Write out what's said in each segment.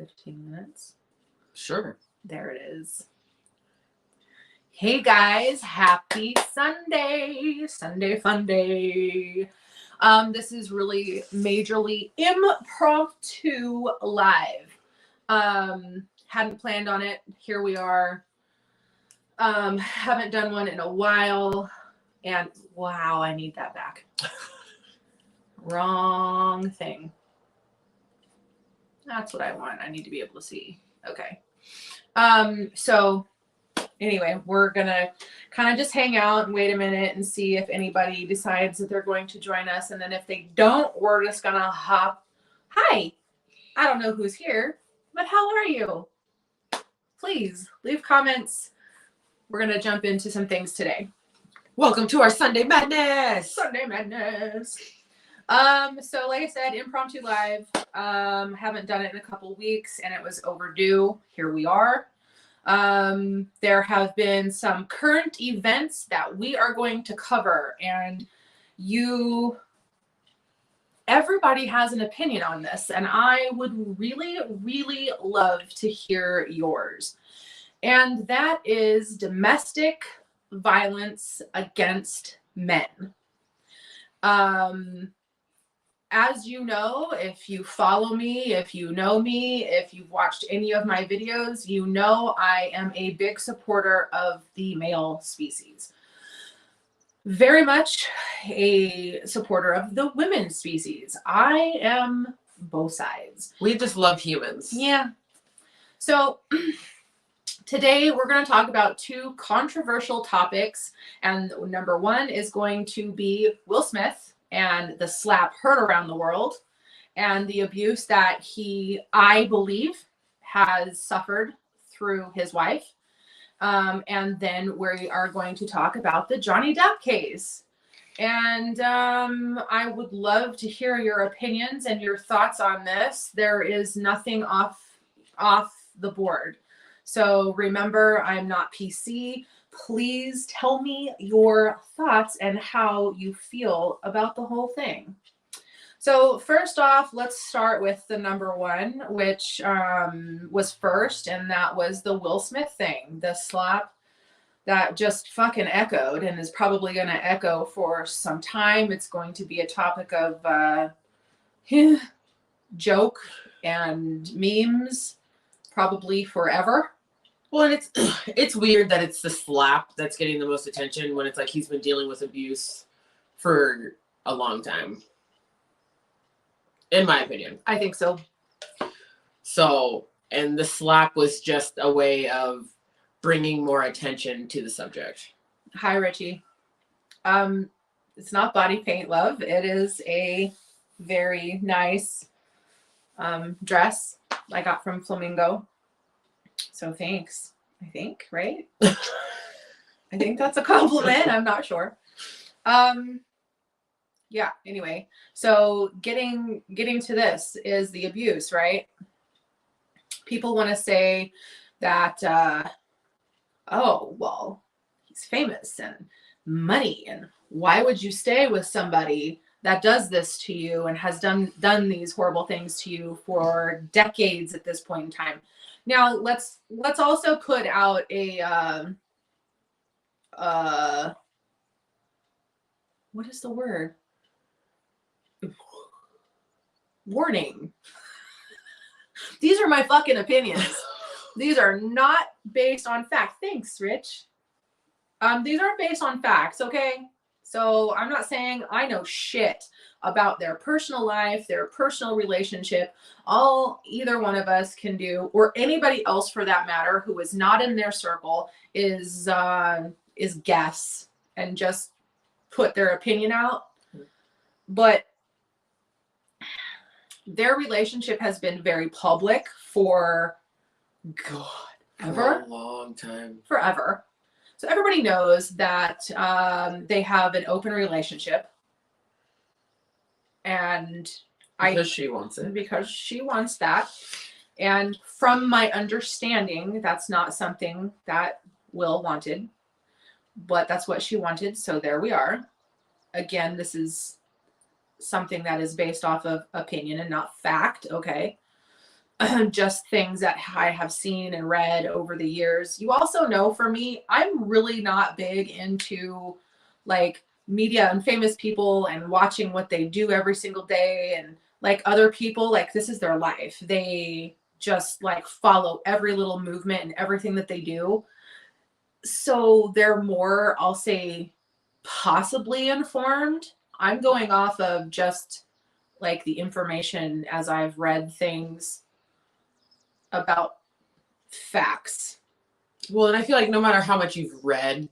15 minutes. Sure. There it is. Hey guys, happy Sunday. Sunday fun day. This is really majorly impromptu live. Hadn't planned on it. Here we are. Haven't done one in a while. And wow, I need that back. Wrong thing. That's what I want. I need to be able to see. Okay. So anyway, we're gonna kind of just hang out and wait a minute and see if anybody decides that they're going to join us. And then if they don't, we're just gonna hop. Hi, I don't know who's here, but how are you? Please leave comments. We're gonna jump into some things today. Welcome to our Sunday Madness. Sunday Madness. So like I said, impromptu live. Haven't done it in a couple weeks and it was overdue. Here we are. There have been some current events that we are going to cover, and everybody has an opinion on this, and I would really, really love to hear yours. And that is domestic violence against men. As you know, if you follow me, if you know me, if you've watched any of my videos, you know I am a big supporter of the male species. Very much a supporter of the women's species. I am both sides. We just love humans. Yeah. So today we're going to talk about two controversial topics. And number one is going to be Will Smith and the slap heard around the world and the abuse that he, I believe, has suffered through his wife. And then we are going to talk about the Johnny Depp case. And I would love to hear your opinions and your thoughts on this. There is nothing off the board. So remember, I'm not PC. Please tell me your thoughts and how you feel about the whole thing. So first off, let's start with the number one, which was first, and that was the Will Smith thing, the slap that just fucking echoed and is probably going to echo for some time. It's going to be a topic of joke and memes probably forever. Well, and it's weird that it's the slap that's getting the most attention when it's like he's been dealing with abuse for a long time. In my opinion. I think so. So, and the slap was just a way of bringing more attention to the subject. Hi, Richie. It's not body paint, love. It is a very nice dress I got from Flamingo. So thanks, I think, right? I think that's a compliment. I'm not sure. Yeah, anyway. So getting to this is the abuse, right? People want to say that, oh, well, he's famous and money. And why would you stay with somebody that does this to you and has done these horrible things to you for decades at this point in time? Now let's also put out a what is the word? Warning. These are my fucking opinions. These are not based on fact. Thanks, Rich. These aren't based on facts, okay? So I'm not saying I know shit about their personal life, their personal relationship. All either one of us can do, or anybody else for that matter, who is not in their circle, is guess and just put their opinion out. But their relationship has been very public for for a long time. Forever. So everybody knows that they have an open relationship. And because she wants it. Because she wants that. And from my understanding, that's not something that Will wanted. But that's what she wanted. So there we are. Again, this is something that is based off of opinion and not fact. Okay. just things that I have seen and read over the years. You also know for me, I'm really not big into like media and famous people and watching what they do every single day. And like other people, like this is their life. They just like follow every little movement and everything that they do. So they're more, I'll say, possibly informed. I'm going off of just like the information as I've read things about facts. Well, and I feel like no matter how much you've read,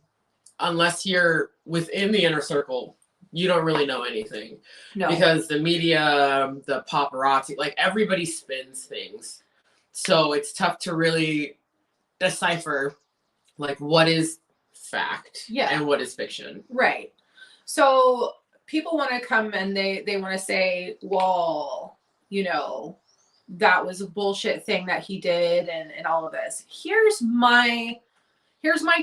unless you're within the inner circle, you don't really know anything. No. Because the media, the paparazzi, like everybody spins things. So it's tough to really decipher like what is fact and what is fiction. Right. So people want to come and they want to say, well, you know, that was a bullshit thing that he did and all of this. Here's my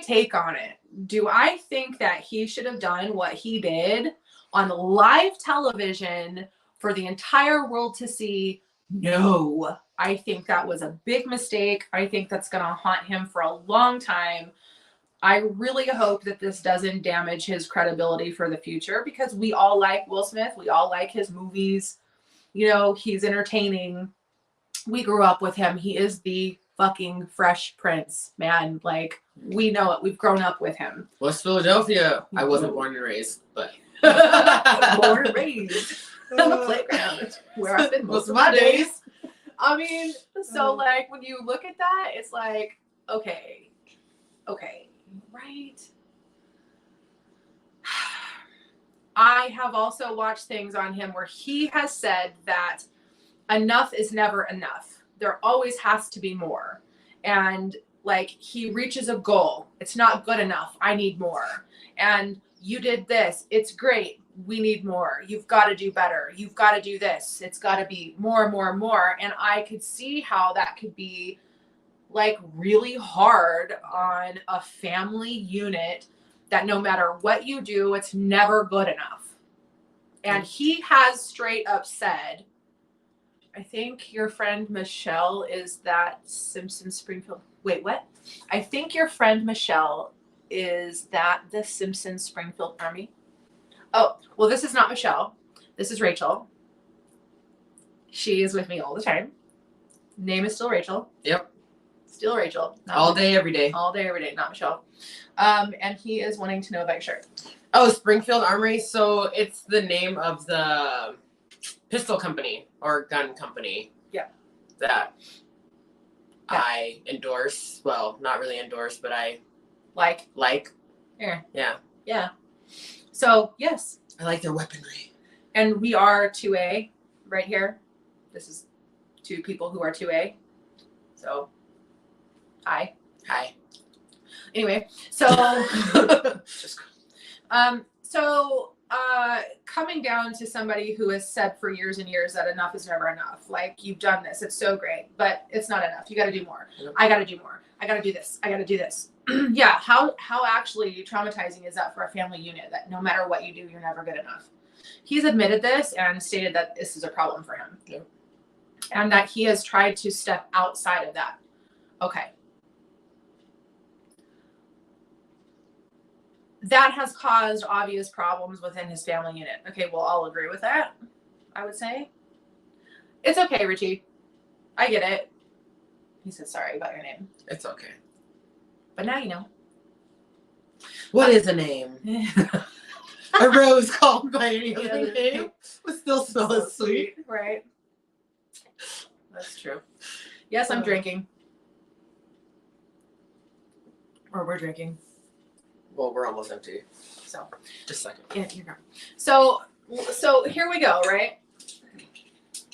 take on it. Do I think that he should have done what he did on live television for the entire world to see? No. I think that was a big mistake. I think that's going to haunt him for a long time. I really hope that this doesn't damage his credibility for the future, because we all like Will Smith. We all like his movies. You know, he's entertaining. We grew up with him. He is the fucking Fresh Prince, man. Like, we know it. We've grown up with him. West Philadelphia. I wasn't born and raised, but born and raised on the playground where I've been most of my days. I mean, so like when you look at that, it's like, okay, right? I have also watched things on him where he has said that enough is never enough. There always has to be more. And like he reaches a goal. It's not good enough. I need more. And you did this. It's great. We need more. You've got to do better. You've got to do this. It's got to be more and more and more. And I could see how that could be like really hard on a family unit, that no matter what you do, it's never good enough. And he has straight up said, I think your friend Michelle is that Simpson Springfield. Wait, what? I think your friend Michelle is that the Simpson Springfield Army. Oh, well, this is not Michelle. This is Rachel. She is with me all the time. Name is still Rachel. Yep. Still Rachel. All day, every day. All day, every day, not Michelle. And he is wanting to know about your shirt. Oh, Springfield Armory. So it's the name of the pistol company or gun company. Yeah. That I endorse. Well, not really endorse, but I like. Yeah. Yeah. So, yes. I like their weaponry. And we are 2A right here. This is two people who are 2A. So, hi. Anyway, so coming down to somebody who has said for years and years that enough is never enough. Like, you've done this, it's so great, but it's not enough. You got to do more. Yep. I got to do more. I got to do this. I got to do this. Yeah. How actually traumatizing is that for a family unit, that no matter what you do, you're never good enough? He's admitted this and stated that this is a problem for him. Yep. And that he has tried to step outside of that. Okay. That has caused obvious problems within his family unit. Okay, we'll all agree with that, I would say. It's okay, Richie. I get it. He said sorry about your name. It's okay. But now you know. What is a name? A rose called by any other name would still smell as sweet. Right. That's true. Yes, I'm drinking. Or we're drinking. Well, we're almost empty. So, just a second. Yeah, you go. So here we go, right?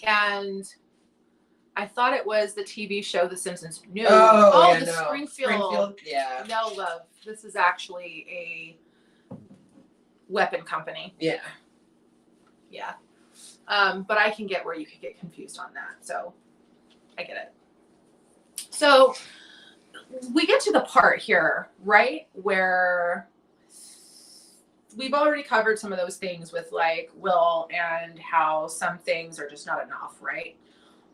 And I thought it was the TV show The Simpsons. No. Springfield. Yeah. No, love. This is actually a weapon company. Yeah. Yeah. But I can get where you could get confused on that. So I get it. So we get to the part here, right, where we've already covered some of those things with like Will and how some things are just not enough, right?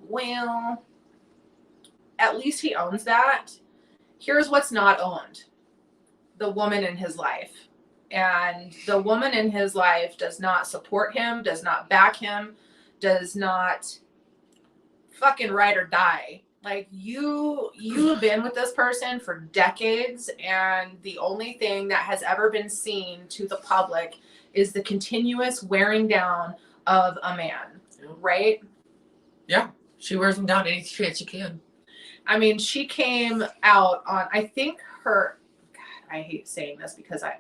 Well, at least he owns that. Here's what's not owned: the woman in his life. And the woman in his life does not support him, does not back him, does not fucking ride or die. Like, you have been with this person for decades, and the only thing that has ever been seen to the public is the continuous wearing down of a man, right? Yeah, she wears him down any chance she can. I mean, she came out on, I think her, God, I hate saying this because I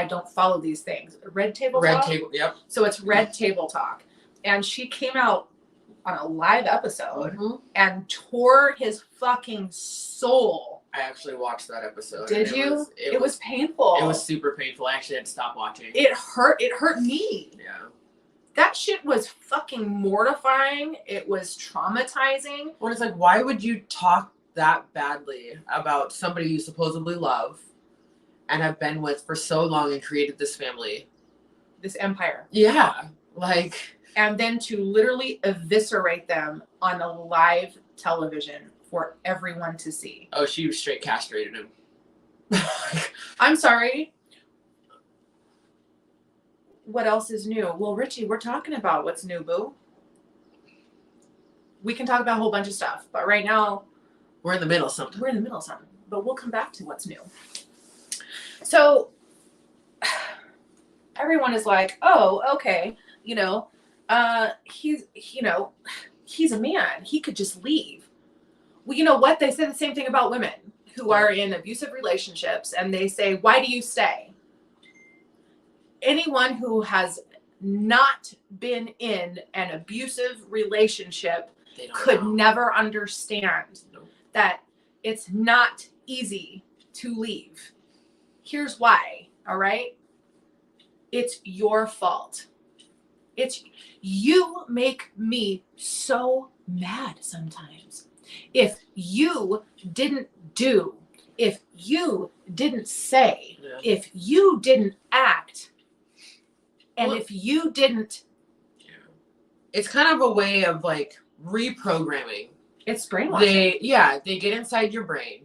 don't follow these things. Red Table Talk? Red Table, yep. So it's Red Table Talk. And she came out on a live episode and tore his fucking soul. I actually watched that episode. Did you? It was painful. It was super painful. I actually had to stop watching. It hurt me. Yeah. That shit was fucking mortifying. It was traumatizing. Well, it's like, why would you talk that badly about somebody you supposedly love and have been with for so long and created this family? This empire. Yeah. Like. And then to literally eviscerate them on a live television for everyone to see. Oh, she straight castrated him. I'm sorry. What else is new? Well, Richie, we're talking about what's new, boo. We can talk about a whole bunch of stuff, but right now we're in the middle of something. But we'll come back to what's new. So everyone is like, oh, okay, he's a man. He could just leave. Well, you know what? They say the same thing about women who are in abusive relationships, and they say, why do you stay? Anyone who has not been in an abusive relationship could never understand that it's not easy to leave. Here's why, all right? It's your fault. You make me so mad sometimes. If you didn't do, if you didn't say, if you didn't act, and if you didn't. It's kind of a way of like reprogramming. It's brainwashing. They get inside your brain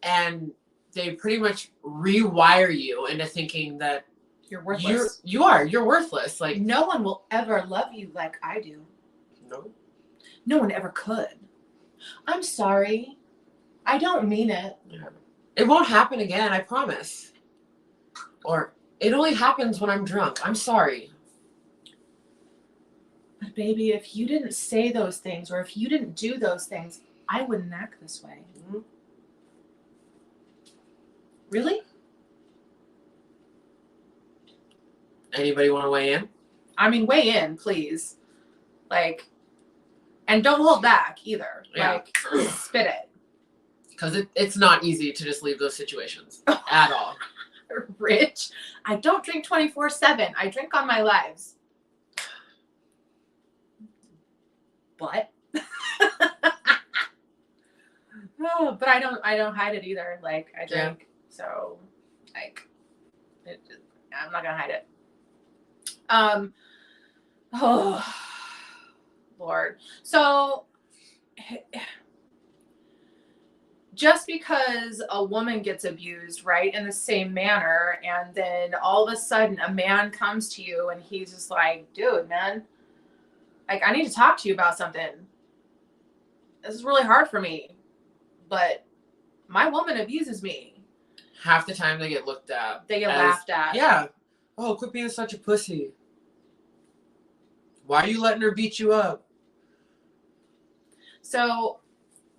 and they pretty much rewire you into thinking that you're worthless. You're worthless. Like, no one will ever love you like I do. No. No one ever could. I'm sorry. I don't mean it. Yeah. It won't happen again, I promise. Or it only happens when I'm drunk. I'm sorry. But baby, if you didn't say those things or if you didn't do those things, I wouldn't act this way. Mm-hmm. Really? Anybody want to weigh in? I mean, weigh in, please. Like, and don't hold back either. Yeah. Like, spit it. Because it's not easy to just leave those situations at all. Rich, I don't drink 24/7. I drink on my lives. But oh, but I don't hide it either. Like, I drink, so like I'm not gonna hide it. Oh Lord. So just because a woman gets abused, right, in the same manner, and then all of a sudden a man comes to you and he's just like, dude, man, like, I need to talk to you about something. This is really hard for me, but my woman abuses me. Half the time they get looked at. They get laughed at. Yeah. Oh, quit being such a pussy. Why are you letting her beat you up? So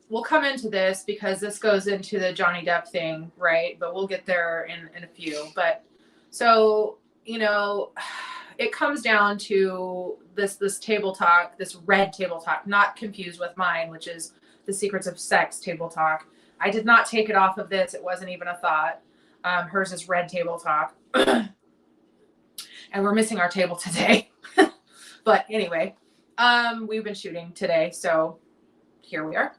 we'll come into this because this goes into the Johnny Depp thing, right? But we'll get there in a few. But so, it comes down to this table talk, this Red Table Talk, not confused with mine, which is the Secrets of Sex Table Talk. I did not take it off of this. It wasn't even a thought. Hers is Red Table Talk. And we're missing our table today. But anyway, we've been shooting today, so here we are.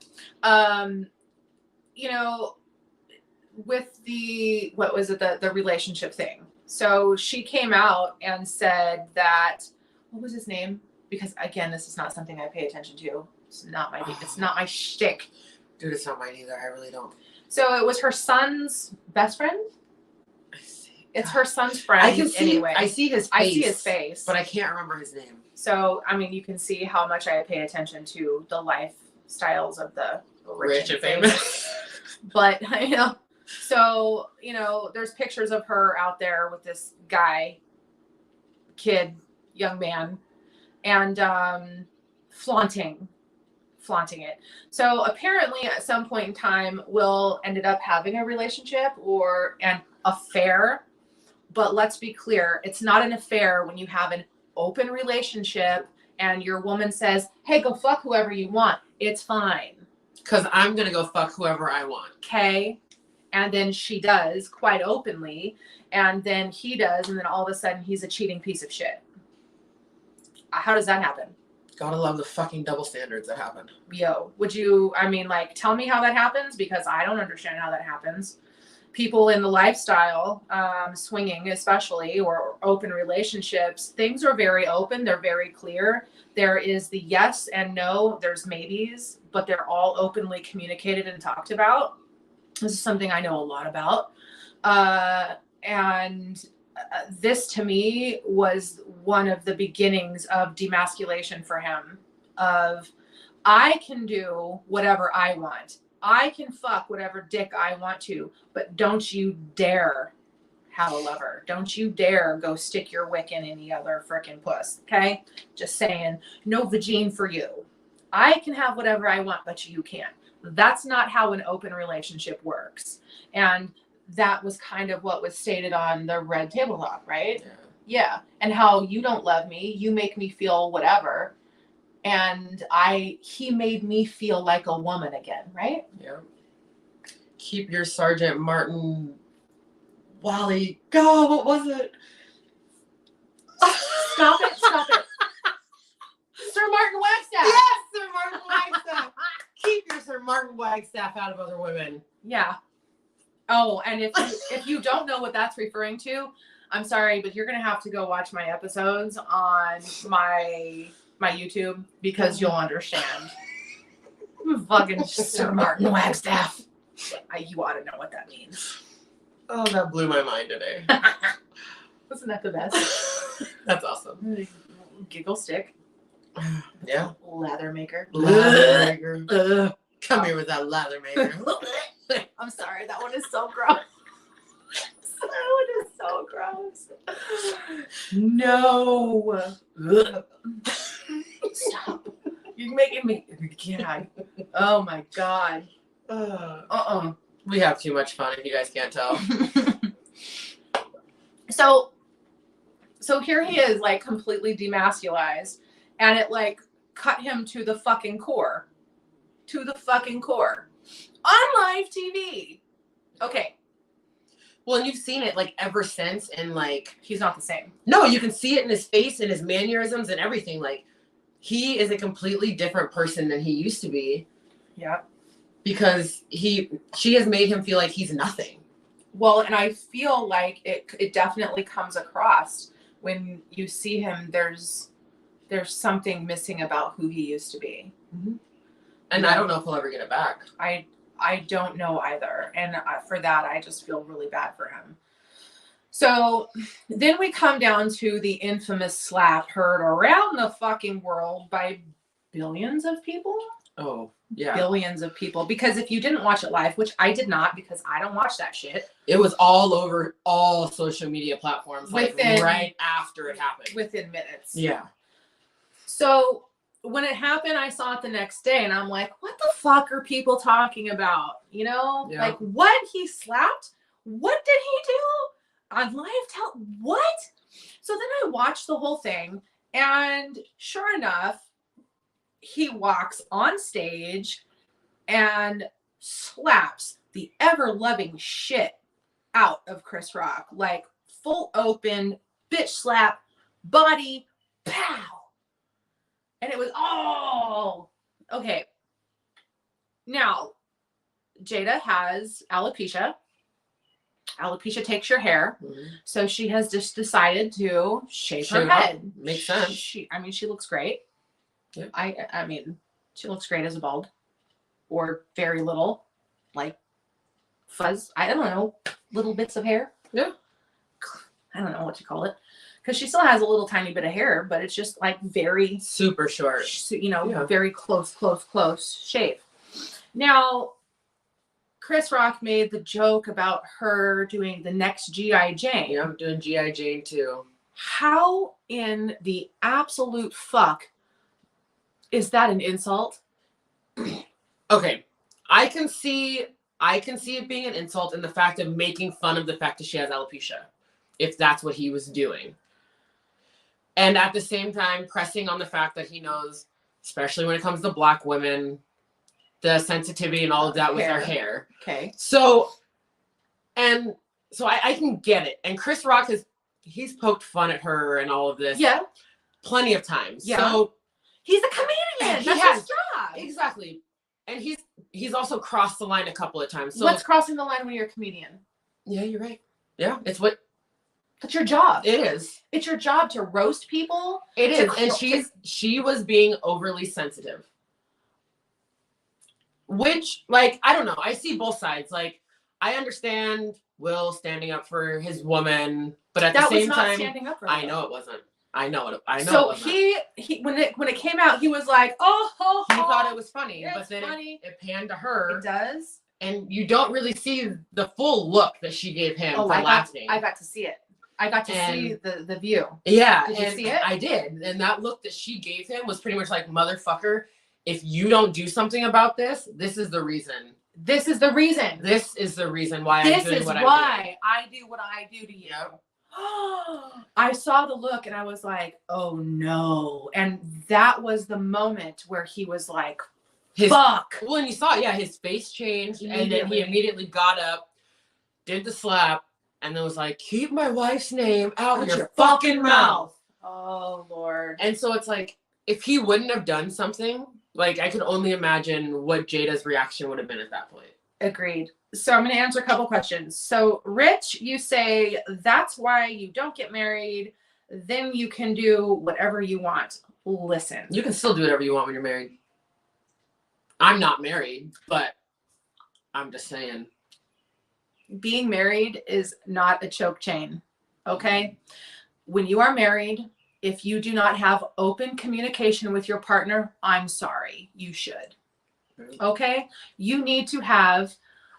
With the, what was it, the relationship thing. So she came out and said that, what was his name? Because again, this is not something I pay attention to. It's not my shtick. Dude, it's not mine either. I really don't. So it was her son's best friend. I see. It's her son's friend. I can see. Anyway. I see his face. I see his face, but I can't remember his name. So I mean, you can see how much I pay attention to the lifestyles of the rich and famous. But so there's pictures of her out there with this young man, and flaunting it. So apparently at some point in time, Will ended up having a relationship or an affair. But let's be clear, it's not an affair when you have an open relationship and your woman says, hey, go fuck whoever you want. It's fine. Because I'm going to go fuck whoever I want. Okay. And then she does quite openly. And then he does. And then all of a sudden he's a cheating piece of shit. How does that happen? Gotta love the fucking double standards that happen. Tell me how that happens, because I don't understand how that happens. People in the lifestyle, swinging especially, or open relationships, things are very open. They're very clear. There is the yes and no. There's maybes, but they're all openly communicated and talked about. This is something I know a lot about. This to me was one of the beginnings of demasculation for him. Of, I can do whatever I want. I can fuck whatever dick I want to, but don't you dare have a lover. Don't you dare go stick your wick in any other frickin' puss. Okay? Just saying, no vagine for you. I can have whatever I want, but you can't. That's not how an open relationship works. And that was kind of what was stated on the Red Table Talk, right? Yeah. And how you don't love me, you make me feel whatever. And he made me feel like a woman again, right? Yeah. Keep your Sergeant Martin Wally. Go, what was it? Stop it. Sir Martin Wagstaff. Yes, Sir Martin Wagstaff. Keep your Sir Martin Wagstaff out of other women. Yeah. Oh, and if you don't know what that's referring to, I'm sorry, but you're gonna have to go watch my episodes on my YouTube, because you'll understand. Fucking Sir Martin Wagstaff. You ought to know what that means. Oh, that blew my mind today. Wasn't that the best? That's awesome. Giggle stick. Yeah. Lather maker. Come here with that lather maker. I'm sorry, that one is so gross. That one is so gross. No. Stop. You're making me. God. Oh my God. We have too much fun, if you guys can't tell. So here he is, like, completely demasculized, and it like cut him to the fucking core. To the fucking core. On live TV. Okay. Well, and you've seen it like ever since, and like he's not the same. No, you can see it in his face and his mannerisms and everything. Like, he is a completely different person than he used to be. Yeah. Because she has made him feel like he's nothing. Well, and I feel like it definitely comes across when you see him. There's something missing about who he used to be. Mm-hmm. And I don't know if he'll ever get it back. I don't know either. And for that, I just feel really bad for him. So then we come down to the infamous slap heard around the fucking world by billions of people. Oh, yeah. Billions of people. Because if you didn't watch it live, which I did not, because I don't watch that shit. It was all over all social media platforms right after it happened. Within minutes. Yeah. So when it happened, I saw it the next day, and I'm like, what the fuck are people talking about? Yeah. Like, what? He slapped? What did he do? On live what? So then I watched the whole thing, and sure enough, he walks on stage and slaps the ever-loving shit out of Chris Rock. Like, full open, bitch slap, body, pow. And it was all okay. Now, Jada has alopecia. Alopecia takes your hair. Mm-hmm. So she has just decided to shave her head. Makes sense. She looks great. Yeah. I mean, She looks great as a bald, or very little, like fuzz. I don't know, little bits of hair. Yeah. I don't know what to call it, because she still has a little tiny bit of hair, but it's just like very super short. Very close shave. Now, Chris Rock made the joke about her doing the next G.I. Jane. Yeah, I'm doing G.I. Jane too. How in the absolute fuck is that an insult? Okay, I can see it being an insult in the fact of making fun of the fact that she has alopecia, if that's what he was doing. And at the same time, pressing on the fact that he knows, especially when it comes to Black women, the sensitivity and all of that with our hair. Okay. So I can get it. And Chris Rock he's poked fun at her and all of this. Yeah. Plenty of times. Yeah. So he's a comedian. That's his job. Exactly. And he's also crossed the line a couple of times. So what's crossing the line when you're a comedian? Yeah, you're right. Yeah. That's your job. It is. It's your job to roast people. It is. And she was being overly sensitive. Which, like, I don't know. I see both sides. Like, I understand Will standing up for his woman, but at the same time, standing up for her. I know it wasn't. I know it. I know. So it wasn't. he when it came out, he was like, oh, he thought it was funny, it's but then funny. It panned to her. It does, and you don't really see the full look that she gave him for laughing. I got to see it. I got to see the view. Yeah, did you see it? I did, and that look that she gave him was pretty much like, motherfucker, if you don't do something about this, this is the reason. This is the reason. This is the reason why I'm doing what I do. This is why I do what I do to you. Yep. I saw the look and I was like, oh no. And that was the moment where he was like, fuck. Well, and you saw, his face changed, and then he immediately got up, did the slap, and then was like, keep my wife's name out of your fucking mouth. Oh, Lord. And so it's like, if he wouldn't have done something, like, I could only imagine what Jada's reaction would have been at that point. Agreed. So I'm going to answer a couple questions. So, Rich, you say that's why you don't get married. Then you can do whatever you want. Listen. You can still do whatever you want when you're married. I'm not married, but I'm just saying. Being married is not a choke chain. Okay? When you are married, if you do not have open communication with your partner, I'm sorry. You should. Okay? You need to have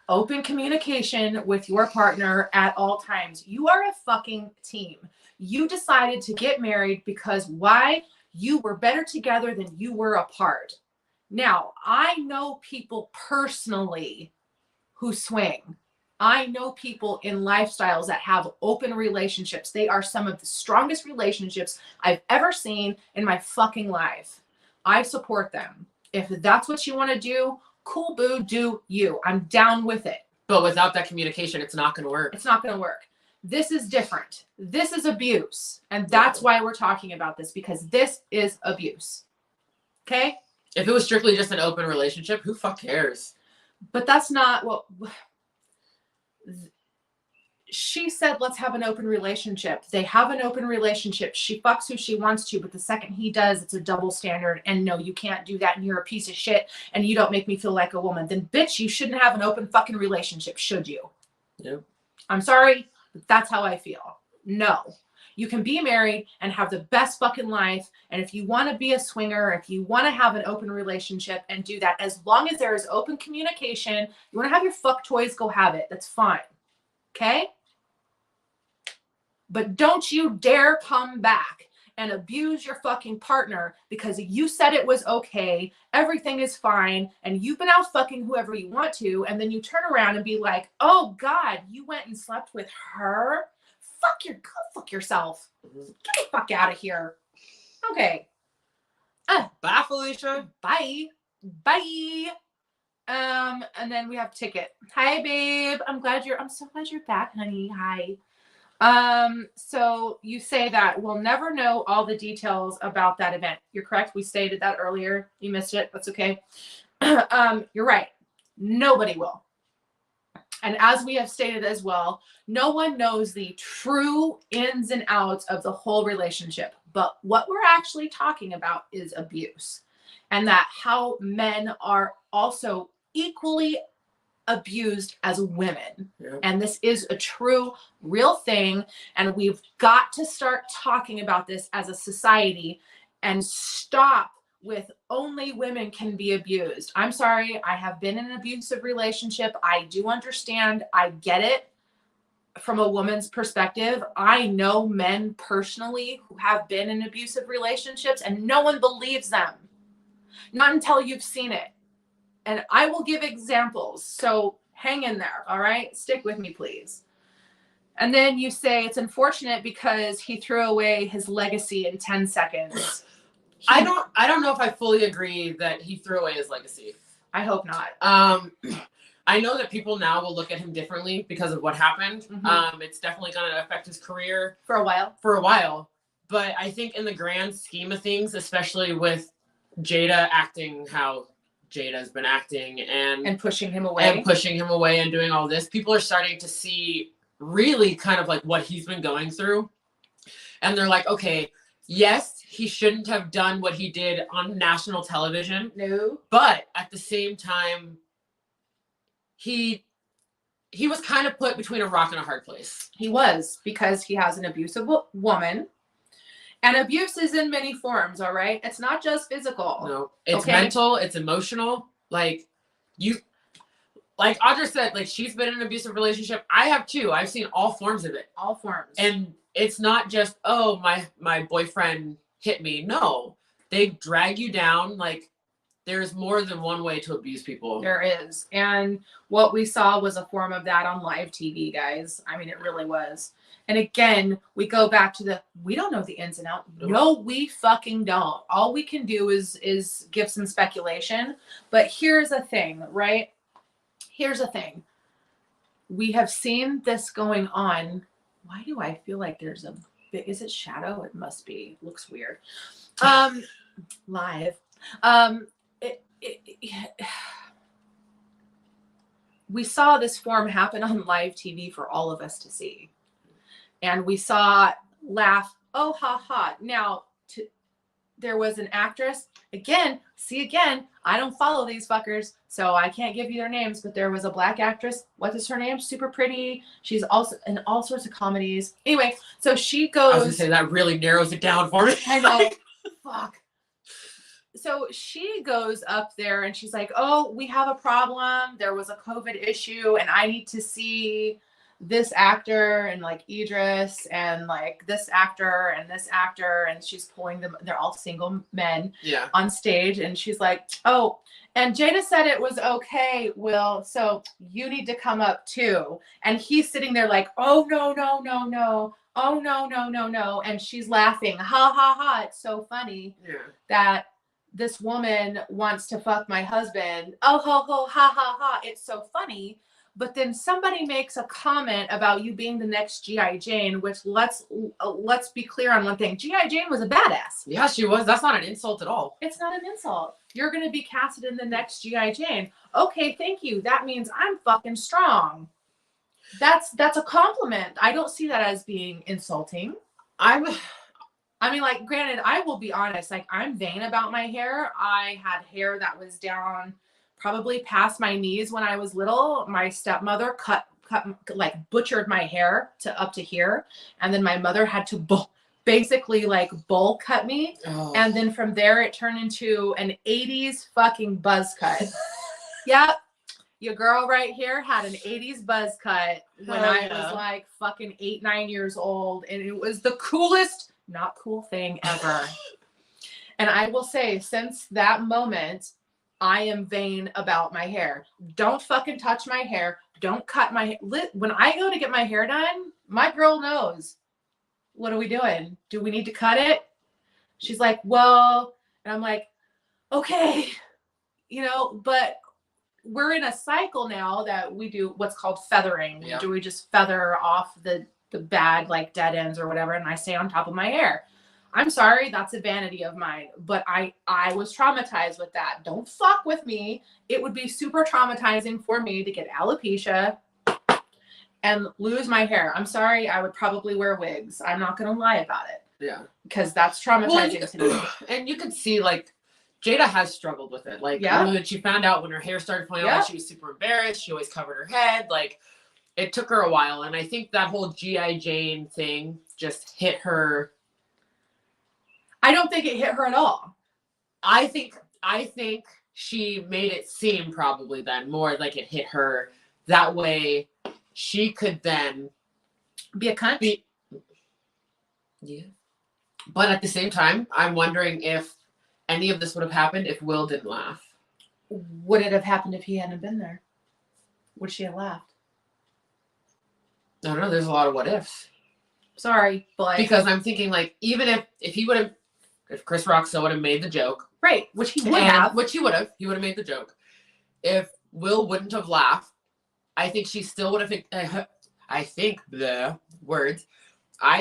open communication with your partner at all times. You are a fucking team. You decided to get married because why? You were better together than you were apart. Now, I know people personally who swing. I know people in lifestyles that have open relationships. They are some of the strongest relationships I've ever seen in my fucking life. I support them. If that's what you want to do, cool, boo, do you. I'm down with it. But without that communication, it's not going to work. It's not going to work. This is different. This is abuse. And that's why we're talking about this, because this is abuse. Okay? If it was strictly just an open relationship, who fuck cares? But that's not what... She said, let's have an open relationship. They have an open relationship. She fucks who she wants to, but the second he does, it's a double standard. And no, you can't do that. And you're a piece of shit. And you don't make me feel like a woman. Then, bitch, you shouldn't have an open fucking relationship, should you? Yeah. I'm sorry, but that's how I feel. No. You can be married and have the best fucking life. And if you want to be a swinger, if you want to have an open relationship and do that, as long as there is open communication, you want to have your fuck toys, go have it. That's fine. Okay? But don't you dare come back and abuse your fucking partner because you said it was okay, everything is fine, and you've been out fucking whoever you want to, and then you turn around and be like, oh God, you went and slept with her? Go fuck yourself. Get the fuck out of here. Okay. Bye, Felicia. Bye. Bye. And then we have Ticket. Hi, babe. I'm so glad you're back, honey. Hi. So you say that we'll never know all the details about that event. You're correct. We stated that earlier. You missed it. That's okay. You're right. Nobody will. And as we have stated as well, no one knows the true ins and outs of the whole relationship. But what we're actually talking about is abuse. and that how men are also equally abused as women. Yep. And this is a true, real thing. And we've got to start talking about this as a society and stop with only women can be abused. I'm sorry. I have been in an abusive relationship. I do understand. I get it from a woman's perspective. I know men personally who have been in abusive relationships and no one believes them. Not until you've seen it. And I will give examples. So hang in there. All right. Stick with me, please. And then you say it's unfortunate because he threw away his legacy in 10 seconds. I don't know if I fully agree that he threw away his legacy. I hope not. I know that people now will look at him differently because of what happened. Mhm. It's definitely going to affect his career For a while. But I think in the grand scheme of things, especially with Jada acting how Jada's been acting and pushing him away and doing all this, people are starting to see really kind of like what he's been going through. And they're like, okay, yes, he shouldn't have done what he did on national television. No. But at the same time, he was kind of put between a rock and a hard place. He was, because he has an abusive woman. And abuse is in many forms, all right? It's not just physical. No, it's mental, it's emotional. Like Audra said, like, she's been in an abusive relationship. I have too. I've seen all forms of it. All forms. And it's not just, oh, my boyfriend hit me. No, they drag you down. Like, there's more than one way to abuse people. There is. And what we saw was a form of that on live TV, guys. I mean, it really was. And again, we go back to we don't know the ins and outs. No, we fucking don't. All we can do is give some speculation. But here's a thing, right? Here's a thing. We have seen this going on. Why do I feel like there's a big, is it shadow? It must be. It looks weird. Live. We saw this form happen on live TV for all of us to see. And we saw laugh, oh, ha, ha. Now, there was an actress, again, I don't follow these fuckers, so I can't give you their names, but there was a black actress. What is her name? Super pretty. She's also in all sorts of comedies. Anyway, so she goes. I was going to say, that really narrows it down for me. I know. Fuck. So she goes up there and she's like, oh, we have a problem. There was a COVID issue and I need to see this actor and like Idris and like this actor and this actor. And she's pulling them. They're all single men on stage. And she's like, oh, and Jada said it was okay, Will. So you need to come up too. And he's sitting there like, oh, no, no, no, no. Oh, no, no, no, no. And she's laughing. Ha, ha, ha. It's so funny that this woman wants to fuck my husband. Oh, ho, ho, ha, ha, ha. It's so funny. But then somebody makes a comment about you being the next G.I. Jane, which let's be clear on one thing. G.I. Jane was a badass. Yeah, she was. That's not an insult at all. It's not an insult. You're going to be casted in the next G.I. Jane. Okay, thank you. That means I'm fucking strong. That's a compliment. I don't see that as being insulting. I mean, like, granted, I will be honest. Like, I'm vain about my hair. I had hair that was down probably past my knees when I was little. My stepmother butchered my hair to up to here. And then my mother had to basically like bowl cut me. Oh. And then from there, it turned into an 80s fucking buzz cut. Yep. Your girl right here had an 80s buzz cut when I was like fucking 8-9 years old. And it was the coolest, not cool thing ever. And I will say, since that moment, I am vain about my hair. Don't fucking touch my hair. Don't cut my hair. When I go to get my hair done, my girl knows. What are we doing? Do we need to cut it? She's like, well, and I'm like, okay, but we're in a cycle now that we do what's called feathering. Yeah. Do we just feather off the bad, like dead ends or whatever, and I stay on top of my hair? I'm sorry, that's a vanity of mine, but I was traumatized with that. Don't fuck with me. It would be super traumatizing for me to get alopecia and lose my hair. I'm sorry, I would probably wear wigs. I'm not going to lie about it. Yeah. Because that's traumatizing to me. And you can see, like, Jada has struggled with it. Like, when she found out when her hair started falling out, she was super embarrassed. She always covered her head. Like, it took her a while. And I think that whole G.I. Jane thing just hit her. I don't think it hit her at all. I think she made it seem probably then more like it hit her. That way she could then be a cunt. Yeah. But at the same time, I'm wondering if any of this would have happened if Will didn't laugh. Would it have happened if he hadn't been there? Would she have laughed? I don't know. There's a lot of what ifs. Sorry, but because I'm thinking like even if he would have, if Chris Rock still would have made the joke, right, which he would have, he would have made the joke. If Will wouldn't have laughed, I think she still would have. I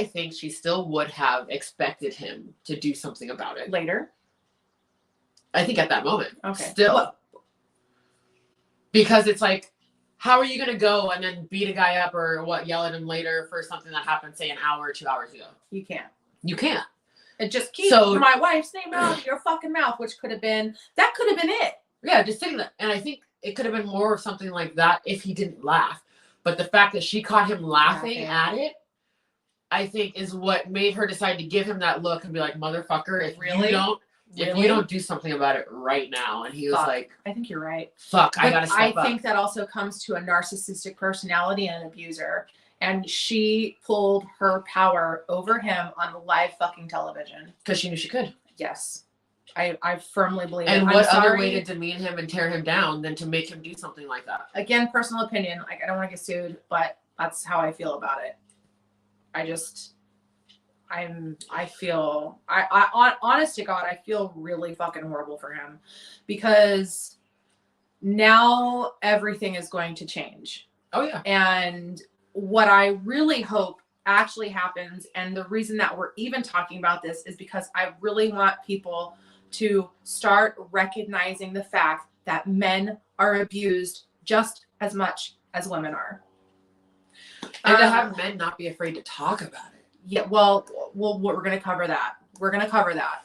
think she still would have expected him to do something about it later. I think at that moment. Okay. Still. Well, because it's like, how are you going to go and then beat a guy up or yell at him later for something that happened, say, an hour or 2 hours ago? You can't. You can't. And just keep my wife's name out of your fucking mouth, which could have been it. Yeah, just sitting there. And I think it could have been more of something like that if he didn't laugh. But the fact that she caught him laughing at it, I think is what made her decide to give him that look and be like, motherfucker, if you don't do something about it right now. And he was like, I think you're right. Fuck, I gotta step up. I think that also comes to a narcissistic personality and an abuser. And she pulled her power over him on live fucking television. Because she knew she could. Yes. I firmly believe it. And what other way to demean him and tear him down than to make him do something like that? Again, personal opinion. Like, I don't want to get sued, but that's how I feel about it. Honest to God, I feel really fucking horrible for him because now everything is going to change. Oh yeah. And what I really hope actually happens, and the reason that we're even talking about this is because I really want people to start recognizing the fact that men are abused just as much as women are. And to have men not be afraid to talk about it. Yeah, well, we're going to cover that.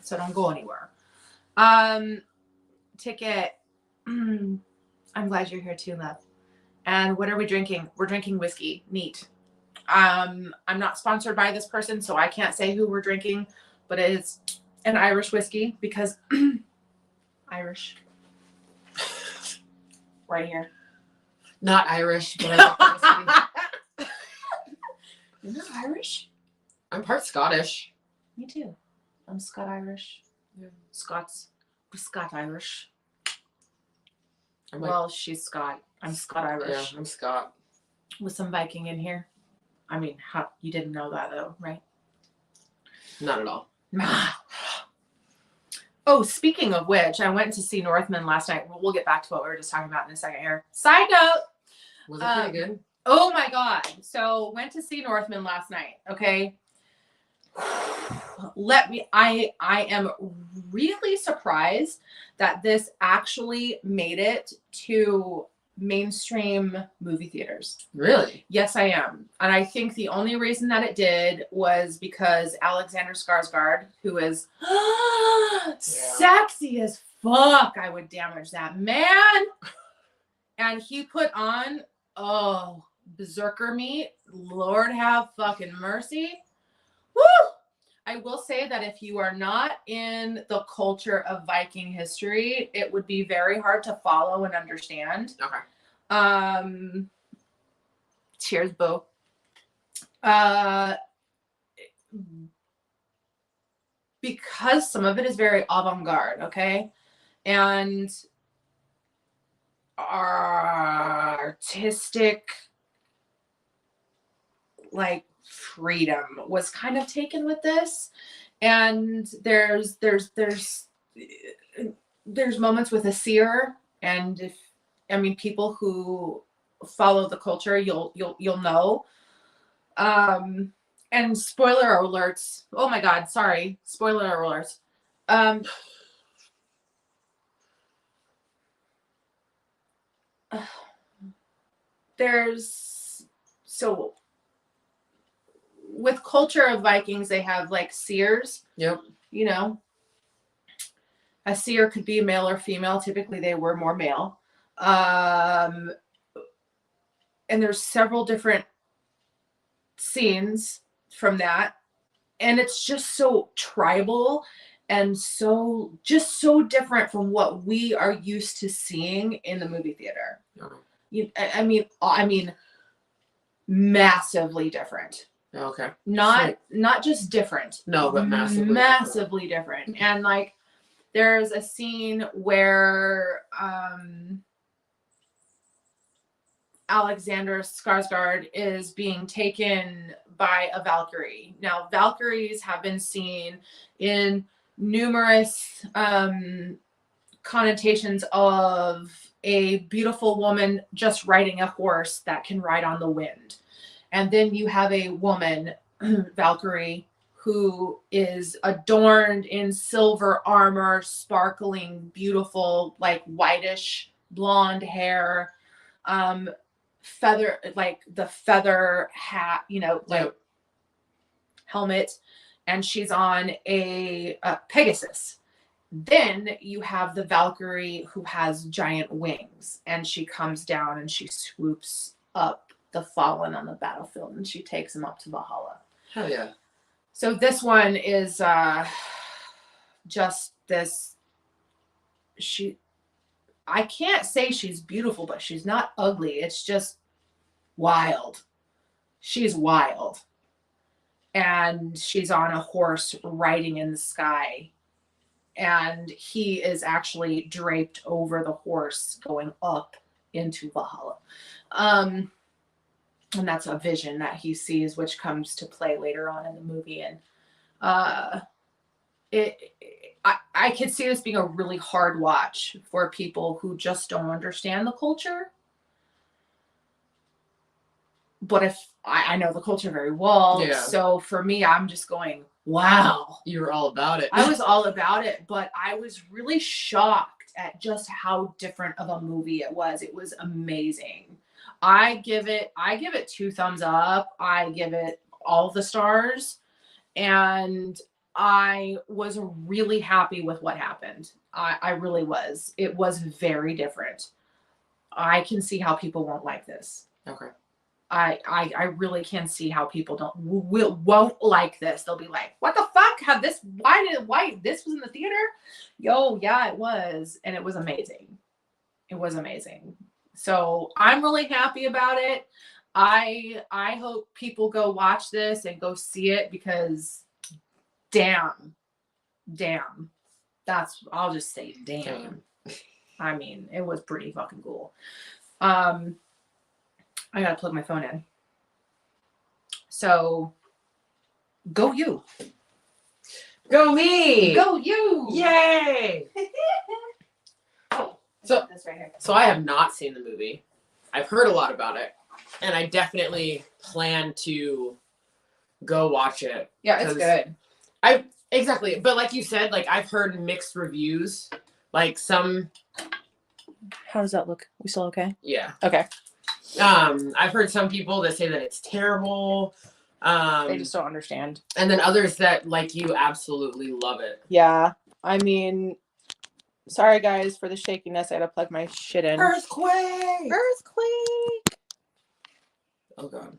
So don't go anywhere. Ticket. I'm glad you're here too, love. And what are we drinking? We're drinking whiskey. Neat. I'm not sponsored by this person, so I can't say who we're drinking, but it is an Irish whiskey because Irish. Right here. Not Irish, but I like You're not Irish? I'm part Scottish. Me too. I'm Scot-Irish. Yeah. We're Scot-Irish. Well, she's Scot. I'm Scot-Irish. Yeah, I'm Scot. With some Viking in here. I mean, you didn't know that though, right? Not at all. Oh, speaking of which, I went to see Northman last night. We'll get back to what we were just talking about in a second here. Side note. Was it pretty good? Oh my God. So went to see Northman last night. Okay. I am really surprised that this actually made it to mainstream movie theaters. Really? Yes, I am. And I think the only reason that it did was because Alexander Skarsgård, who is sexy as fuck, I would damage that man. And he put on, berserker meat. Lord have fucking mercy. Woo! I will say that if you are not in the culture of Viking history, it would be very hard to follow and understand. Okay. Cheers, Bo. Because some of it is very avant-garde, okay? And artistic, like, freedom was kind of taken with this, and there's moments with a seer, and people who follow the culture, you'll know. And spoiler alerts. Oh my God, sorry, spoiler alerts. With culture of Vikings, they have like seers. Yep. A seer could be male or female. Typically, they were more male. And there's several different scenes from that. And it's just so tribal and so different from what we are used to seeing in the movie theater. I mean, massively different. Okay. Not just different. No, but massively different. And like, there's a scene where Alexander Skarsgård is being taken by a Valkyrie. Now, Valkyries have been seen in numerous connotations of a beautiful woman just riding a horse that can ride on the wind. And then you have a woman, Valkyrie, who is adorned in silver armor, sparkling, beautiful, like whitish blonde hair, feather, like the feather hat, like helmet, and she's on a Pegasus. Then you have the Valkyrie who has giant wings, and she comes down and she swoops up the fallen on the battlefield, and she takes them up to Valhalla. Hell yeah. So this one is just this. I can't say she's beautiful, but she's not ugly. It's just wild. She's wild. And she's on a horse riding in the sky. And he is actually draped over the horse going up into Valhalla. And that's a vision that he sees, which comes to play later on in the movie. And I could see this being a really hard watch for people who just don't understand the culture. But if I know the culture very well, so for me, I'm just going, wow. You were all about it. I was all about it, but I was really shocked at just how different of a movie it was. It was amazing. I give it 2 thumbs up. I give it all the stars. And I was really happy with what happened. I really was. It was very different. I can see how people won't like this. Okay. I really can see how people won't like this. They'll be like, what the fuck? Why this was in the theater? Yo, yeah, it was. And it was amazing. It was amazing. So I'm really happy about it. I hope people go watch this and go see it, because damn. I'll just say damn. I mean, it was pretty fucking cool. I gotta plug my phone in. So, go you. Go me. Go you. Yay. So this right here. So I have not seen the movie. I've heard a lot about it, and I definitely plan to go watch it. Yeah, it's good. Exactly, but like you said, like I've heard mixed reviews. Like some. How does that look? We still okay? Yeah. Okay. I've heard some people that say that it's terrible. They just don't understand. And then others that, like you, absolutely love it. Yeah. I mean, sorry guys for the shakiness. I had to plug my shit in. Earthquake! Oh god.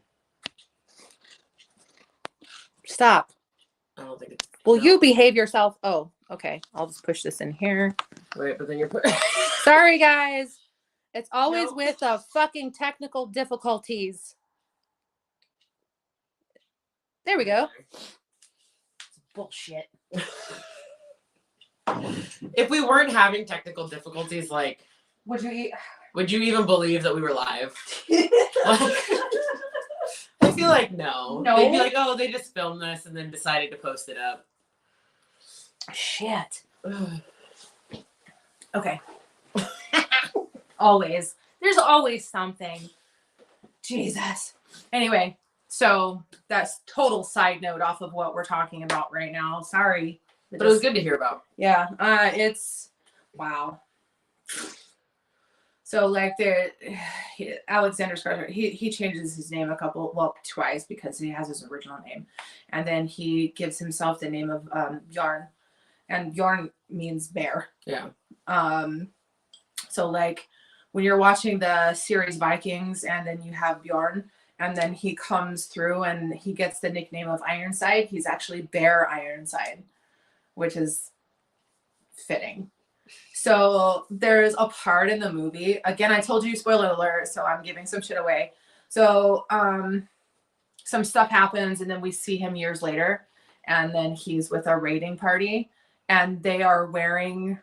Stop. I don't think it's. Will you behave yourself? Oh, okay. I'll just push this in here. Wait, but then you're. Sorry guys. It's always with the fucking technical difficulties. There we go. It's bullshit. If we weren't having technical difficulties, like, would you even believe that we were live? Like, I feel like no. They'd be like, oh, they just filmed this and then decided to post it up. Shit. Okay. Always. There's always something. Jesus. Anyway, so that's total side note off of what we're talking about right now. Sorry. But it was good to hear about. Yeah. It's wow. So like Alexander Skarsgård, he changes his name twice, because he has his original name. And then he gives himself the name of Bjorn. and Bjorn means bear. Yeah. So like when you're watching the series Vikings and then you have Bjorn and then he comes through and he gets the nickname of Ironside, he's actually Bear Ironside, which is fitting. So there's a part in the movie, again, I told you spoiler alert, so I'm giving some shit away. So some stuff happens and then we see him years later and then he's with a raiding party and they are wearing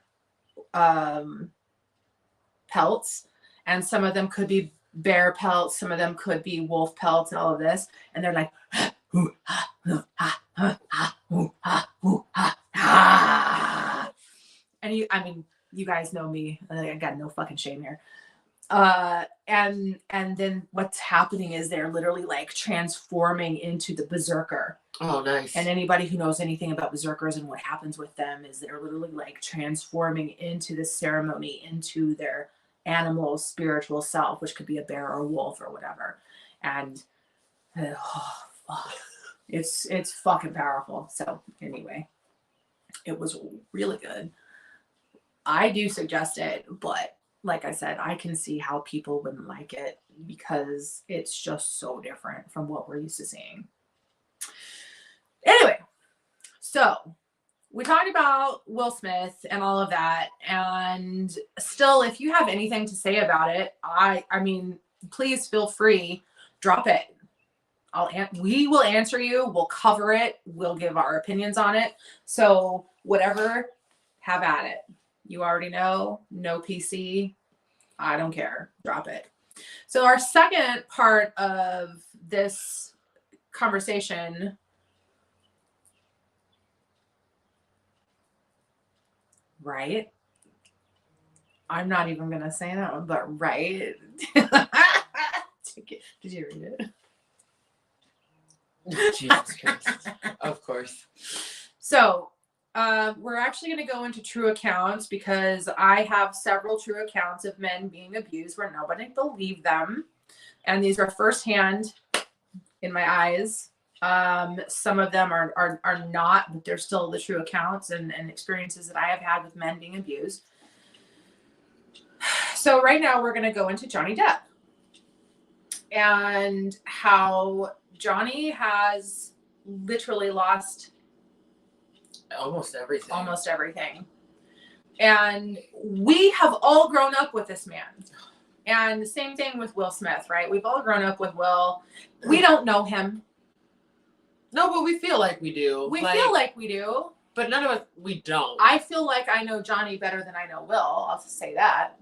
pelts, and some of them could be bear pelts, some of them could be wolf pelts and all of this, and they're like and you guys know me, I got no fucking shame here. And then what's happening is they're literally like transforming into the berserker. Oh, nice. And anybody who knows anything about berserkers and what happens with them is they're literally like transforming into this ceremony, into their animal spiritual self, which could be a bear or a wolf or whatever. And it's fucking powerful. So anyway, it was really good. I do suggest it, but like I said, I can see how people wouldn't like it because it's just so different from what we're used to seeing. Anyway, so we talked about Will Smith and all of that, and still, if you have anything to say about it, I mean, please feel free, drop it. We will answer you. We'll cover it. We'll give our opinions on it. So whatever, have at it. You already know, no PC. I don't care. Drop it. So our second part of this conversation, right? I'm not even going to say that one, but right. Did you read it? Jesus Christ. Of course. So we're actually going to go into true accounts because I have several true accounts of men being abused where nobody believed them. And these are firsthand in my eyes. Some of them are not, but they're still the true accounts and experiences that I have had with men being abused. So right now we're going to go into Johnny Depp and how Johnny has literally lost almost everything. And we have all grown up with this man. And the same thing with Will Smith, right? We've all grown up with Will. We don't know him. No, but we feel like we do. We feel like we do. But none of us, we don't. I feel like I know Johnny better than I know Will. I'll just say that.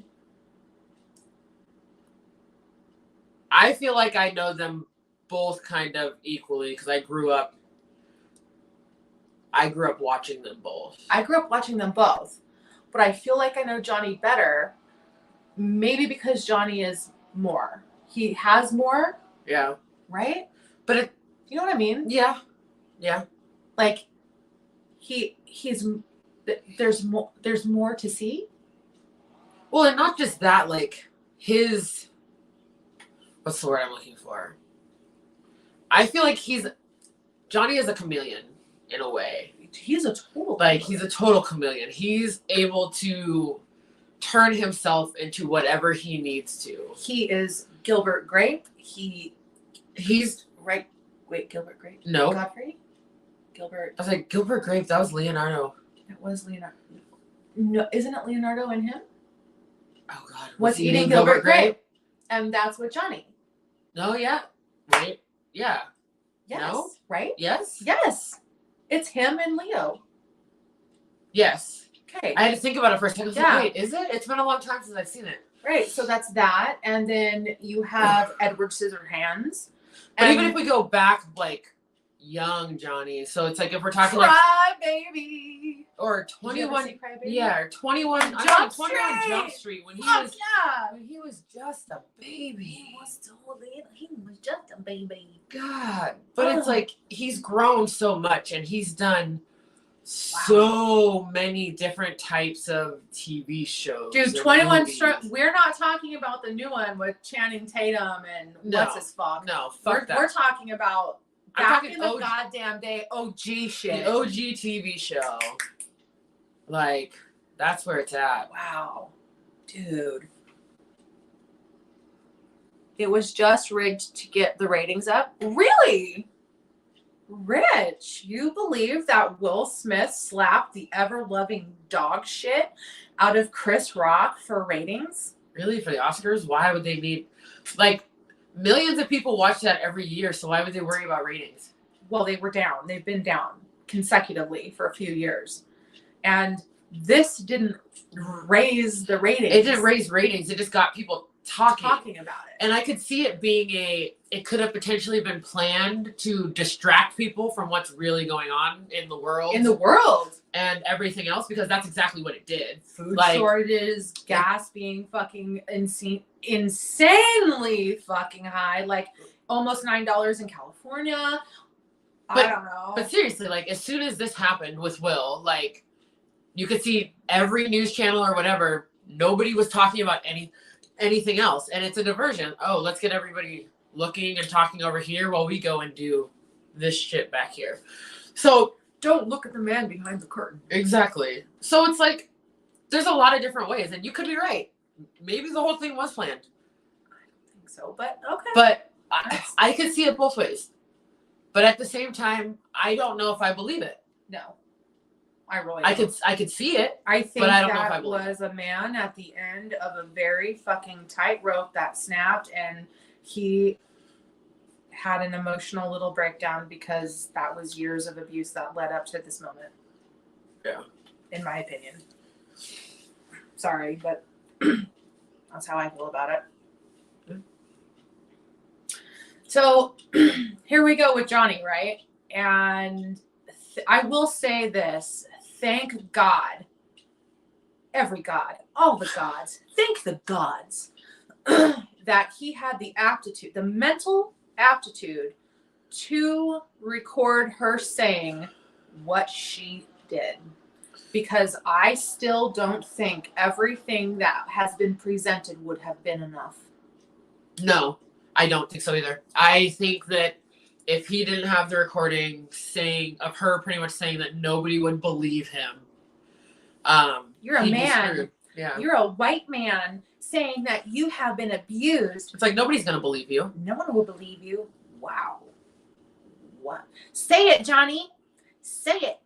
I feel like I know them both kind of equally because I grew up watching them both. I grew up watching them both. But I feel like I know Johnny better, maybe because Johnny is more. He has more. Yeah. Right? But you know what I mean? Yeah. Yeah. Like there's more to see. Well, and not just that, like his, what's the word I'm looking for? I feel like Johnny is a chameleon in a way. He's a total chameleon. He's able to turn himself into whatever he needs to. He is Gilbert Grape. He's right. Wait, Gilbert Grape? No. Godfrey? Gilbert. I was like, Gilbert Grape, that was Leonardo. It was Leonardo. No, isn't it Leonardo and him? Oh, God. Was eating Gilbert Grape. And that's what Johnny. No, yeah. Right? Yeah. Yes. No? Right? Yes? Yes. It's him and Leo. Yes. Okay. I had to think about it for a second. Yeah. Like, wait, is it? It's been a long time since I've seen it. Right. So that's that. And then you have Edward Scissorhands. But even if we go back, like, young Johnny, so it's like if we're talking like Cry Baby or 21, Cry Baby? yeah, or 21 Jump 21 Street! Jump Street when he Fuck was yeah. when he was just a baby. He was so little. He was just a baby. God, but it's like he's grown so much and he's done so many different types of TV shows. Dude, 21 we're not talking about the new one with Channing Tatum and what's his fuck. No, fuck that. We're talking about I'm back talking in the goddamn day OG shit. The OG TV show. Like, that's where it's at. Wow. Dude. It was just rigged to get the ratings up? Really? Rich, you believe that Will Smith slapped the ever-loving dog shit out of Chris Rock for ratings? Really, for the Oscars? Why would they need, like, millions of people watch that every year, so why would they worry about ratings? Well, they were down. They've been down consecutively for a few years. And this didn't raise the ratings. It didn't raise ratings. It just got people talking about it. And I could see it being it could have potentially been planned to distract people from what's really going on in the world. And everything else, because that's exactly what it did. Food shortages, gas being fucking insanely fucking high, like almost $9 in California. I don't know. But seriously, like, as soon as this happened with Will, like, you could see every news channel or whatever, nobody was talking about anything else. And it's a diversion. Oh, let's get everybody looking and talking over here while we go and do this shit back here. So don't look at the man behind the curtain. Exactly. So it's like, there's a lot of different ways, and you could be right. Maybe the whole thing was planned. I don't think so, but okay. But I could see it both ways. But at the same time, I don't know if I believe it. No. I really don't. I could see it. I think that was a man at the end of a very fucking tightrope that snapped, and he had an emotional little breakdown because that was years of abuse that led up to this moment. Yeah. In my opinion. Sorry, but that's how I feel about it. Yeah. So here we go with Johnny, right? And I will say this. Thank God. Every God. All the gods. Thank the gods. That he had the aptitude, the mental aptitude to record her saying what she did. Because I still don't think everything that has been presented would have been enough. No, I don't think so either. I think that if he didn't have the recording of her pretty much saying that nobody would believe him. You're a man. Yeah. You're a white man saying that you have been abused. It's like, nobody's going to believe you. No one will believe you. Wow. What? Say it, Johnny. Say it.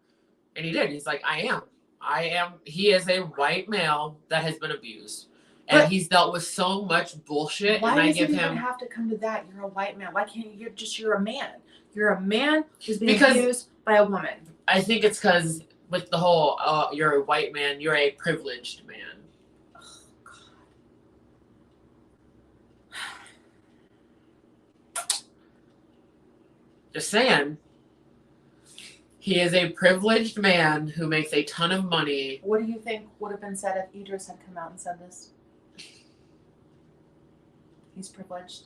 And he did. He's like, I am. He is a white male that has been abused. And he's dealt with so much bullshit. Why and I does give it him even have to come to that? You're a white man. Why can't you're a man? You're a man who's been abused by a woman. I think it's because with the whole, you're a white man, you're a privileged man. Oh, God. Just saying. He is a privileged man who makes a ton of money. What do you think would have been said if Idris had come out and said this? He's privileged.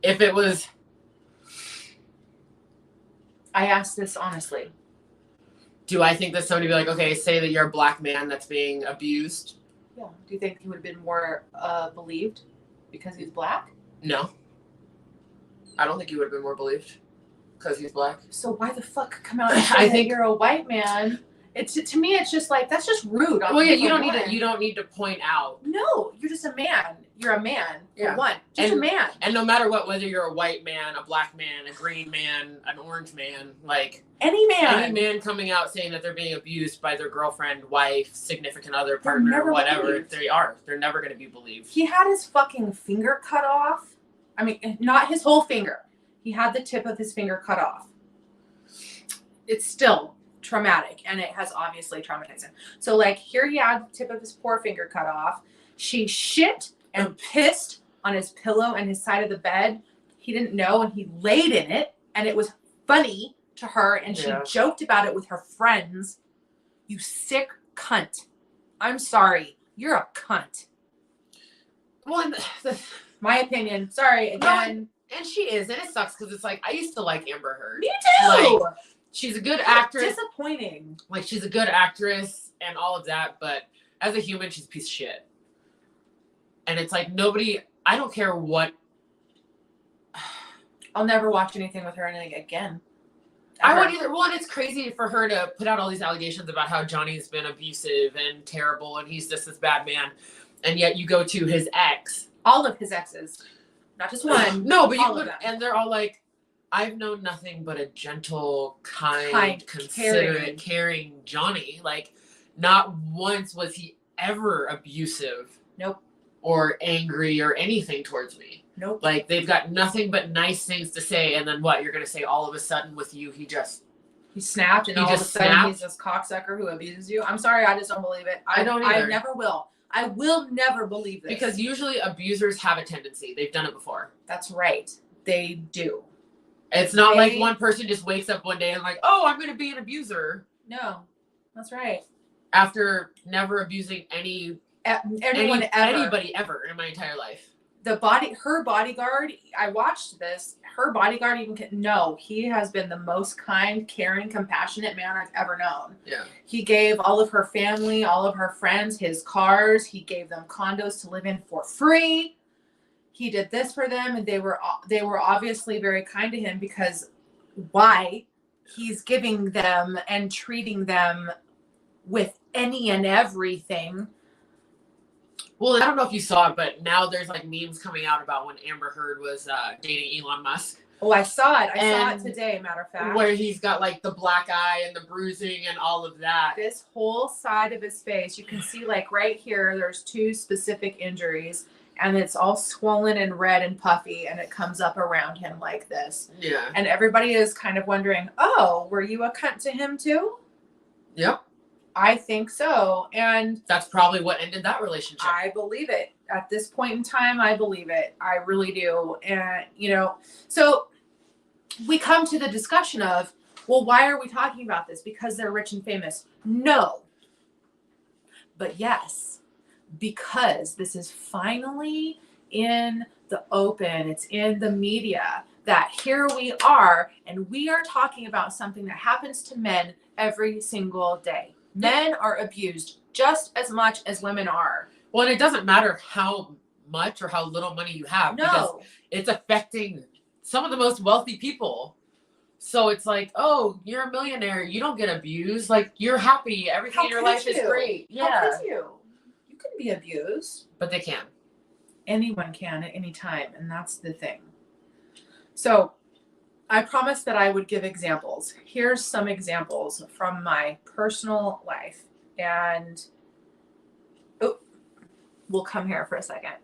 If it was... I asked this honestly. Do I think that somebody would be like, okay, say that you're a black man that's being abused? Yeah. Do you think he would have been more believed because he's black? No. I don't think he would have been more believed because he's black. So why the fuck come out and say that you're a white man? To me, it's just like, that's just rude. Well, yeah, you don't need to point out. No, you're just a man. You're a man. Yeah. For one. Just a man. And no matter what, whether you're a white man, a black man, a green man, an orange man, like any man coming out saying that they're being abused by their girlfriend, wife, significant other, partner, whatever, they're never going to be believed. He had his fucking finger cut off. I mean, not his whole finger. He had the tip of his finger cut off. It's still traumatic, and it has obviously traumatized him. So, like, here he had the tip of his poor finger cut off. She shit and pissed on his pillow and his side of the bed. He didn't know, and he laid in it, and it was funny to her, and she joked about it with her friends. You sick cunt. I'm sorry. You're a cunt. Well, my opinion. Sorry, again. And she is, and it sucks because it's like, I used to like Amber Heard. Me too! Like, she's a good actress. Disappointing. Like, she's a good actress and all of that, but as a human, she's a piece of shit. And it's like, I don't care what. I'll never watch anything with her again. I wouldn't either. Well, and it's crazy for her to put out all these allegations about how Johnny's been abusive and terrible and he's just this bad man. And yet you go to his ex. All of his exes. Not just one. No, but you look, and they're all like, I've known nothing but a gentle, kind, considerate, caring Johnny. Like, not once was he ever abusive. Nope. Or angry or anything towards me. Nope. Like, they've got nothing but nice things to say, and then what? You're going to say all of a sudden with you, he snapped, and all of a sudden he's this cocksucker who abuses you. I'm sorry, I just don't believe it. I don't either. I never will. I will never believe this. Because usually abusers have a tendency. They've done it before. That's right. They do. It's not like one person just wakes up one day and like, oh, I'm going to be an abuser. No, that's right. After never abusing anybody ever in my entire life. Her bodyguard, I watched this. Her bodyguard he has been the most kind, caring, compassionate man I've ever known. Yeah. He gave all of her family, all of her friends, his cars. He gave them condos to live in for free. He did this for them, and they were obviously very kind to him because why? He's giving them and treating them with any and everything. Well, I don't know if you saw it, but now there's like memes coming out about when Amber Heard was dating Elon Musk. Oh, I saw it. I saw it today, matter of fact. Where he's got like the black eye and the bruising and all of that. This whole side of his face, you can see like right here, there's 2 specific injuries. And it's all swollen and red and puffy, and it comes up around him like this. Yeah. And everybody is kind of wondering, oh, were you a cunt to him too? Yep. I think so. And that's probably what ended that relationship. I believe it. At this point in time, I believe it. I really do. And, so we come to the discussion of, well, why are we talking about this? Because they're rich and famous. No. But yes. Because this is finally in the open, it's in the media, that here we are, and we are talking about something that happens to men every single day. Men are abused just as much as women are. Well, and it doesn't matter how much or how little money you have, because it's affecting some of the most wealthy people. So it's like, oh, you're a millionaire, you don't get abused, like, you're happy, everything in your life is great. How could you? Can be abused, but they can. Anyone can at any time, and that's the thing. So I promised that I would give examples. Here's some examples from my personal life, and we'll come here for a second,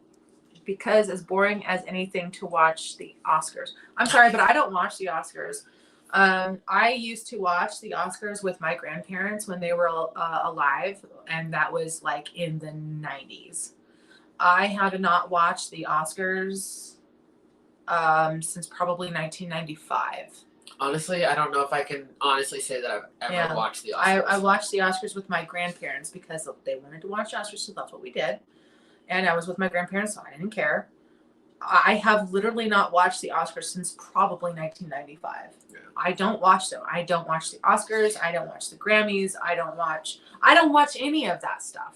because as boring as anything to watch the Oscars, I'm sorry, but I don't watch the Oscars. I used to watch the Oscars with my grandparents when they were alive, and that was like in the 90s. I have not watched the Oscars since probably 1995. Honestly, I don't know if I can honestly say that I've ever watched the Oscars. I watched the Oscars with my grandparents because they wanted to watch Oscars, so that's what we did. And I was with my grandparents, so I didn't care. I have literally not watched the Oscars since probably 1995. Yeah. I don't watch them. I don't watch the Oscars. I don't watch the Grammys. I don't watch any of that stuff.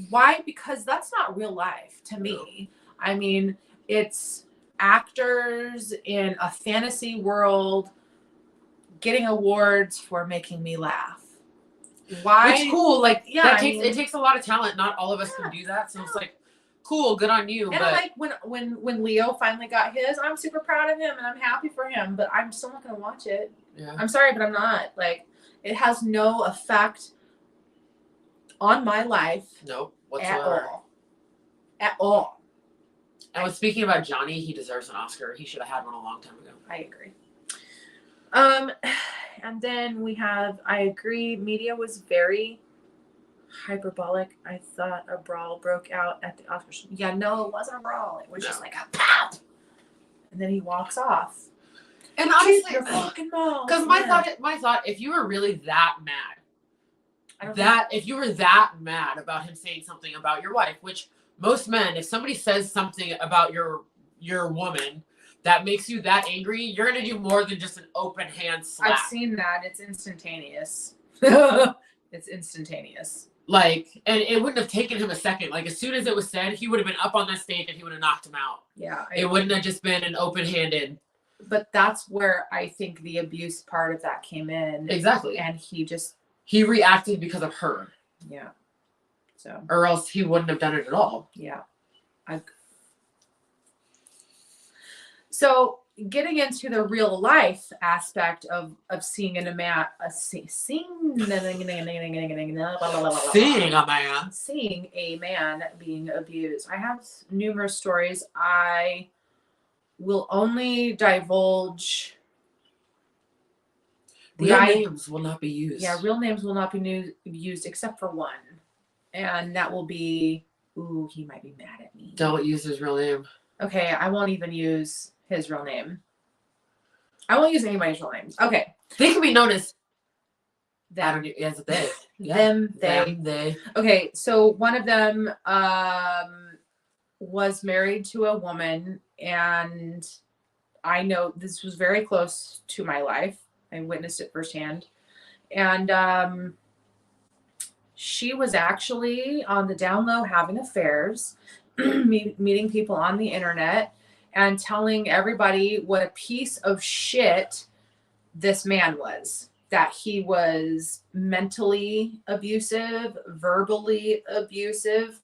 Why? Because that's not real life to me. I mean, it's actors in a fantasy world getting awards for making me laugh. Why? Which cool. Like, yeah, it takes a lot of talent. Not all of us can do that. So it's like, cool, good on you. And but like when Leo finally got his, I'm super proud of him and I'm happy for him, but I'm still not gonna watch it. Yeah. I'm sorry, but I'm not. Like, it has no effect on my life. No, whatsoever. At all. And speaking about Johnny, he deserves an Oscar. He should have had one a long time ago. I agree. And then I agree, media was very hyperbolic. I thought a brawl broke out at the Oscars. Yeah, no, it wasn't a brawl. It was just like a pow. And then he walks off. And honestly, your fucking mouth. Because my thought, if you were really that mad, if you were that mad about him saying something about your wife, which most men, if somebody says something about your woman that makes you that angry, you're gonna do more than just an open hand slap. I've seen that. It's instantaneous. It's instantaneous. Like, and it wouldn't have taken him a second. Like, as soon as it was said, he would have been up on that stage and he would have knocked him out. Yeah. It wouldn't have just been an open-handed. but that's where I think the abuse part of that came in. Exactly. And he reacted because of her. Yeah. So. Or else he wouldn't have done it at all. Yeah. So getting into the real life aspect of seeing a man being abused. I have numerous stories. I will only divulge real names will not be used. Yeah, real names will not be used except for one. And that will be, ooh, he might be mad at me. Don't use his real name. Okay, I won't even use his real name. I won't use anybody's real names. Okay. They can be known as them. As they. Them, they. Okay, so one of them was married to a woman, and I know this was very close to my life. I witnessed it firsthand. And she was actually on the down low having affairs, meeting people on the internet, and telling everybody what a piece of shit this man was. That he was mentally abusive, verbally abusive,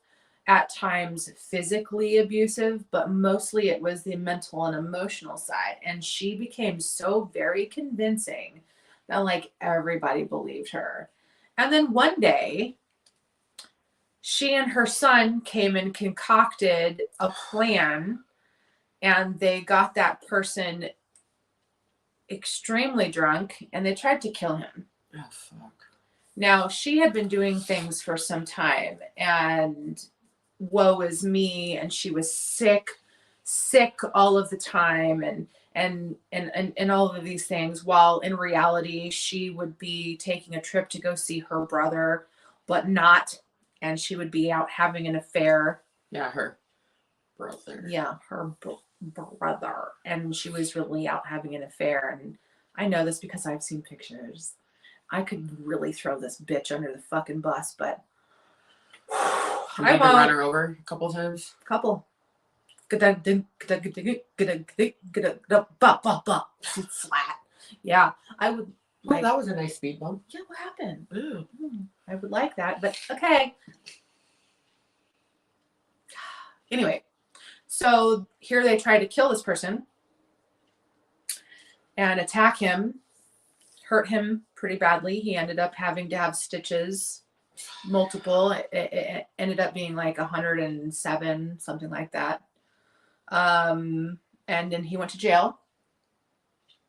at times physically abusive, but mostly it was the mental and emotional side. And she became so very convincing that like everybody believed her. And then one day, she and her son came and concocted a plan, and they got that person extremely drunk, and they tried to kill him. Oh, fuck. Now, she had been doing things for some time, and woe is me, and she was sick all of the time, and all of these things, while in reality she would be taking a trip to go see her brother, but not, and she would be out having an affair. Yeah, her brother. Yeah, her brother, and she was really out having an affair. And I know this because I've seen pictures. I could really throw this bitch under the fucking bus, but I won't. Run her over a couple times. Couple. Flat. Yeah, I would. Well, that was a nice speed bump. Yeah, what happened? Ooh. I would like that, but okay. Anyway, so here they try to kill this person and attack him, hurt him pretty badly. He ended up having to have stitches, multiple. It ended up being like 107, something like that. And then he went to jail.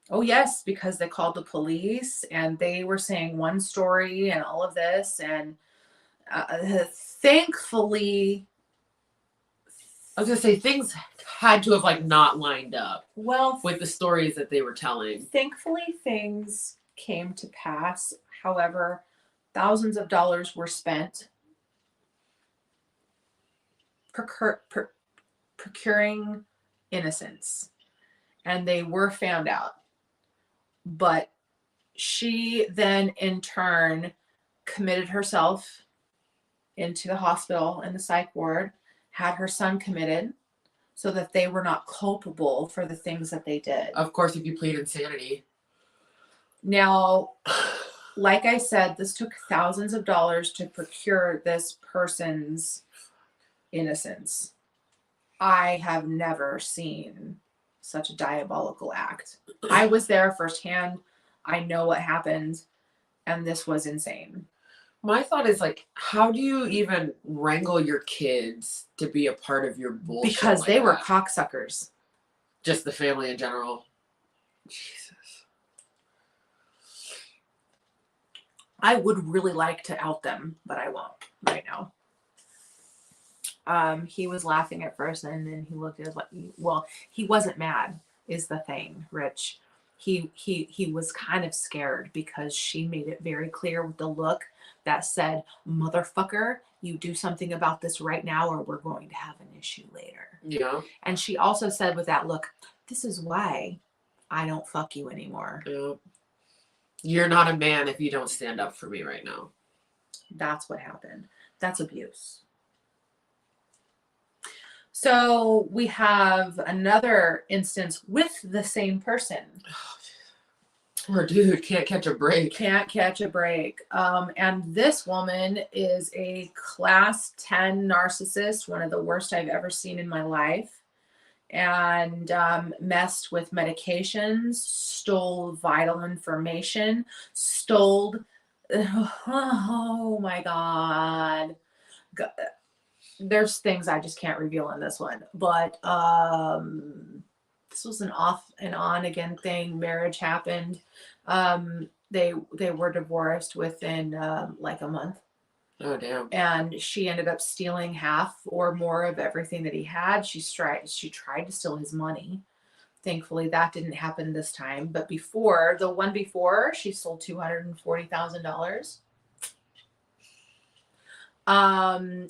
Oh, yes, because they called the police and they were saying one story and all of this. And thankfully, I was going to say, things had to have like not lined up. Well, with the stories that they were telling. Thankfully, things came to pass. However, thousands of dollars were spent procuring innocence, and they were found out. But she then in turn committed herself into the hospital in the psych ward, had her son committed so that they were not culpable for the things that they did. Of course, if you plead insanity. Now, like I said, this took thousands of dollars to procure this person's innocence. I have never seen such a diabolical act. I was there firsthand. I know what happened, and this was insane. My thought is like, how do you even wrangle your kids to be a part of your bullshit? Because like they were that? cocksuckers. Just the family in general. Jesus. I would really like to out them, but I won't right now. He was laughing at first, and then he looked at us like, well, he wasn't mad, is the thing, Rich. He was kind of scared because she made it very clear with the look that said, motherfucker, you do something about this right now or we're going to have an issue later. Yeah. And she also said with that look, this is why I don't fuck you anymore. Yeah. You're not a man if you don't stand up for me right now. That's what happened. That's abuse. So we have another instance with the same person. Poor dude, can't catch a break. Can't catch a break. And this woman is a class 10 narcissist, one of the worst I've ever seen in my life. And messed with medications, stole vital information, stole. Oh my God. There's things I just can't reveal in this one, but this was an off and on again thing. Marriage happened. They were divorced within like a month. Oh damn. And she ended up stealing half or more of everything that he had. She tried to steal his money. Thankfully that didn't happen this time. But before, the one before, she stole $240,000.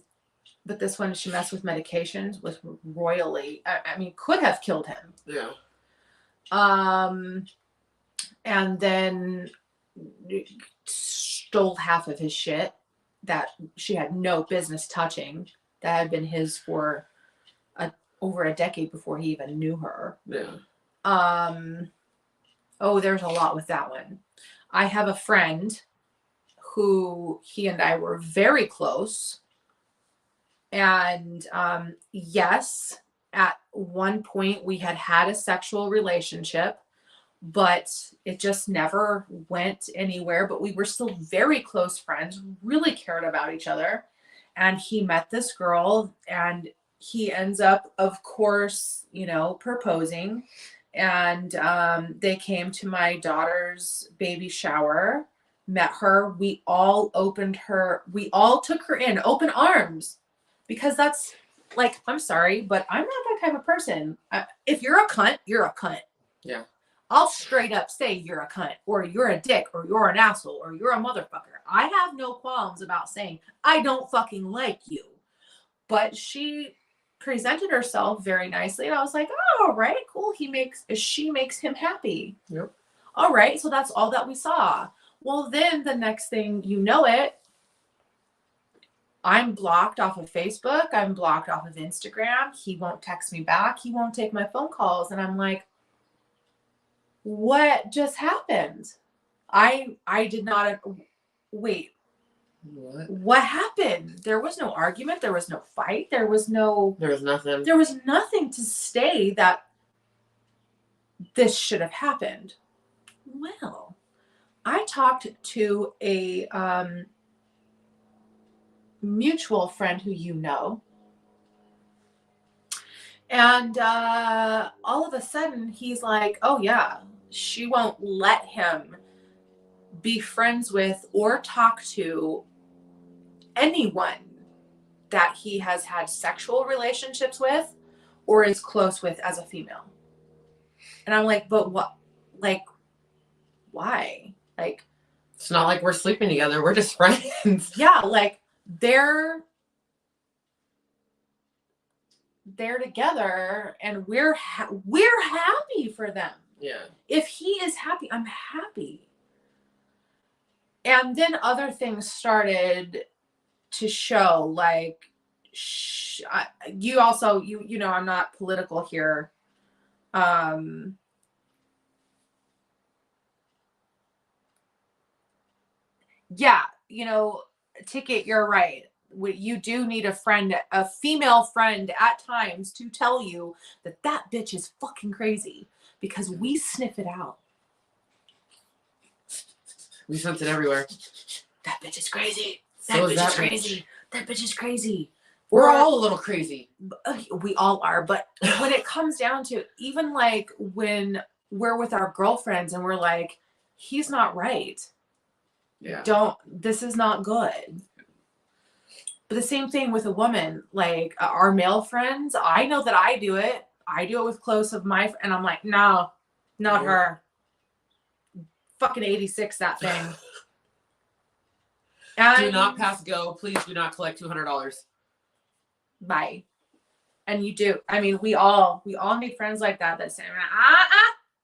But this one, she messed with medications, was royally, I mean, could have killed him. Yeah. And then stole half of his shit that she had no business touching, that had been his for over a decade before he even knew her. Yeah. Oh, there's a lot with that one. I have a friend who he and I were very close. And yes, at one point we had a sexual relationship, but it just never went anywhere. But we were still very close friends, really cared about each other. And he met this girl and he ends up, of course, proposing. And they came to my daughter's baby shower, met her. We all took her in open arms. Because that's like, I'm sorry, but I'm not that type of person. If you're a cunt, you're a cunt. Yeah. I'll straight up say you're a cunt, or you're a dick, or you're an asshole, or you're a motherfucker. I have no qualms about saying I don't fucking like you. But she presented herself very nicely, and I was like, oh, all right, cool. She makes him happy. Yep. All right, so that's all that we saw. Well, then the next thing you know it, I'm blocked off of Facebook. I'm blocked off of Instagram. He won't text me back. He won't take my phone calls. And I'm like, what just happened? I did not wait. What happened? There was no argument. There was no fight. There was nothing. There was nothing to say that this should have happened. Well, I talked to a mutual friend who you know. And all of a sudden he's like, oh yeah, she won't let him be friends with or talk to anyone that he has had sexual relationships with or is close with as a female. And I'm like, but what? Like, why? Like, it's not like we're sleeping together. We're just friends. Yeah, like they're together and we're happy for them. Yeah. If he is happy, I'm happy. And then other things started to show, like you also I'm not political here. Yeah, Ticket, you're right. You do need a female friend at times to tell you that bitch is fucking crazy, because we sniff it out. We sense it everywhere. That bitch is crazy. That bitch is crazy. That bitch is crazy. We're all a little crazy. We all are. But when it comes down to, even like when we're with our girlfriends and we're like, he's not right. Yeah. This is not good. But the same thing with a woman, like our male friends, I know that I do it. I do it with close of my, and I'm like, no, not her. Fucking 86, that thing. Do not pass go. Please do not collect $200. Bye. And you do. I mean, we all need friends like that say,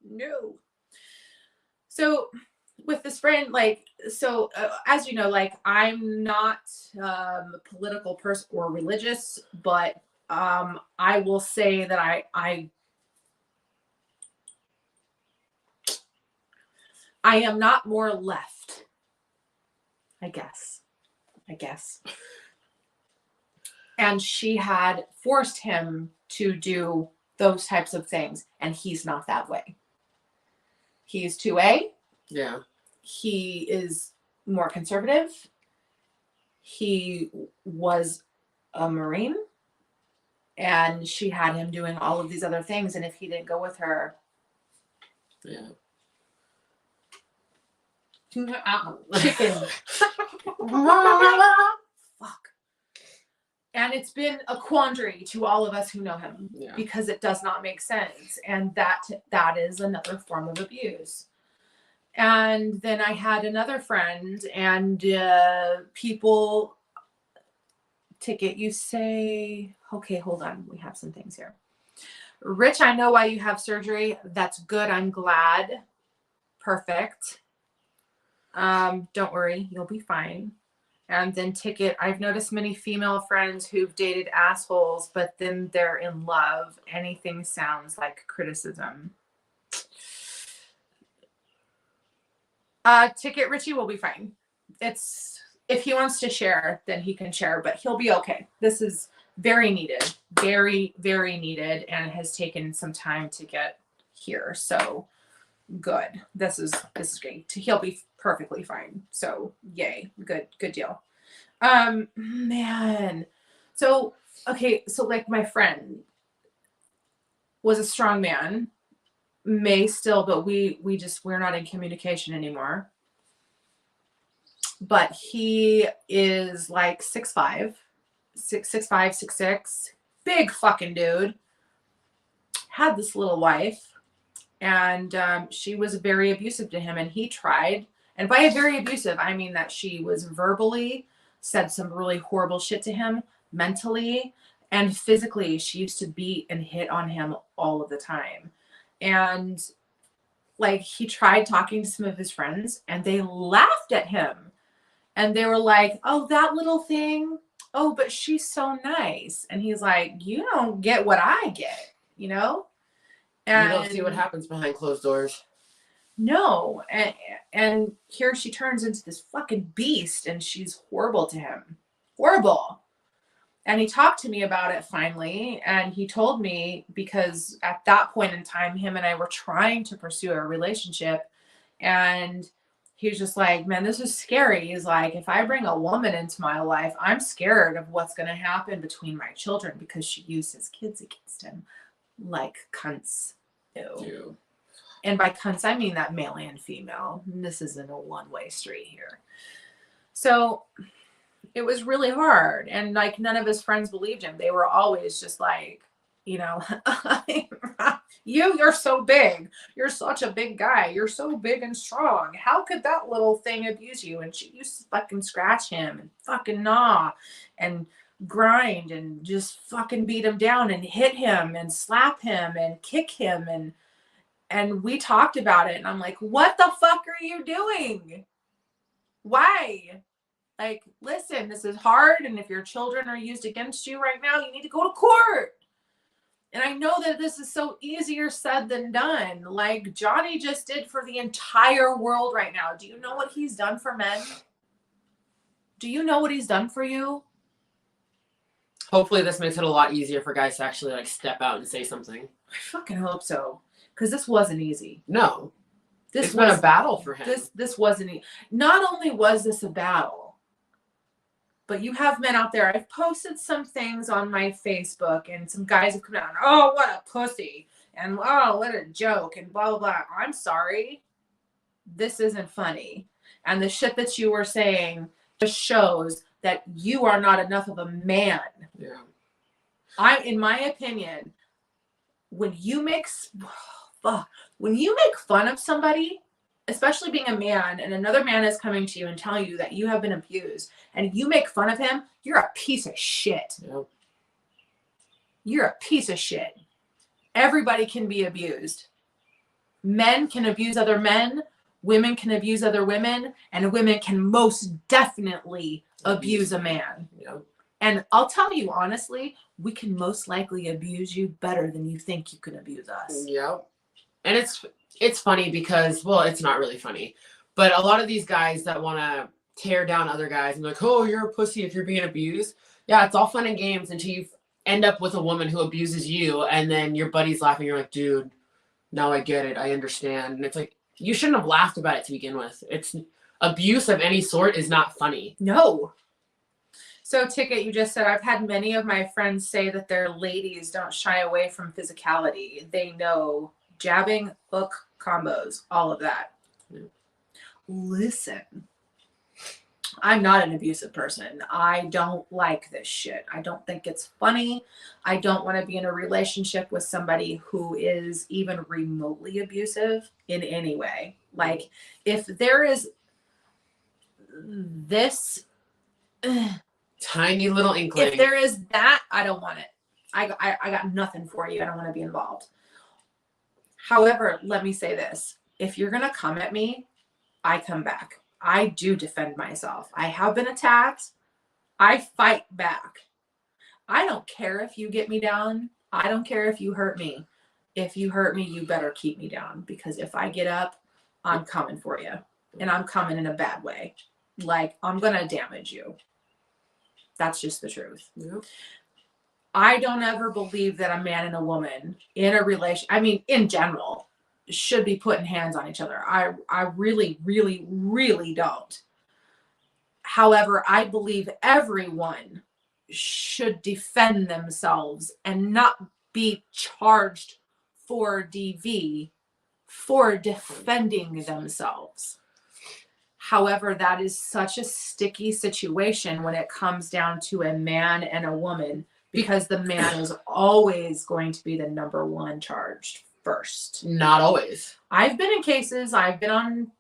no. So with this friend, like, so as you know, like, I'm not a political person or religious, but I will say that I am not more left. I guess. And she had forced him to do those types of things, and he's not that way. He's 2A. Yeah. He is more conservative. He was a Marine, and she had him doing all of these other things, and if he didn't go with her, yeah. Chicken. Fuck. And it's been a quandary to all of us who know him, because it does not make sense. And that is another form of abuse. And then I had another friend, and people ticket, you say, okay, hold on. We have some things here. Rich, I know why you have surgery. That's good. I'm glad. Perfect. Don't worry. You'll be fine. And then ticket, I've noticed many female friends who've dated assholes, but then they're in love. Anything sounds like criticism. Ticket, Richie will be fine. It's, if he wants to share, then he can share, but he'll be okay. This is very needed, very, very needed, and it has taken some time to get here. So good. This is great. He'll be perfectly fine. So yay. Good deal. Man. So, okay. So like my friend was a strong man, may still, but we're not in communication anymore. But he is like 6'5", 6'6", big fucking dude. Had this little wife, and she was very abusive to him, and he tried. And by very abusive, I mean that she was verbally said some really horrible shit to him, mentally and physically. She used to beat and hit on him all of the time. And like, he tried talking to some of his friends, and they laughed at him. And they were like, oh, that little thing. Oh, but she's so nice. And he's like, you don't get what I get, you know? And you don't see what happens behind closed doors. No. And here she turns into this fucking beast, and she's horrible to him. Horrible. And he talked to me about it finally. And he told me, because at that point in time, him and I were trying to pursue a relationship. And he was just like, man, this is scary. He's like, if I bring a woman into my life, I'm scared of what's going to happen between my children, because she used his kids against him like cunts. Ew. And by cunts, I mean that male and female. This isn't a one-way street here. So it was really hard. And like, none of his friends believed him. They were always just like, you know, you're so big. You're such a big guy. You're so big and strong. How could that little thing abuse you? And she used to fucking scratch him and fucking gnaw and grind and just fucking beat him down and hit him and slap him and kick him. And we talked about it, and I'm like, what the fuck are you doing? Why? Like, listen, this is hard. And if your children are used against you right now, you need to go to court. And I know that this is so easier said than done. Like Johnny just did for the entire world right now. Do you know what he's done for men? Do you know what he's done for you? Hopefully this makes it a lot easier for guys to actually like step out and say something. I fucking hope so. Because this wasn't easy. No. It's been a battle for him. This wasn't easy. Not only was this a battle, but you have men out there. I've posted some things on my Facebook, and some guys have come down. Oh, what a pussy. And oh, what a joke. And blah, blah, blah. I'm sorry. This isn't funny. And the shit that you were saying just shows that you are not enough of a man. Yeah. In my opinion, when you make fun of somebody, especially being a man, and another man is coming to you and telling you that you have been abused, and you make fun of him, you're a piece of shit. Yep. You're a piece of shit. Everybody can be abused. Men can abuse other men. Women can abuse other women. And women can most definitely abuse a man. Yep. And I'll tell you honestly, we can most likely abuse you better than you think you can abuse us. Yep. And it's funny because, well, it's not really funny, but a lot of these guys that want to tear down other guys and be like, oh, you're a pussy if you're being abused. Yeah, it's all fun and games until you end up with a woman who abuses you, and then your buddy's laughing. You're like, dude, now I get it. I understand. And it's like, you shouldn't have laughed about it to begin with. It's abuse of any sort is not funny. No. So, Ticket, you just said, I've had many of my friends say that their ladies don't shy away from physicality. They know jabbing, hook, combos, all of that. Yeah. Listen, I'm not an abusive person. I don't like this shit. I don't think it's funny. I don't want to be in a relationship with somebody who is even remotely abusive in any way. Like, if there is this tiny little inkling, if there is that, I don't want it. I got nothing for you. I don't want to be involved. However, let me say this. If you're going to come at me, I come back. I do defend myself. I have been attacked. I fight back. I don't care if you get me down. I don't care if you hurt me. If you hurt me, you better keep me down, because if I get up, I'm coming for you. And I'm coming in a bad way. Like, I'm going to damage you. That's just the truth. Yep. I don't ever believe that a man and a woman in a relation, I mean, in general, should be putting hands on each other. I really, really, really don't. However, I believe everyone should defend themselves and not be charged for DV for defending themselves. However, that is such a sticky situation when it comes down to a man and a woman, because the man is always going to be the number one charged first. Not always. I've been in cases, I've been on.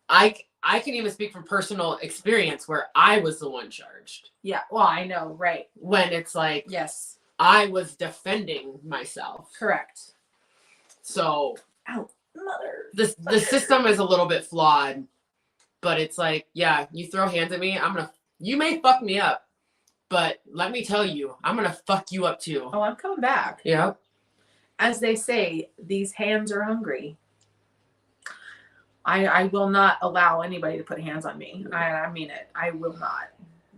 I can even speak from personal experience where I was the one charged. Yeah, well, I know, right. When it's like, yes, I was defending myself. Correct. So, ow, mother. The system is a little bit flawed, but it's like, yeah, you throw hands at me, you may fuck me up, but let me tell you, I'm gonna fuck you up too. Oh, I'm coming back. Yeah. As they say, these hands are hungry. I will not allow anybody to put hands on me. I mean it. I will not.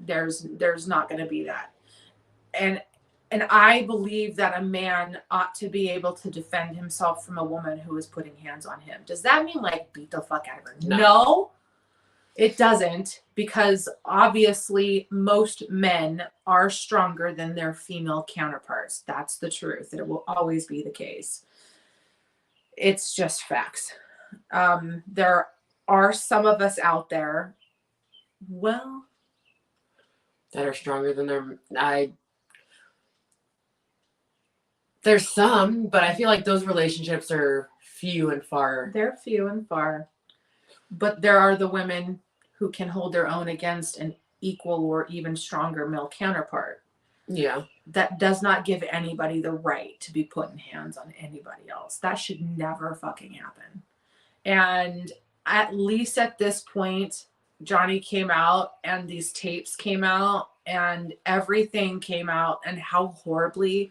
There's not going to be that. And I believe that a man ought to be able to defend himself from a woman who is putting hands on him. Does that mean like beat the fuck out of her? No, it doesn't, because obviously most men are stronger than their female counterparts. That's the truth. It will always be the case. It's just facts. There are some of us out there, well, that are stronger than there's some, but I feel like those relationships are few and far. They're few and far. But there are the women who can hold their own against an equal or even stronger male counterpart. Yeah. That does not give anybody the right to be putting hands on anybody else. That should never fucking happen. And at least at this point, Johnny came out and these tapes came out and everything came out, and how horribly,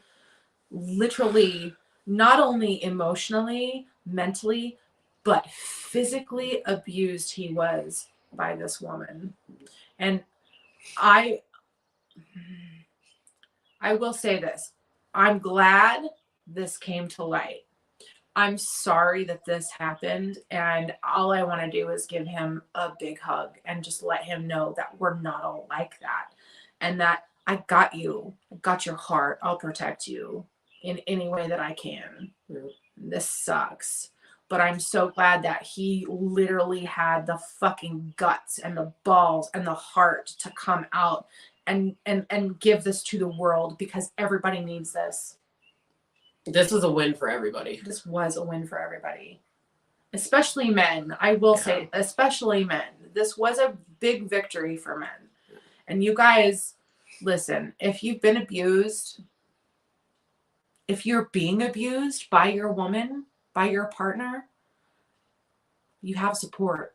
literally, not only emotionally, mentally, but physically abused he was by this woman. And I will say this. I'm glad this came to light. I'm sorry that this happened, and all I want to do is give him a big hug and just let him know that we're not all like that, and that I got you. I got your heart. I'll protect you in any way that I can. Mm. This sucks, but I'm so glad that he literally had the fucking guts and the balls and the heart to come out and give this to the world, because everybody needs this. This was a win for everybody. This was a win for everybody, especially men. I will say, especially men. This was a big victory for men. And you guys, listen, if you've been abused, if you're being abused by your woman, by your partner, you have support.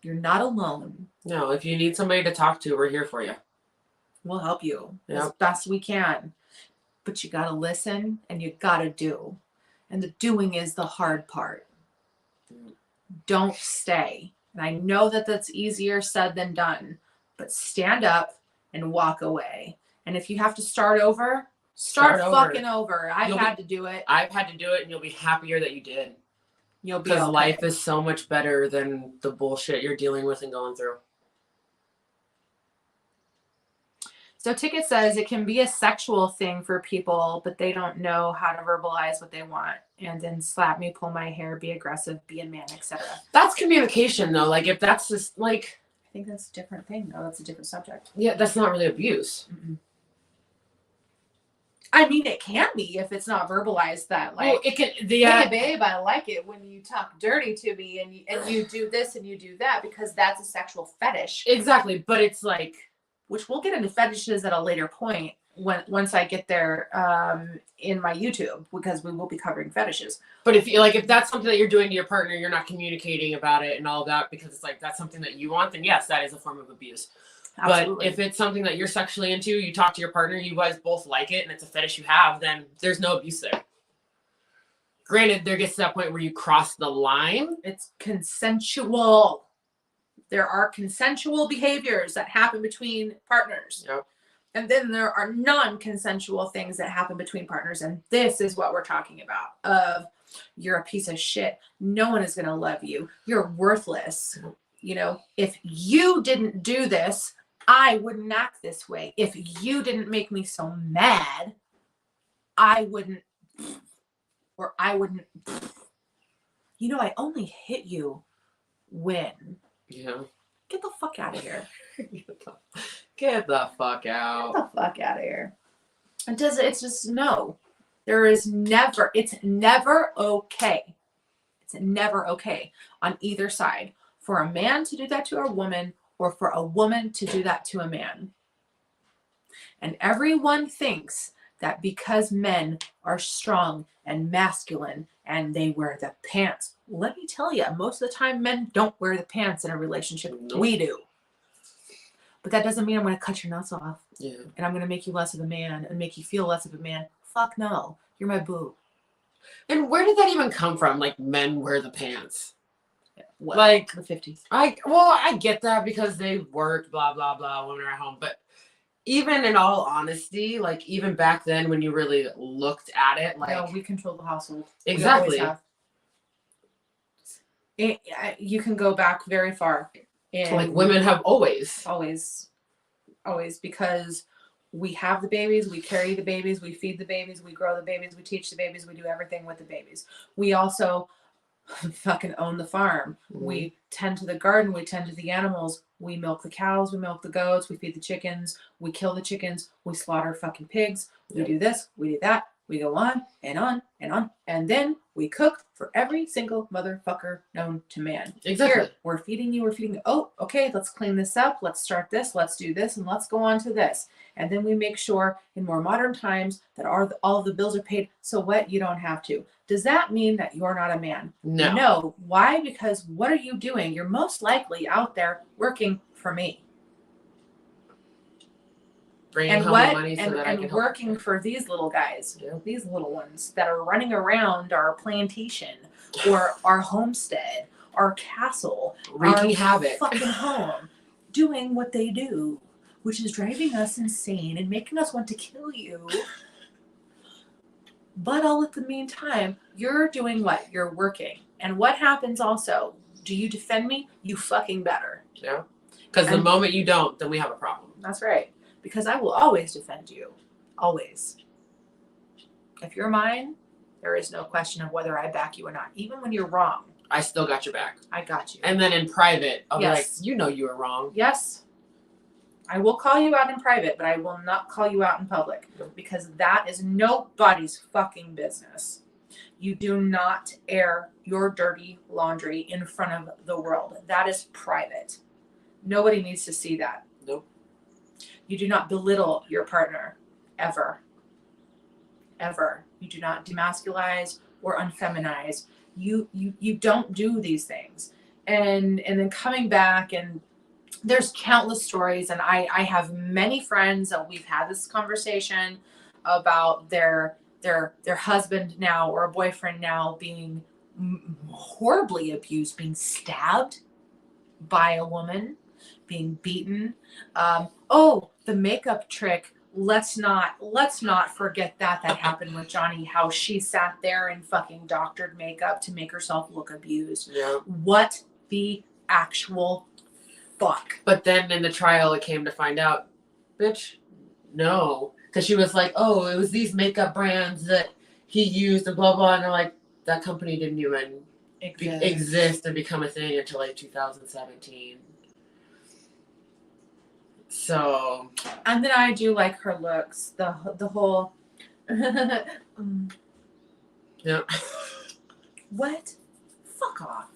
You're not alone. No, if you need somebody to talk to, we're here for you. We'll help you as Yep. best we can. But you got to listen and you got to do. And the doing is the hard part. Don't stay. And I know that that's easier said than done, but stand up and walk away. And if you have to start over, start fucking over. I've had to do it. I've had to do it, and you'll be happier that you did. You'll be Because okay. life is so much better than the bullshit you're dealing with and going through. So Ticket says it can be a sexual thing for people, but they don't know how to verbalize what they want. And then slap me, pull my hair, be aggressive, be a man, etc. That's communication, though. Like, if that's just, like... I think that's a different thing, though. That's a different subject. Yeah, that's not really abuse. Mm-mm. I mean, it can be if it's not verbalized that, like, Well, it can... hey, babe, I like it when you talk dirty to me and you do this and you do that, because that's a sexual fetish. Exactly, but it's like... Which we'll get into fetishes at a later point once I get there in my YouTube, because we will be covering fetishes. But if that's something that you're doing to your partner, you're not communicating about it and all that, because it's like that's something that you want, then yes, that is a form of abuse. Absolutely. But if it's something that you're sexually into, you talk to your partner, you guys both like it, and it's a fetish you have, then there's no abuse there. Granted, there gets to that point where you cross the line. It's consensual. There are consensual behaviors that happen between partners. Yep. And then there are non-consensual things that happen between partners. And this is what we're talking about. You're a piece of shit. No one is going to love you. You're worthless. You know, if you didn't do this, I wouldn't act this way. If you didn't make me so mad, I wouldn't. You know, I only hit you when. Yeah. Get the fuck out of here. Get the fuck out. Get the fuck out of here. It's just no. It's never okay. It's never okay on either side for a man to do that to a woman or for a woman to do that to a man. And everyone thinks that because men are strong and masculine and they wear the pants. Let me tell you, most of the time men don't wear the pants in a relationship. Nope. We do. But that doesn't mean I'm going to cut your nuts off. Yeah. And I'm going to make you less of a man and make you feel less of a man. Fuck no. You're my boo. And where did that even come from? Like, men wear the pants. Well, like the 50s. I get that because they work, blah, blah, blah, women are at home. But even in all honesty, like even back then when you really looked at it, like no, we control the household. Exactly. You can go back very far. Like women have always, because we have the babies, we carry the babies, we feed the babies, we grow the babies, we teach the babies, we do everything with the babies. We also fucking own the farm. Mm-hmm. We tend to the garden, we tend to the animals, we milk the cows, we milk the goats, we feed the chickens, we kill the chickens, we slaughter fucking pigs, we do this, we do that, we go on and on and on, and then we cook for every single motherfucker known to man. Exactly. Here, we're feeding you, oh, okay, let's clean this up, let's start this, let's do this, and let's go on to this. And then we make sure in more modern times that all of the bills are paid. So what? You don't have to. Does that mean that you're not a man? No. No. Why? Because what are you doing? You're most likely out there working for me. Bringing home the money so that I can working for these little guys, these little ones that are running around our plantation or our homestead, our castle, wreaking our havoc, fucking home, doing what they do, which is driving us insane and making us want to kill you. But all at the meantime, you're doing what? You're working. And what happens also? Do you defend me? You fucking better. Yeah. Because the moment you don't, then we have a problem. That's right. Because I will always defend you. Always. If you're mine, there is no question of whether I back you or not. Even when you're wrong. I still got your back. I got you. And then in private, I'll be like, you know you were wrong. Yes. I will call you out in private, but I will not call you out in public. Because that is nobody's fucking business. You do not air your dirty laundry in front of the world. That is private. Nobody needs to see that. Nope. You do not belittle your partner. Ever. Ever. You do not demasculize or unfeminize. You don't do these things. And then coming back and there's countless stories, and I have many friends that we've had this conversation about their husband now or a boyfriend now being horribly abused, being stabbed by a woman, being beaten. Oh, the makeup trick. Let's not forget that happened with Johnny, how she sat there and fucking doctored makeup to make herself look abused. Yeah. What the actual fuck? But then in the trial, it came to find out, bitch, no. Because she was like, oh, it was these makeup brands that he used and blah, blah. And they're like, that company didn't even exist and become a thing until like 2017. So. And then I do like her looks. The whole. Yeah. What? Fuck off.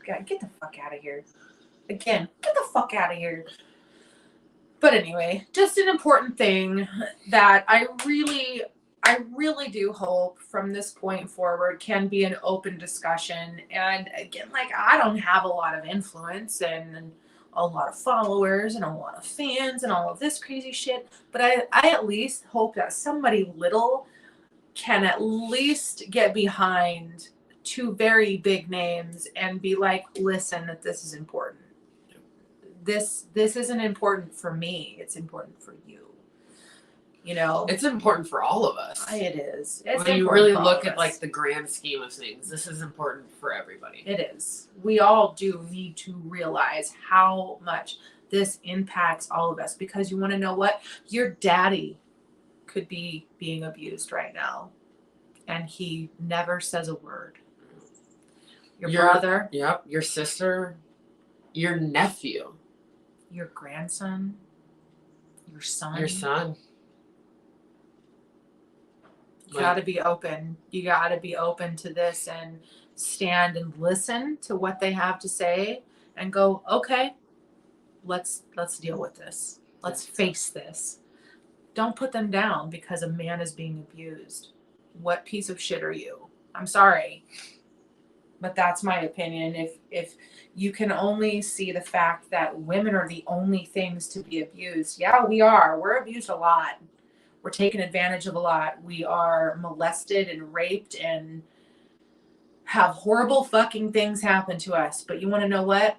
Get the fuck out of here. Again, get the fuck out of here. But anyway, just an important thing that I really do hope from this point forward can be an open discussion. And again, like, I don't have a lot of influence and a lot of followers and a lot of fans and all of this crazy shit, but I at least hope that somebody little can at least get behind two very big names and be like, listen, that this is important. This isn't important for me. It's important for you. You know, it's important for all of us. It is. It's when you really look at like the grand scheme of things, this is important for everybody. It is. We all do need to realize how much this impacts all of us, because you want to know what? Your daddy could be being abused right now, and he never says a word. Your brother. Yep. Your sister. Your nephew. Your grandson. Your son. Your son. You got to be open. You got to be open to this and stand and listen to what they have to say and go, okay, let's deal with this. Let's face this. Don't put them down because a man is being abused. What piece of shit are you? I'm sorry, but that's my opinion. If you can only see the fact that women are the only things to be abused, yeah, we are. We're abused a lot. We're taken advantage of a lot. We are molested and raped and have horrible fucking things happen to us. But you want to know what?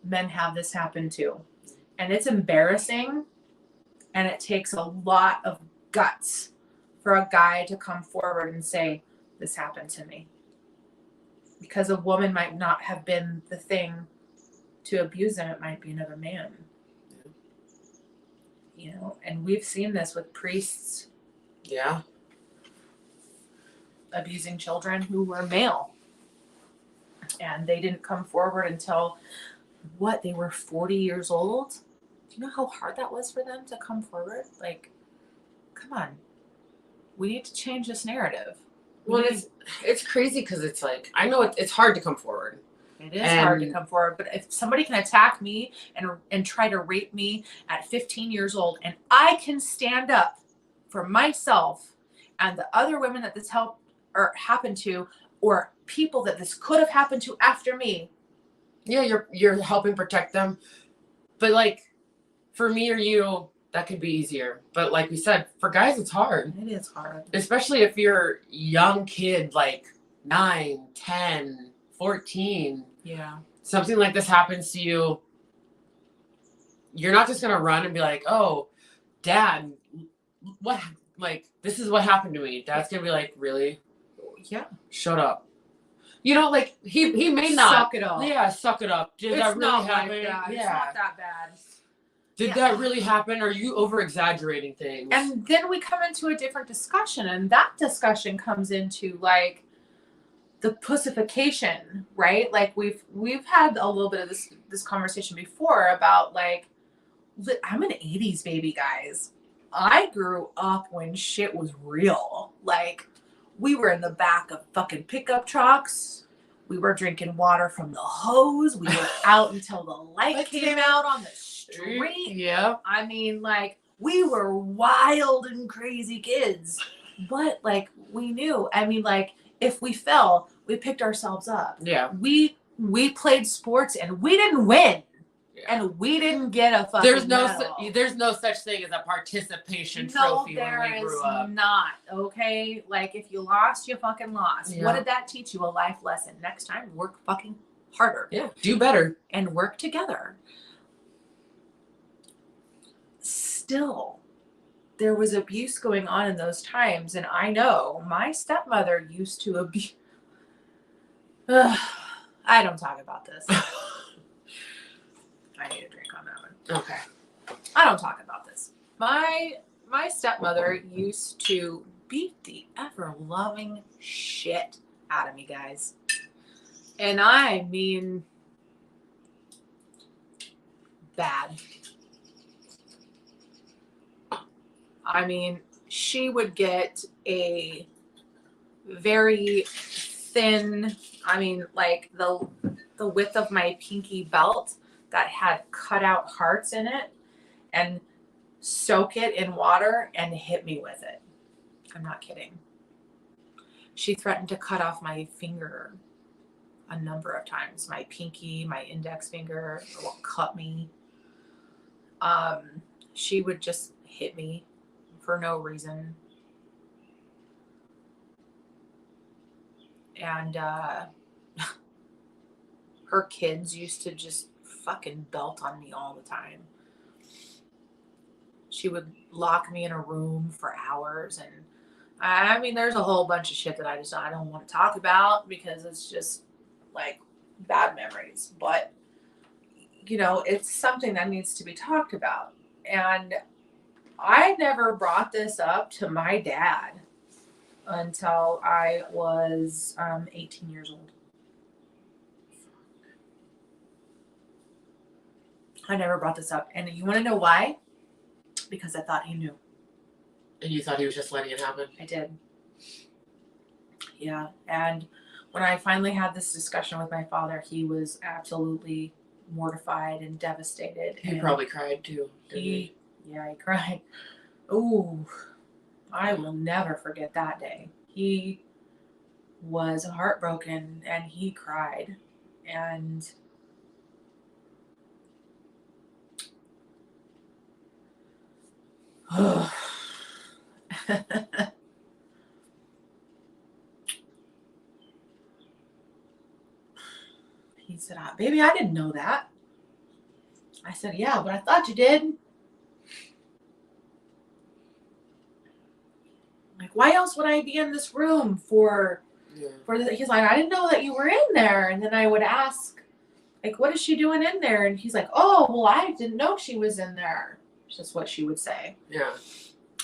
Men have this happen too. And it's embarrassing. And it takes a lot of guts for a guy to come forward and say, this happened to me. Because a woman might not have been the thing to abuse him. It might be another man. You know, and we've seen this with priests. Yeah. Abusing children who were male. And they didn't come forward until, they were 40 years old? Do you know how hard that was for them to come forward? Like, come on. We need to change this narrative. Well, it's crazy because it's like, I know it's hard to come forward. It is hard to come forward, but if somebody can attack me and try to rape me at 15 years old, and I can stand up for myself and the other women that this happened to, or people that this could have happened to after me. Yeah, you're helping protect them. But like, for me or you, that could be easier. But like we said, for guys, it's hard. It is hard. Especially if you're a young kid, like 9, 10, 14. Yeah. Something like this happens to you. You're not just going to run and be like, oh, Dad, what? Like, this is what happened to me. Dad's going to be like, really? Yeah. Shut up. You know, like, he may not. Suck it up. Yeah, suck it up. Did that really happen? Like that. Yeah. It's not that bad. Did that really happen? Or are you over-exaggerating things? And then we come into a different discussion, and that discussion comes into, like, the pussification, right? Like, we've had a little bit of this conversation before about, like, I'm an 80s baby, guys. I grew up when shit was real. Like, we were in the back of fucking pickup trucks. We were drinking water from the hose. We were out until the light came out on the street. Yeah. I mean, like, we were wild and crazy kids. But, like, we knew. I mean, like, if we fell, we picked ourselves up. Yeah. We played sports and we didn't win. And we didn't get a fucking medal. There's no such thing as a participation trophy when we grew up. Not, okay? Like, if you lost, you fucking lost. Yeah. What did that teach you? A life lesson. Next time, work fucking harder. Yeah, do better. And work together. Still, there was abuse going on in those times, and I know my stepmother used to abuse. I don't talk about this. I need a drink on that one. Okay. I don't talk about this. My stepmother used to beat the ever loving shit out of me, guys. And I mean bad. I mean, she would get a very thin, I mean, like the width of my pinky belt that had cut out hearts in it, and soak it in water and hit me with it. I'm not kidding. She threatened to cut off my finger a number of times. My pinky, my index finger will cut me. She would just hit me for no reason. And her kids used to just fucking belt on me all the time. She would lock me in a room for hours, and I mean, there's a whole bunch of shit that I don't want to talk about because it's just like bad memories. But you know, it's something that needs to be talked about. And I never brought this up to my dad until I was 18 years old. I never brought this up. And you want to know why? Because I thought he knew. And you thought he was just letting it happen? I did. Yeah. And when I finally had this discussion with my father, he was absolutely mortified and devastated. He probably cried too. He cried. Ooh, I will never forget that day. He was heartbroken and he cried. And he said, baby, I didn't know that. I said, yeah, but I thought you did. Like, why else would I be in this room for he's like, I didn't know that you were in there. And then I would ask, like, what is she doing in there? And he's like, oh, well, I didn't know she was in there. That's what she would say. Yeah.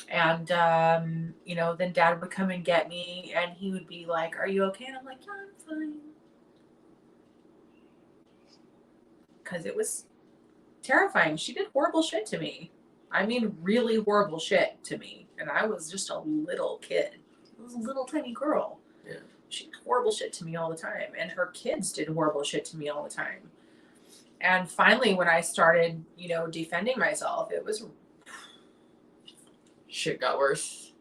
And, you know, then dad would come and get me and he would be like, are you okay? And I'm like, yeah, I'm fine. Because it was terrifying. She did horrible shit to me. I mean, really horrible shit to me. And I was just a little kid. I was a little tiny girl. Yeah. She did horrible shit to me all the time. And her kids did horrible shit to me all the time. And finally, when I started, you know, defending myself, it was... Shit got worse.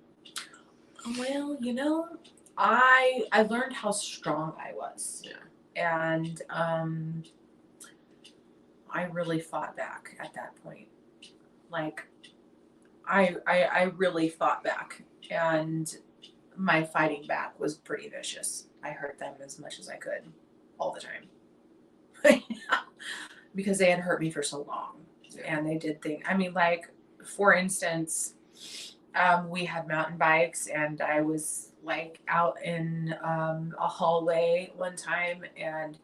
Well, you know, I learned how strong I was. Yeah. And I really fought back at that point. Like, I really fought back, and my fighting back was pretty vicious. I hurt them as much as I could all the time because they had hurt me for so long. Yeah. And they did things. I mean, like, for instance, we had mountain bikes, and I was like out in a hallway one time, and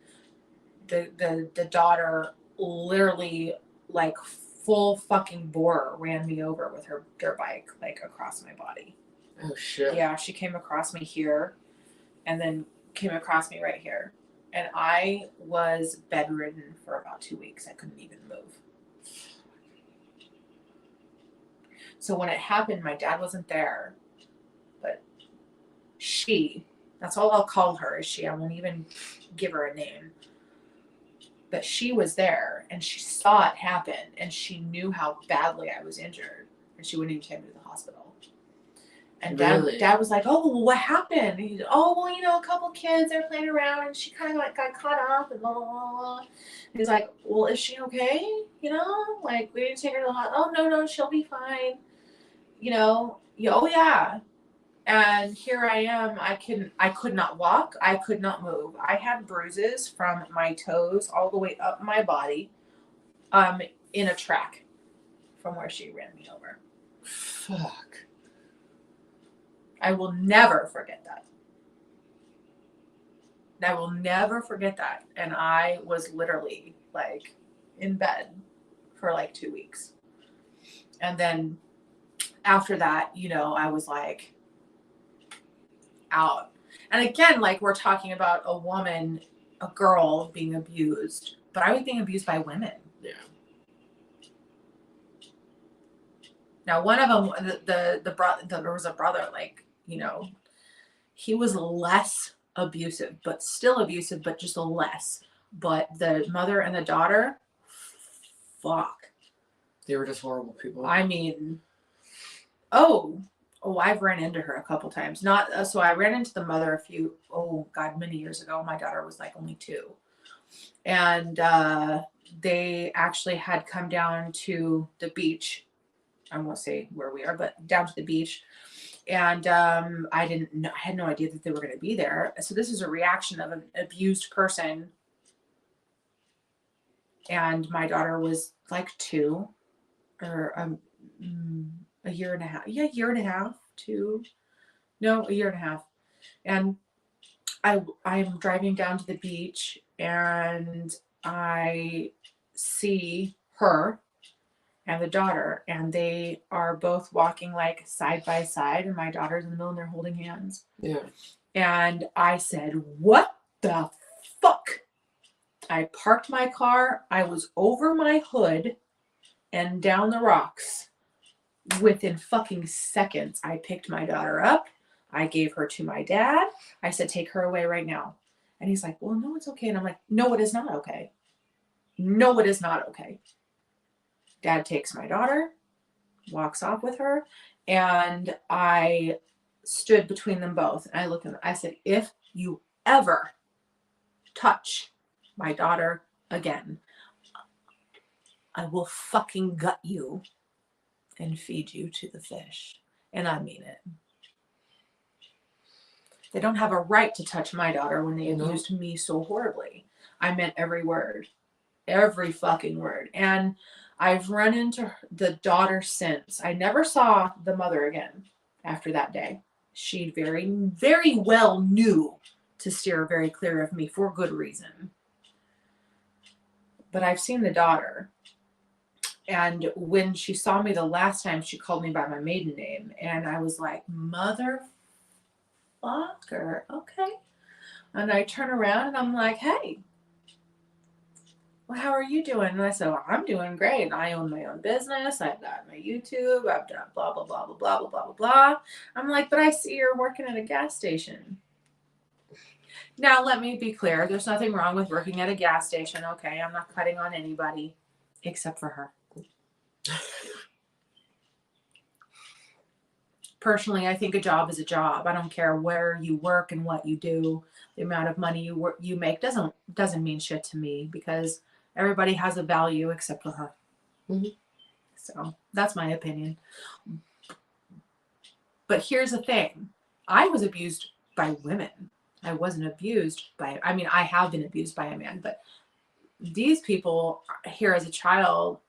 the daughter literally, like, full fucking bore ran me over with her dirt bike, like, across my body. Oh shit. Yeah, she came across me here and then came across me right here. And I was bedridden for about 2 weeks. I couldn't even move. So when it happened, my dad wasn't there, but that's all I'll call her, is she. I won't even give her a name. But she was there, and she saw it happen, and she knew how badly I was injured, and she wouldn't even take me to the hospital. And Really? dad was like, oh, well, what happened? He's, oh, well, you know, a couple kids, they're playing around and she kind of like got caught up and blah, blah, blah, blah. He's like, well, is she okay? You know, like we didn't take her to the hospital. Oh, no, she'll be fine. You know, oh, yeah. And here I am. I could not walk. I could not move. I had bruises from my toes all the way up my body, in a track from where she ran me over. Fuck. I will never forget that. I will never forget that. And I was literally like in bed for like 2 weeks. And then after that, you know, I was like out. And again, like we're talking about a woman, a girl being abused, but I was being abused by women. Yeah. Now, one of them, there was a brother, like, you know, he was less abusive, but still abusive, but just less. But the mother and the daughter, fuck. They were just horrible people. I mean, I've ran into her a couple times. Not so I ran into the mother many years ago. My daughter was like only 2, and they actually had come down to the beach. I won't say where we are, but down to the beach. And I didn't know, I had no idea that they were going to be there. So this is a reaction of an abused person. And my daughter was like 2 or a year and a half. Yeah, a year and a half, 2. No, a year and a half. And I'm driving down to the beach and I see her and the daughter, and they are both walking like side by side, and my daughter's in the middle and they're holding hands. Yeah. And I said, what the fuck? I parked my car. I was over my hood and down the rocks. Within fucking seconds, I picked my daughter up. I gave her to my dad. I said, take her away right now. And he's like, well, no, it's okay. And I'm like, no, it is not okay. No, it is not okay. Dad takes my daughter, walks off with her, and I stood between them both. And I looked at them. I said, if you ever touch my daughter again, I will fucking gut you and feed you to the fish. And I mean it. They don't have a right to touch my daughter when they abused me so horribly. I meant every word. Every fucking word. And I've run into the daughter since. I never saw the mother again after that day. She very, very well knew to steer very clear of me for good reason. But I've seen the daughter. And when she saw me the last time, she called me by my maiden name. And I was like, motherfucker, okay. And I turn around and I'm like, hey, well, how are you doing? And I said, well, I'm doing great. I own my own business. I've got my YouTube. I've done blah, blah, blah, blah, blah, blah, blah, blah, blah. I'm like, but I see you're working at a gas station. Now, let me be clear. There's nothing wrong with working at a gas station. Okay, I'm not cutting on anybody except for her. Personally, I think a job is a job. I don't care where you work and what you do. The amount of money you make doesn't mean shit to me because everybody has a value except for her. Mm-hmm. So that's my opinion. But here's the thing. I was abused by women. I wasn't abused by, I mean, I have been abused by a man, but these people here as a child,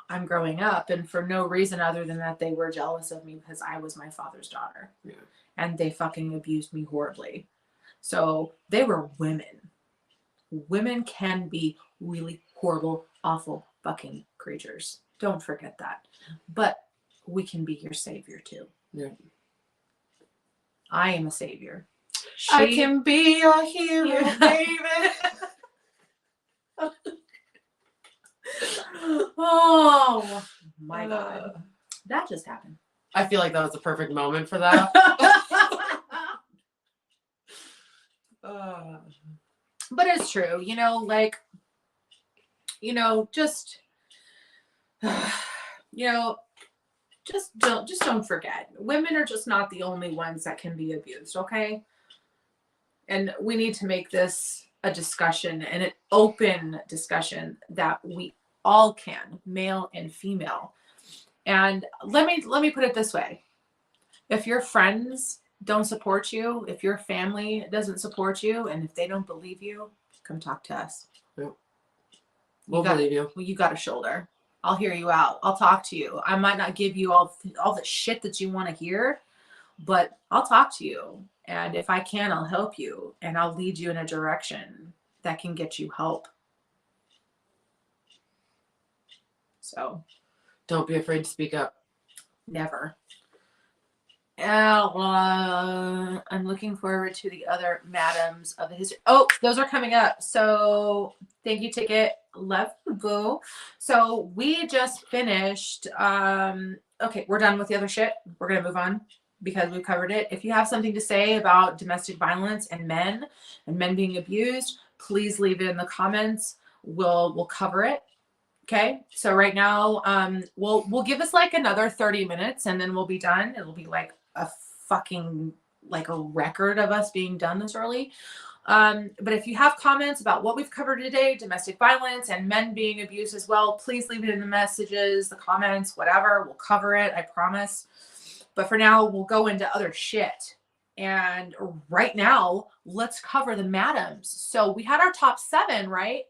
I'm growing up, and for no reason other than that they were jealous of me because I was my father's daughter. Yeah. And they fucking abused me horribly. So they were women. Women can be really horrible, awful fucking creatures. Don't forget that. But we can be your savior too. Yeah. I am a savior. I can be your hero, baby. Oh my God. That just happened. I feel like that was the perfect moment for that. But it's true, like, just, just don't forget. Women are just not the only ones that can be abused, okay? And we need to make this a discussion, and an open discussion that we all can, male and female. And let me put it this way. If your friends don't support you, if your family doesn't support you, and if they don't believe you, come talk to us. Yep. We'll believe you. Well, you got a shoulder. I'll hear you out. I'll talk to you. I might not give you all the shit that you want to hear, but I'll talk to you. And if I can, I'll help you, and I'll lead you in a direction that can get you help. So don't be afraid to speak up. Never. I'm looking forward to the other madams of the history. Oh, those are coming up. So thank you, Ticket. Love you, boo. So we just finished. Okay, we're done with the other shit. We're gonna move on because we've covered it. If you have something to say about domestic violence and men being abused, please leave it in the comments. We'll cover it. Okay, so right now, we'll give us like another 30 minutes and then we'll be done. It'll be like a fucking, like a record of us being done this early. But if you have comments about what we've covered today, domestic violence and men being abused as well, please leave it in the messages, the comments, whatever. We'll cover it, I promise. But for now, we'll go into other shit. And right now, let's cover the madams. So we had our top 7, right?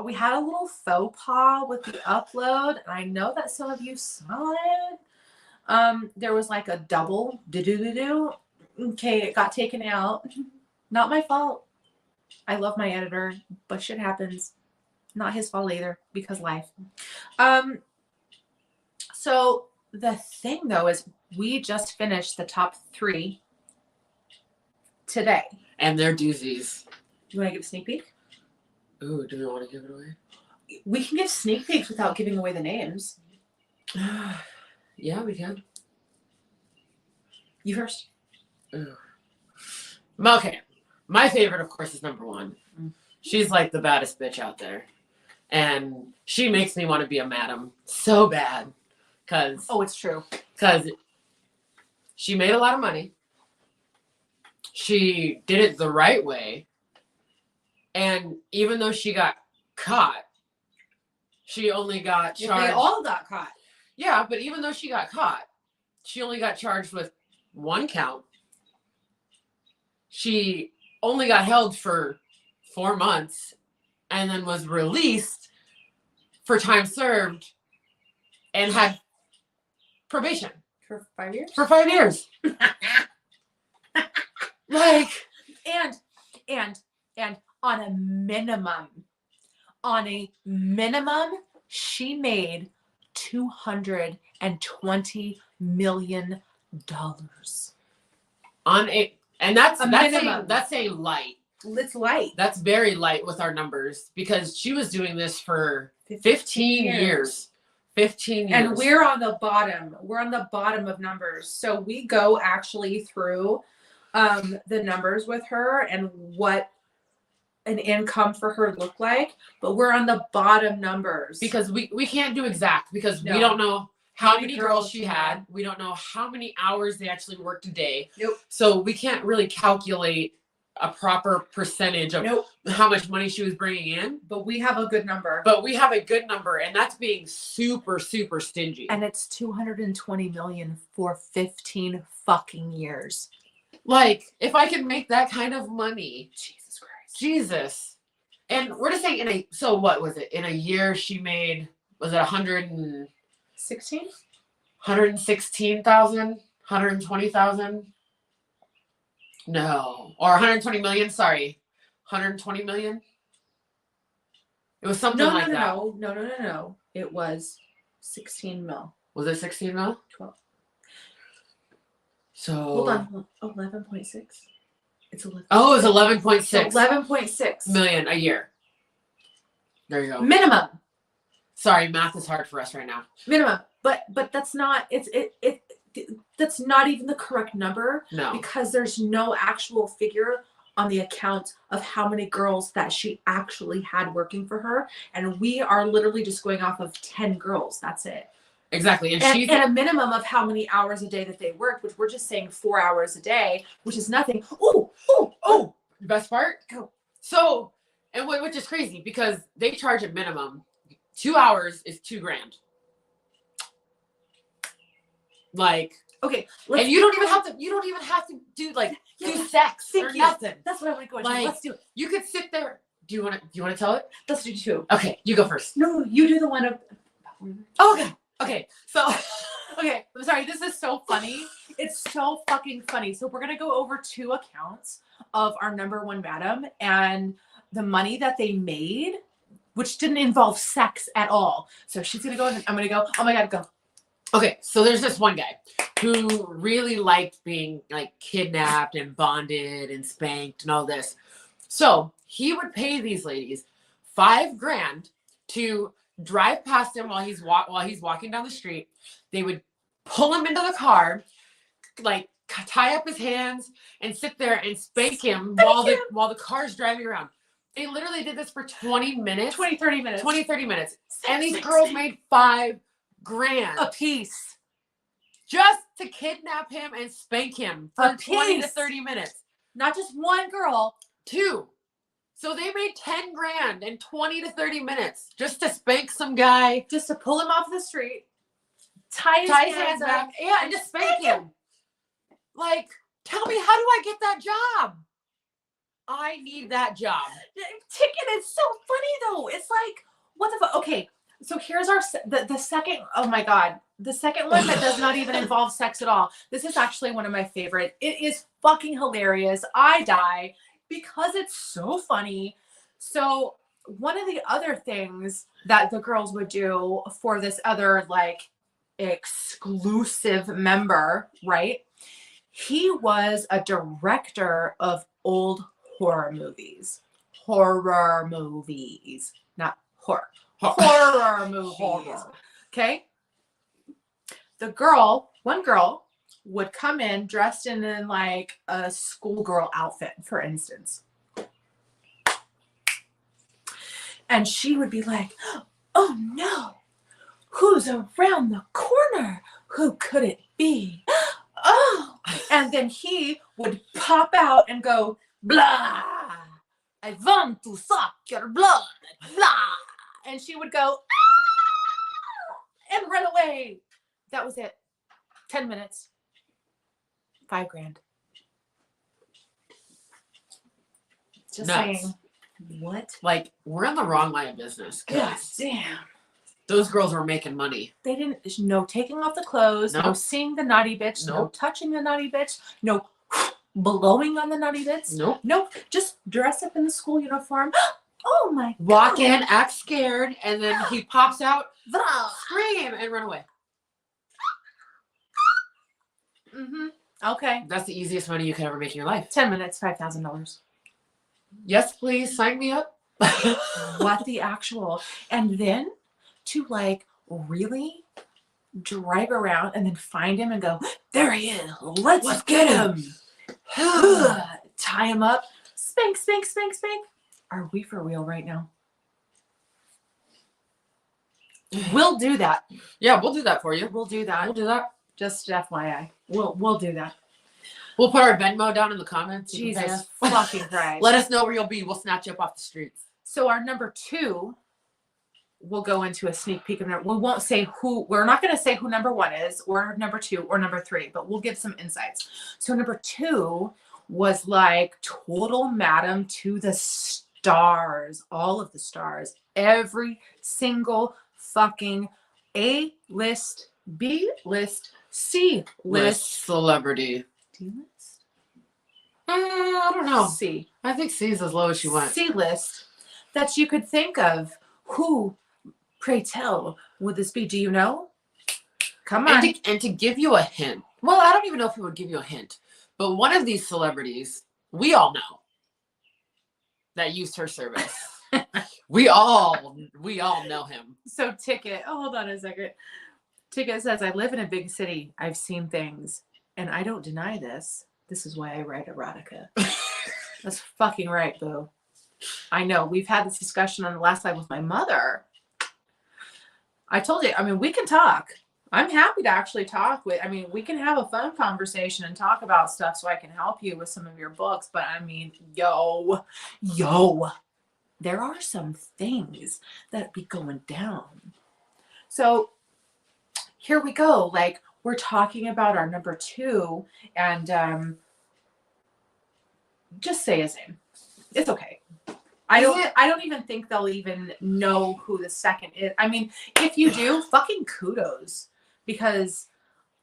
We had a little faux pas with the upload, and I know that some of you saw it. There was like a double do. Okay, it got taken out. Not my fault. I love my editor, but shit happens. Not his fault either, because life. So the thing though is we just finished the top 3 today. And they're doozies. Do you want to give a sneak peek? Ooh, do we want to give it away? We can give sneak peeks without giving away the names. Yeah, we can. You first. Ooh. Okay. My favorite, of course, is number 1. She's like the baddest bitch out there. And she makes me want to be a madam so bad. Oh, it's true. Because she made a lot of money. She did it the right way. And even though she got caught, she only got charged. They all got caught. Yeah, but even though she got caught, she only got charged with 1 count. She only got held for 4 months and then was released for time served and had probation. For 5 years? For 5 years. Like, and on a minimum, she made $220 million. And that's minimum. That's a light. It's light. That's very light with our numbers because she was doing this for 15 years. 15 years. And we're on the bottom. We're on the bottom of numbers. So we go actually through the numbers with her and what an income for her looked like, but we're on the bottom numbers. Because we can't do exact because No. we don't know how many girls she had. We don't know how many hours they actually worked a day. Nope. So we can't really calculate a proper percentage of how much money she was bringing in. But we have a good number. But we have a good number, and that's being super, super stingy. And it's $220 million for 15 fucking years. Like, if I could make that kind of money, Jesus Christ. Jesus. And we're just saying so what was it? In a year she made, was it 16? 116,000? 120,000? No. Or 120 million, sorry. 120 million? It was something like that. No. It was 16 mil. Was it 16 mil? 12. So Hold on. 11.6. It's 11. Oh, it was 11.6 11.6 million a year. There you go. minimum. Sorry, math is hard for us right now. Minimum. But that's not that's not even the correct number. No. Because there's no actual figure on the account of how many girls that she actually had working for her. And we are literally just going off of 10 girls. That's it. Exactly. And she's a minimum of how many hours a day that they work, which we're just saying 4 hours a day, which is nothing. Oh, the best part? Go. So, and which is crazy because they charge a minimum. 2 hours is $2,000. Like, okay, and you don't even have to do like do sex or nothing. That's what I want to go into. Like, Let's do it. You could sit there. Do you want to tell it? Let's do 2. Okay, you go first. No, you do the one of. Oh, okay. So, okay, I'm sorry. This is so funny. It's so fucking funny. So we're gonna go over 2 accounts of our number one madam and the money that they made, which didn't involve sex at all. So she's gonna go and I'm gonna go. Oh my god, go. Okay, so there's this one guy who really liked being like kidnapped and bonded and spanked and all this. So he would pay these ladies $5,000 to drive past him while he's walking down the street. They would pull him into the car, like tie up his hands and sit there and spank him while the car's driving around. They literally did this for 20 minutes. 30 minutes. And these girls made $5,000 a piece just to kidnap him and spank him for 20 to 30 minutes. Not just one girl, 2. So they made $10,000 in 20 to 30 minutes just to spank some guy, just to pull him off the street, tie his hands back, and just spank him. Like, tell me, how do I get that job? I need that job. Ticket is so funny though. It's like, what the fuck? Okay, so here's our the second. Oh my god, the second one that does not even involve sex at all. This is actually one of my favorite. It is fucking hilarious. I die because it's so funny. So one of the other things that the girls would do for this other like exclusive member, right? He was a director of old horror movies, not horror. Horror movies. Okay. One girl would come in dressed in like a schoolgirl outfit, for instance. And she would be like, oh no, who's around the corner? Who could it be? Oh, and then he would pop out and go, blah, I want to suck your blood, blah. And she would go, ah, and run away. That was it. 10 minutes. $5,000. Just nuts. saying. What? Like, we're in the wrong line of business. God damn. Those girls were making money. They didn't, no taking off the clothes, no seeing the naughty bitch, no touching the naughty bitch, no blowing on the naughty bits. Nope. Just dress up in the school uniform. Oh my god. Walk in, act scared, and then he pops out, scream, and run away. Mm-hmm. Okay. That's the easiest money you could ever make in your life. 10 minutes, $5,000. Yes, please, sign me up. What the actual? And then to like really drive around and then find him and go, there he is. Let's get him. Tie him up. Spank, spank, spank, spank. Are we for real right now? We'll do that. Yeah, we'll do that for you. We'll do that. We'll do that. Just FYI. We'll do that. We'll put our Venmo down in the comments. Jesus fucking Christ. Let us know where you'll be. We'll snatch you up off the streets. So our number 2, we'll go into a sneak peek of number. We won't say who. We're not going to say who number 1 is, or number 2, or number 3, but we'll give some insights. So number 2 was like total madam to the stars, all of the stars, every single fucking A-list, B-list, C-list celebrity. D-list? I don't know. C. I think C is as low as she went. C-list that you could think of. Who, pray tell, would this be? Do you know? Come on. And to give you a hint. Well, I don't even know if it would give you a hint. But one of these celebrities, we all know, that used her service. we all know him. So Ticket, hold on a second. Ticket says, I live in a big city. I've seen things. And I don't deny this. This is why I write erotica. That's fucking right, boo. I know. We've had this discussion on the last live with my mother. I told you, I mean, we can talk. I'm happy to actually talk with. I mean, we can have a fun conversation and talk about stuff so I can help you with some of your books. But I mean, yo, there are some things that be going down. So here we go. Like, we're talking about our number 2, and just say his name. It's okay. I don't even think they'll even know who the second is. I mean, if you do, fucking kudos, because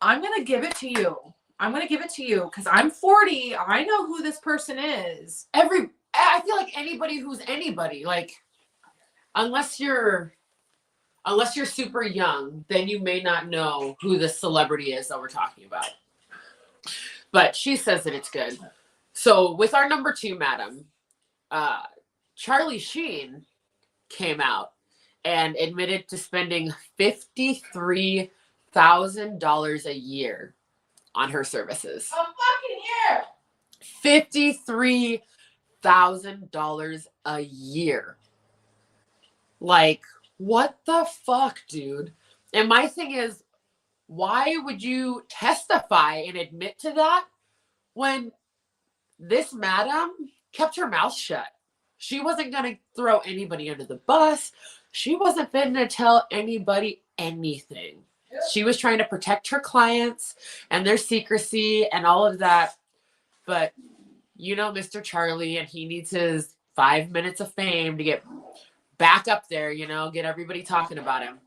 I'm gonna give it to you. I'm gonna give it to you because I'm 40. I know who this person is. I feel like anybody who's anybody, like, unless you're super young, then you may not know who the celebrity is that we're talking about. But she says that it's good. So with our number 2, madam, Charlie Sheen came out and admitted to spending $53,000 a year on her services. A fucking year. $53,000 a year. Like, what the fuck, dude? And my thing is, why would you testify and admit to that when this madam kept her mouth shut? She wasn't going to throw anybody under the bus. She wasn't going to tell anybody anything. She was trying to protect her clients and their secrecy and all of that. But you know, Mr. Charlie, and he needs his 5 minutes of fame to get back up there, you know, get everybody talking about him.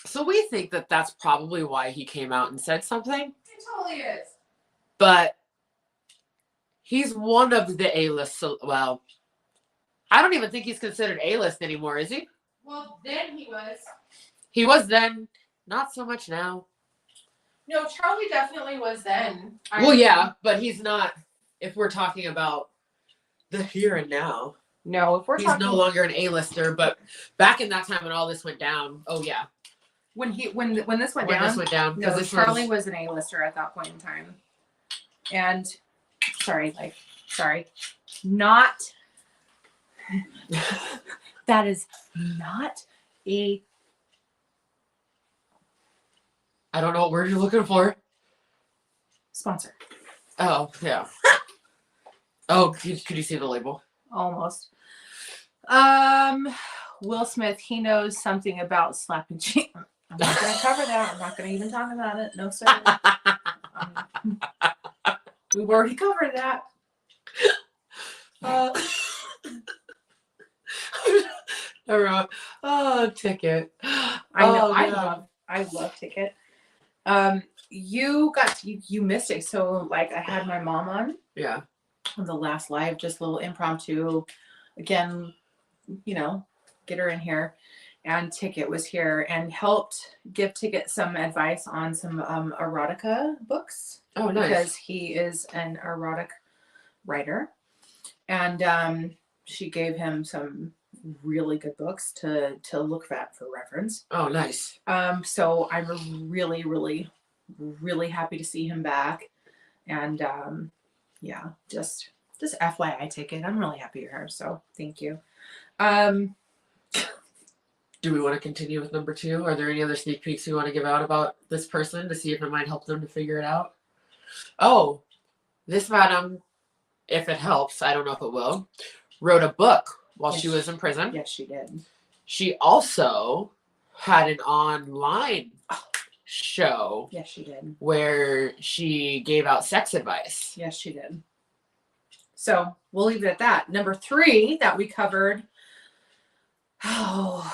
So we think that that's probably why he came out and said something. It totally is. But he's one of the A-list. Well, I don't even think he's considered A-list anymore, is he? Well, then he was. He was then. Not so much now. No, Charlie definitely was then. Yeah, but he's not, if we're talking about the here and now. No, if we're he's talking, no longer an A-lister, but back in that time when all this went down, oh yeah. When this went down, no, Charlie was an A-lister at that point in time. And not that is not a, I don't know what word you're looking for. Sponsor. Oh, yeah. Oh, could you see the label? Almost. Will Smith, he knows something about slapping cheek. I'm not going to cover that. I'm not going to even talk about it. No, sir. We've already covered that. Ticket. I know. I love Ticket. You missed it. So like I had my mom on. Yeah. On the last live, just a little impromptu. Again, you know, get her in here. And Ticket was here and helped give Ticket some advice on some erotica books. Oh, nice. Because he is an erotic writer. And she gave him some really good books to look at for reference. Oh, nice. So I'm really, really, really happy to see him back. And yeah, just FYI Ticket. I'm really happy you're here. So thank you. Do we want to continue with number 2? Are there any other sneak peeks we want to give out about this person to see if it might help them to figure it out? Oh, this madam, if it helps, I don't know if it will, wrote a book while she was in prison. Yes, she did. She also had an online show. Yes, she did. Where she gave out sex advice. Yes, she did. So we'll leave it at that. Number 3 that we covered. Oh,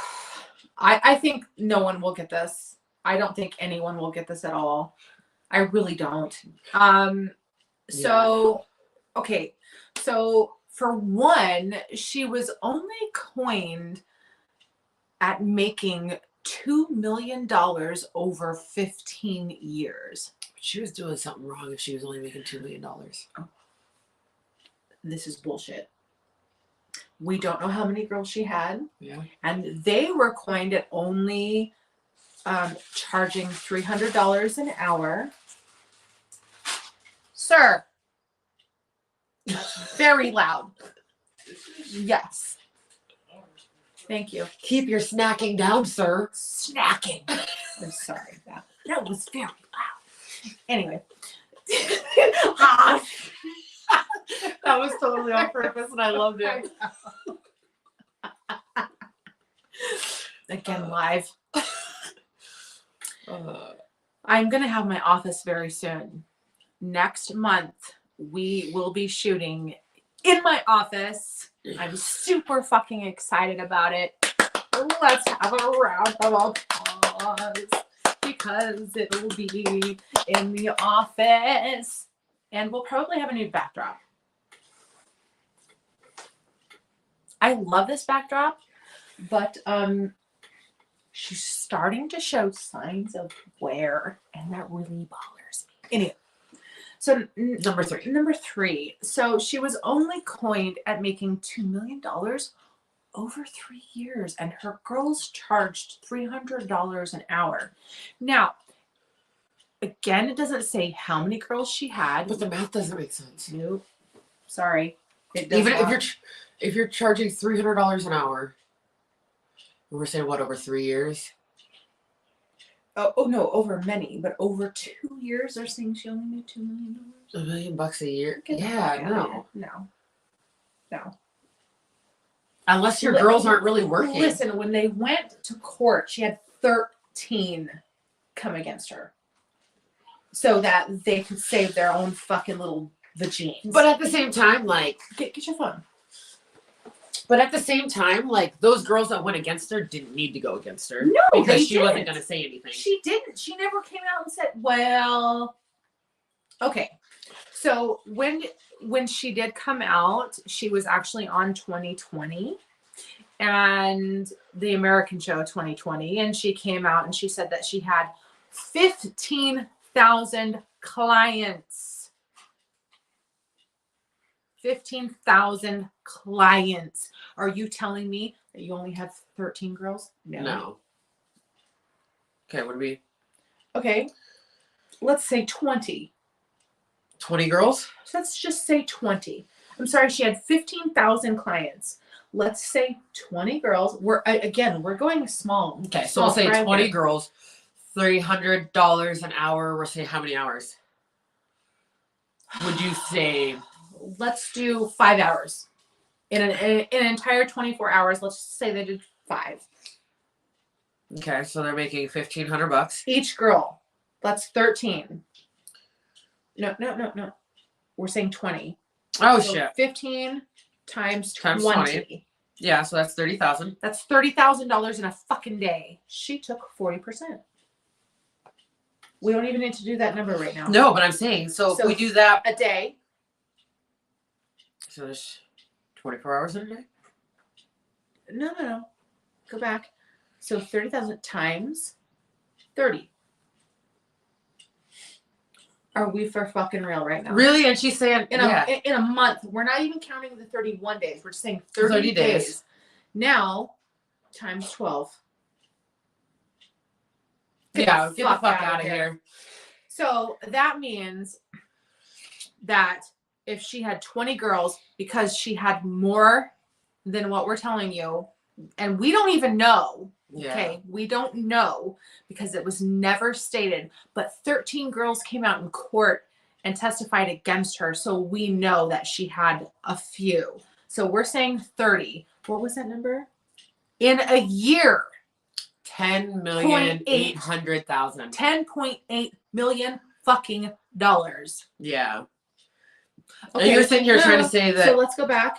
I think no one will get this. I don't think anyone will get this at all. I really don't. So, okay. So for one, she was only coined at making $2 million over 15 years. She was doing something wrong if she was only making $2 million. Oh. This is bullshit. We don't know how many girls she had. Yeah. And they were coined at only charging $300 an hour. Sir. That's very loud. Yes. Thank you. Keep your snacking down, sir. Snacking. I'm sorry. That was very loud. Anyway. That was totally on purpose, and I loved it. Again, live. I'm going to have my office very soon. Next month, we will be shooting in my office. I'm super fucking excited about it. Let's have a round of applause because it'll be in the office. And we'll probably have a new backdrop. I love this backdrop, but she's starting to show signs of wear, and that really bothers me. Anyway, so number three. So she was only coined at making $2 million over 3 years, and her girls charged $300 an hour. Now, again, it doesn't say how many girls she had. But the math doesn't make sense. Nope. Sorry. It does Even not. if you're charging $300 an hour, we're saying what, over 3 years? Oh no, over many, but over 2 years, they're saying she only made $2 million. $1 million a year? Get the Yeah, fuck outta no. here. No. Unless your girls aren't really working. Listen, when they went to court, she had 13 come against her, so that they could save their own fucking little vagines. But at the same time, like, get your phone. But at the same time, like, those girls that went against her didn't need to go against her. No, because she wasn't going to say anything. She didn't. She never came out and said, well, okay. So when she did come out, she was actually on 2020 and the American show 2020. And she came out and she said that she had 15,000 clients. 15,000 clients. Are you telling me that you only have 13 girls? No. Okay, what do we? Okay. Let's say 20. 20 girls? So let's just say 20. I'm sorry, she had 15,000 clients. Let's say 20 girls. We're going small. Okay, so we'll say 20 girls, $300 an hour. We're saying how many hours? Would you say? Let's do 5 hours. In an entire 24 hours, let's say they did 5. Okay, so they're making $1,500 each girl. That's 13. No. We're saying 20. Oh, so shit. 15 times 20. Yeah, so that's 30,000. That's $30,000 in a fucking day. She took 40%. We don't even need to do that number right now. No, but I'm saying, so if we do that a day. So there's 24 hours in a day? No. Go back. So 30,000 times 30. Are we for fucking real right now? Really? And she's saying in a month. We're not even counting the 31 days. We're just saying 30 days. Now times 12. Get the fuck out of here. So that means that if she had 20 girls, because she had more than what we're telling you, and we don't even know. Yeah. Okay, we don't know because it was never stated, but 13 girls came out in court and testified against her, so we know that she had a few. So we're saying 30. What was that number? In a year. 10,800,000. 10.8 million fucking dollars. Yeah. Okay, and you're sitting here trying to say that. So let's go back.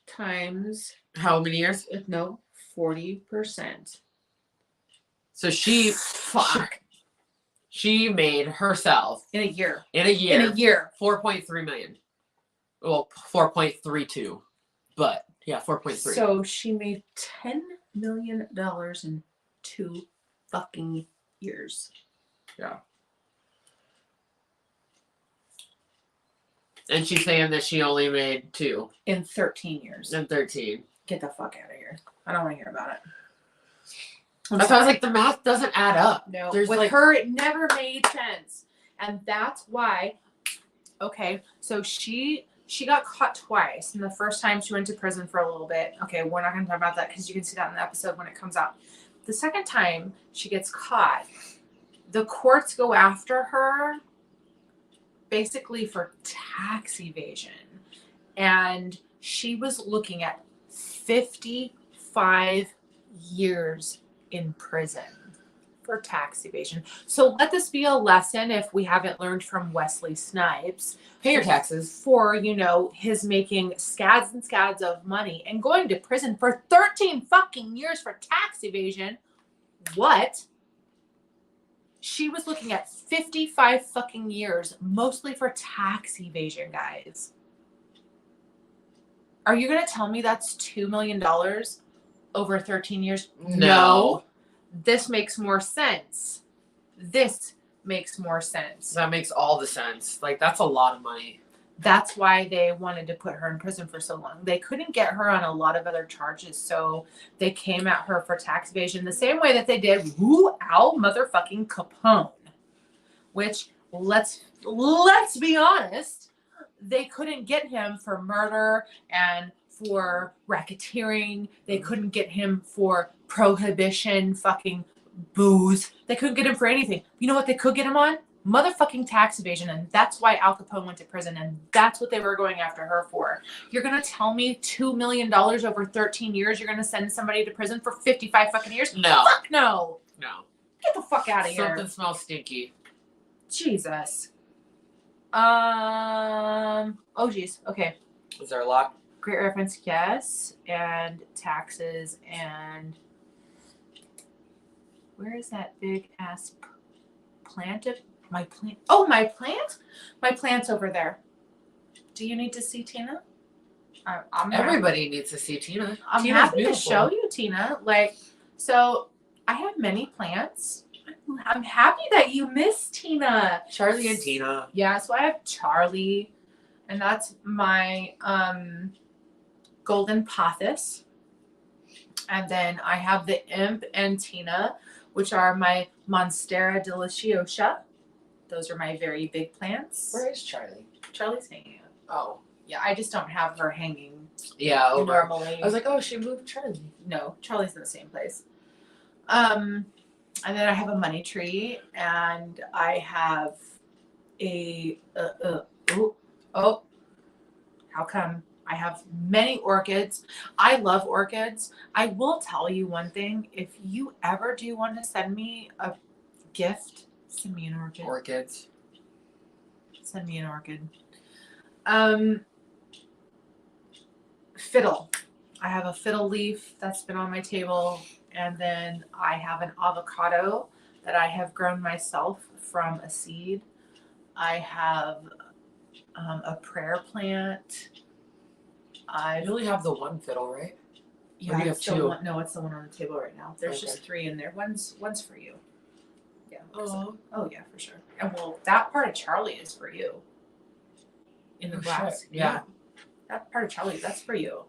Times how many years? No, 40%. So she made herself in a year. 4.3 million. Well, 4.32. But yeah, 4.3. So she made $10 million in 2 fucking years. Yeah. And she's saying that she only made 2. In 13 years. In 13. Get the fuck out of here. I don't want to hear about it. I was like, the math doesn't add up. No. With her, it never made sense. And that's why, okay, so she got caught twice. And the first time she went to prison for a little bit. Okay, we're not going to talk about that because you can see that in the episode when it comes out. The second time she gets caught, the courts go after her basically for tax evasion. And she was looking at 55 years in prison for tax evasion. So let this be a lesson, if we haven't learned from Wesley Snipes. Pay your taxes. For, his making scads and scads of money and going to prison for 13 fucking years for tax evasion. What? She was looking at 55 fucking years, mostly for tax evasion, guys. Are you going to tell me that's $2 million over 13 years? No. This makes more sense. This makes more sense. That makes all the sense. Like, that's a lot of money. That's why they wanted to put her in prison for so long. They couldn't get her on a lot of other charges, so they came at her for tax evasion the same way that they did Al motherfucking Capone. Which, let's be honest, they couldn't get him for murder and for racketeering. They couldn't get him for prohibition, fucking booze. They couldn't get him for anything. You know what they could get him on? Motherfucking tax evasion. And that's why Al Capone went to prison. And that's what they were going after her for. You're going to tell me $2 million over 13 years, you're going to send somebody to prison for 55 fucking years? No. Fuck no. No. Get the fuck out of here. Something smells stinky. Jesus. Oh geez. Okay. Is there a lot? Great reference, yes. And taxes and where is that big ass plant? My plant. Oh, my plant? My plant's over there. Do you need to see Tina? Everybody needs to see Tina. I'm Tina's happy beautiful. to show you, Tina. So I have many plants. I'm happy that you miss Tina. Charlie and Tina. Yeah, so I have Charlie, and that's my golden pothos. And then I have the Imp and Tina, which are my Monstera deliciosa. Those are my very big plants. Where is Charlie? Charlie's hanging out. Oh. Yeah, I just don't have her hanging Yeah, normally. I was like, oh, she moved Charlie. No, Charlie's in the same place. And then I have a money tree, and I have a how come? I have many orchids. I love orchids. I will tell you one thing. If you ever do want to send me a gift, send me an orchid. Orchids. Send me an orchid. Fiddle. I have a fiddle leaf that's been on my table. And then I have an avocado that I have grown myself from a seed. I have a prayer plant. You only have the one fiddle, right? Yeah, Or do you have it's the two? one, no, it's the one on the table right now. There's Okay. just 3 in there. One's for you. Yeah. Oh. Oh yeah, for sure. And well, that part of Charlie is for you. In the Oh, glass. shit. Yeah. That part of Charlie, that's for you.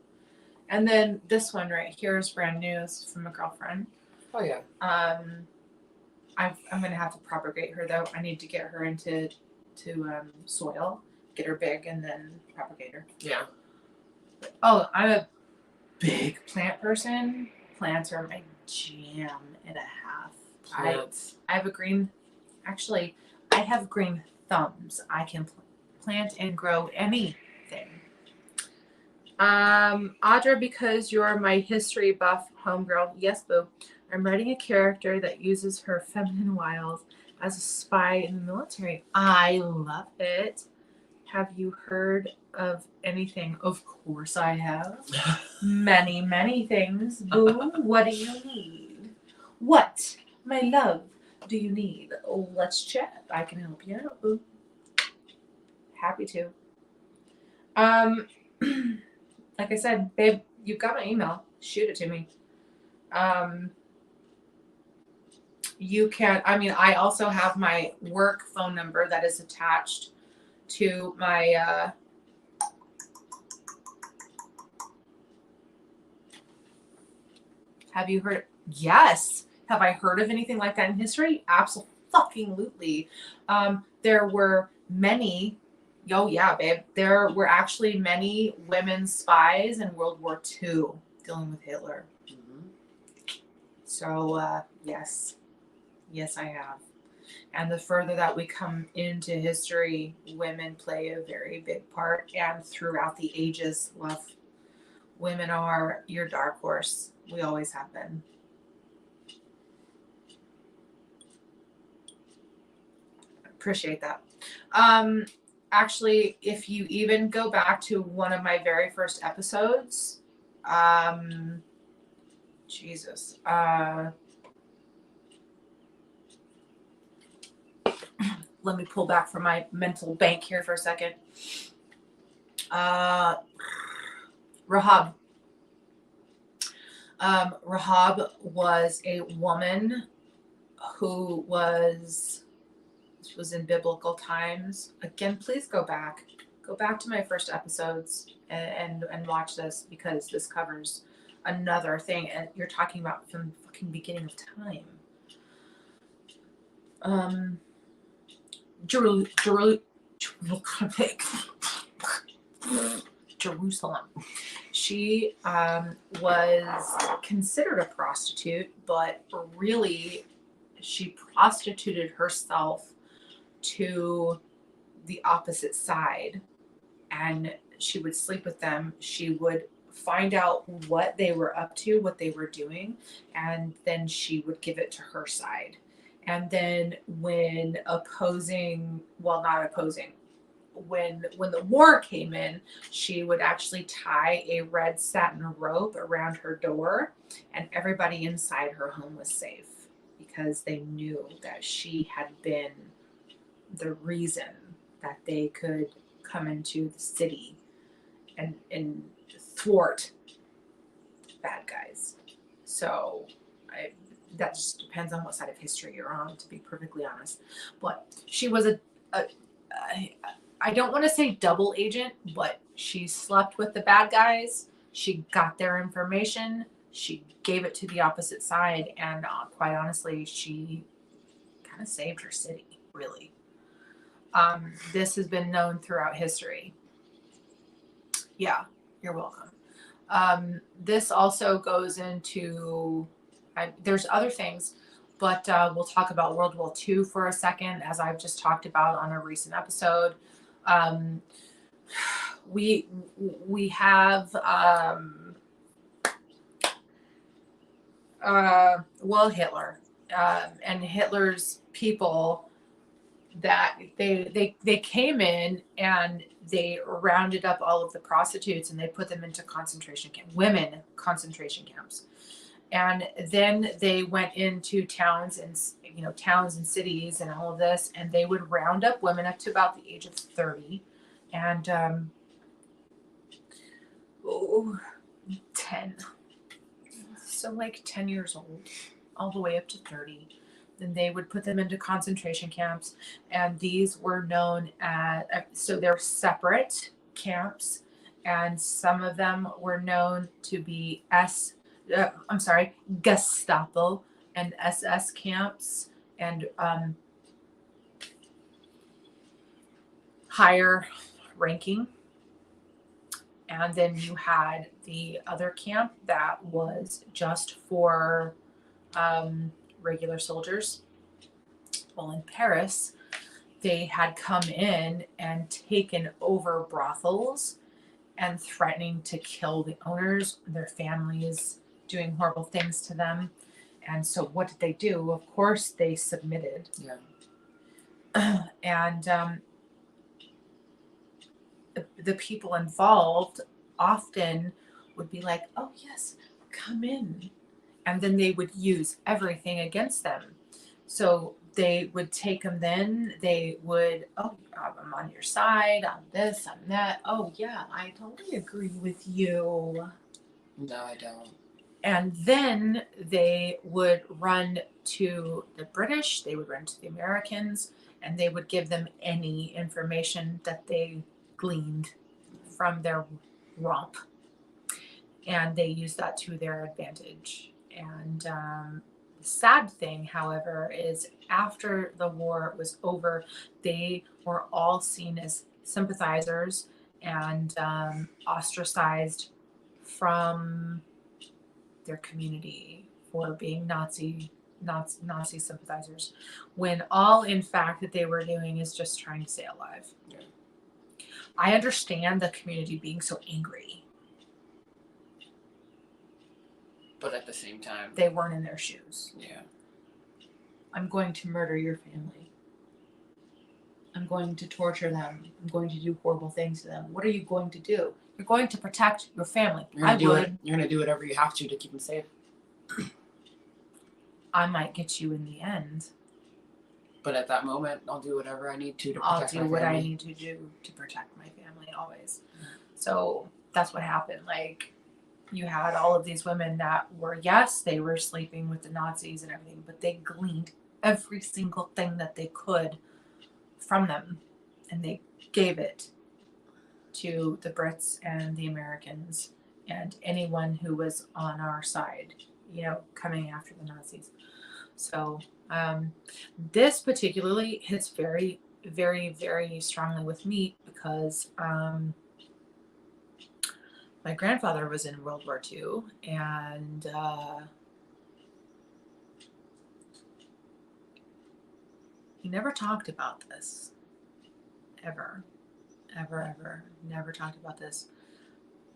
And then this one right here is brand new. It's from a girlfriend. Oh yeah. I'm gonna have to propagate her though. I need to get her into soil, get her big, and then propagate her. Yeah. Oh, I'm a big plant person. Plants are my jam and a half. Plants. I have a green. Actually, I have green thumbs. I can plant and grow anything. Audra, because you're my history buff homegirl. Yes, boo. I'm writing a character that uses her feminine wiles as a spy in the military. I love it. Have you heard of anything? Of course I have. Many, many things. Boo, what do you need? What, my love, do you need? Let's chat. I can help you out, boo. Happy to. Like I said, babe, you've got my email. Shoot it to me. You can, I also have my work phone number that is attached to my, have you heard? Yes. Have I heard of anything like that in history? Absolutely. There were many. Oh yeah, babe. There were actually many women spies in World War II dealing with Hitler. Mm-hmm. So, yes, I have. And the further that we come into history, women play a very big part. And throughout the ages, love, women are your dark horse. We always have been. Appreciate that. Actually, if you even go back to one of my very first episodes, Jesus, let me pull back from my mental bank here for a second. Rahab. Rahab was a woman who was, this was in biblical times. Again, please go back to my first episodes and watch this, because this covers another thing, and you're talking about from the fucking beginning of time. Jerusalem. She was considered a prostitute, but really she prostituted herself to the opposite side, and she would sleep with them. She would find out what they were up to, what they were doing, and then she would give it to her side. And then when when the war came in, she would actually tie a red satin rope around her door, and everybody inside her home was safe, because they knew that she had been the reason that they could come into the city and thwart bad guys. So that just depends on what side of history you're on, to be perfectly honest. But she was I don't want to say double agent, but she slept with the bad guys. She got their information. She gave it to the opposite side. And quite honestly, she kind of saved her city, really. This has been known throughout history. Yeah, you're welcome. This also goes into, there's other things, but we'll talk about World War II for a second, as I've just talked about on a recent episode. We have Hitler and Hitler's people, that they came in and they rounded up all of the prostitutes and they put them into women concentration camps. And then they went into towns and cities and all of this, and they would round up women up to about the age of 30, and 10. So like 10 years old, all the way up to 30. Then they would put them into concentration camps, and these were known as, so they're separate camps, and some of them were known to be Gestapo and SS camps, and higher ranking. And then you had the other camp that was just for regular soldiers. Well, in Paris, they had come in and taken over brothels and threatening to kill the owners, their families, doing horrible things to them. And so what did they do? Of course, they submitted. Yeah. And the people involved often would be like, oh, yes, come in. And then they would use everything against them. So they would take them then. They would, oh, I'm on your side, on this, on that. Oh, yeah, I totally agree with you. No, I don't. And then they would run to the British, they would run to the Americans, and they would give them any information that they gleaned from their romp. And they used that to their advantage. And the sad thing, however, is after the war was over, they were all seen as sympathizers and ostracized from their community, for being Nazi sympathizers, when all in fact that they were doing is just trying to stay alive. Yeah. I understand the community being so angry, but at the same time, they weren't in their shoes. Yeah. I'm going to murder your family. I'm going to torture them. I'm going to do horrible things to them. What are you going to do? You're going to protect your family. You're going to do whatever you have to keep them safe. I might get you in the end. But at that moment, I'll do whatever I need to protect I'll my do family. what I need to do to protect my family always. So that's what happened. Like, you had all of these women that were, yes, they were sleeping with the Nazis and everything, but they gleaned every single thing that they could from them, and they gave it to the Brits and the Americans and anyone who was on our side, you know, coming after the Nazis. So this particularly hits very, very, very strongly with me because my grandfather was in World War II, and he never talked about this. Ever. Never talked about this.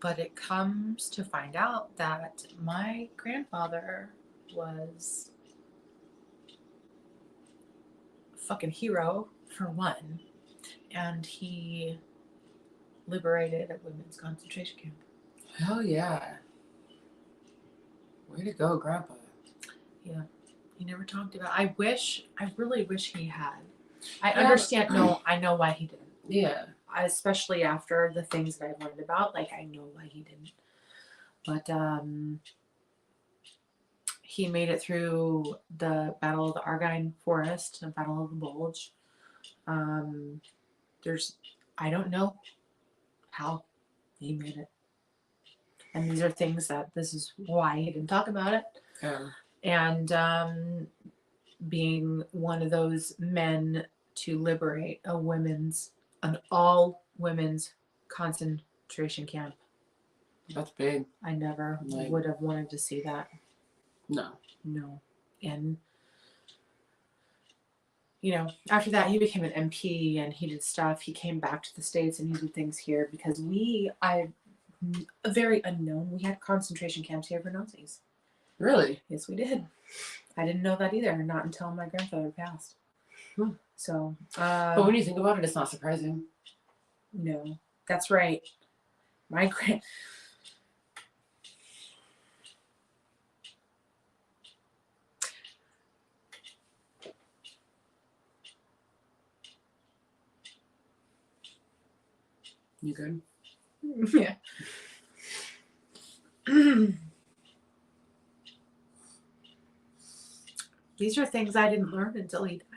But it comes to find out that my grandfather was a fucking hero, for one. And he liberated a women's concentration camp. Hell yeah. Way to go, Grandpa. Yeah. He never talked about it. I really wish he had. I understand. No, I know why he didn't. Yeah. Especially after the things that I've learned about, like, I know why he didn't. But he made it through the Battle of the Argonne Forest, the Battle of the Bulge. I don't know how he made it. And these are things that, this is why he didn't talk about it. Yeah. And being one of those men to liberate an all women's concentration camp. That's big. I never would have wanted to see that. No. And, you know, after that, he became an MP and he did stuff. He came back to the States and he did things here because very unknown, we had concentration camps here for Nazis. Really? Yes, we did. I didn't know that either, not until my grandfather passed. So, but when you think about it, it's not surprising. No, that's right. My You good? Yeah. These are things I didn't learn until he died.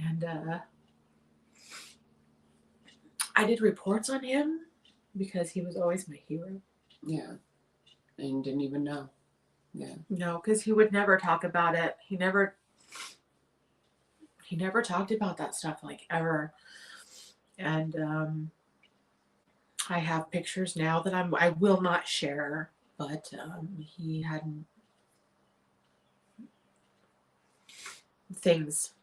And I did reports on him because he was always my hero. Yeah. And didn't even know. Yeah. No, because he would never talk about it. He never talked about that stuff, like, ever. And I have pictures now that I will not share, but he had things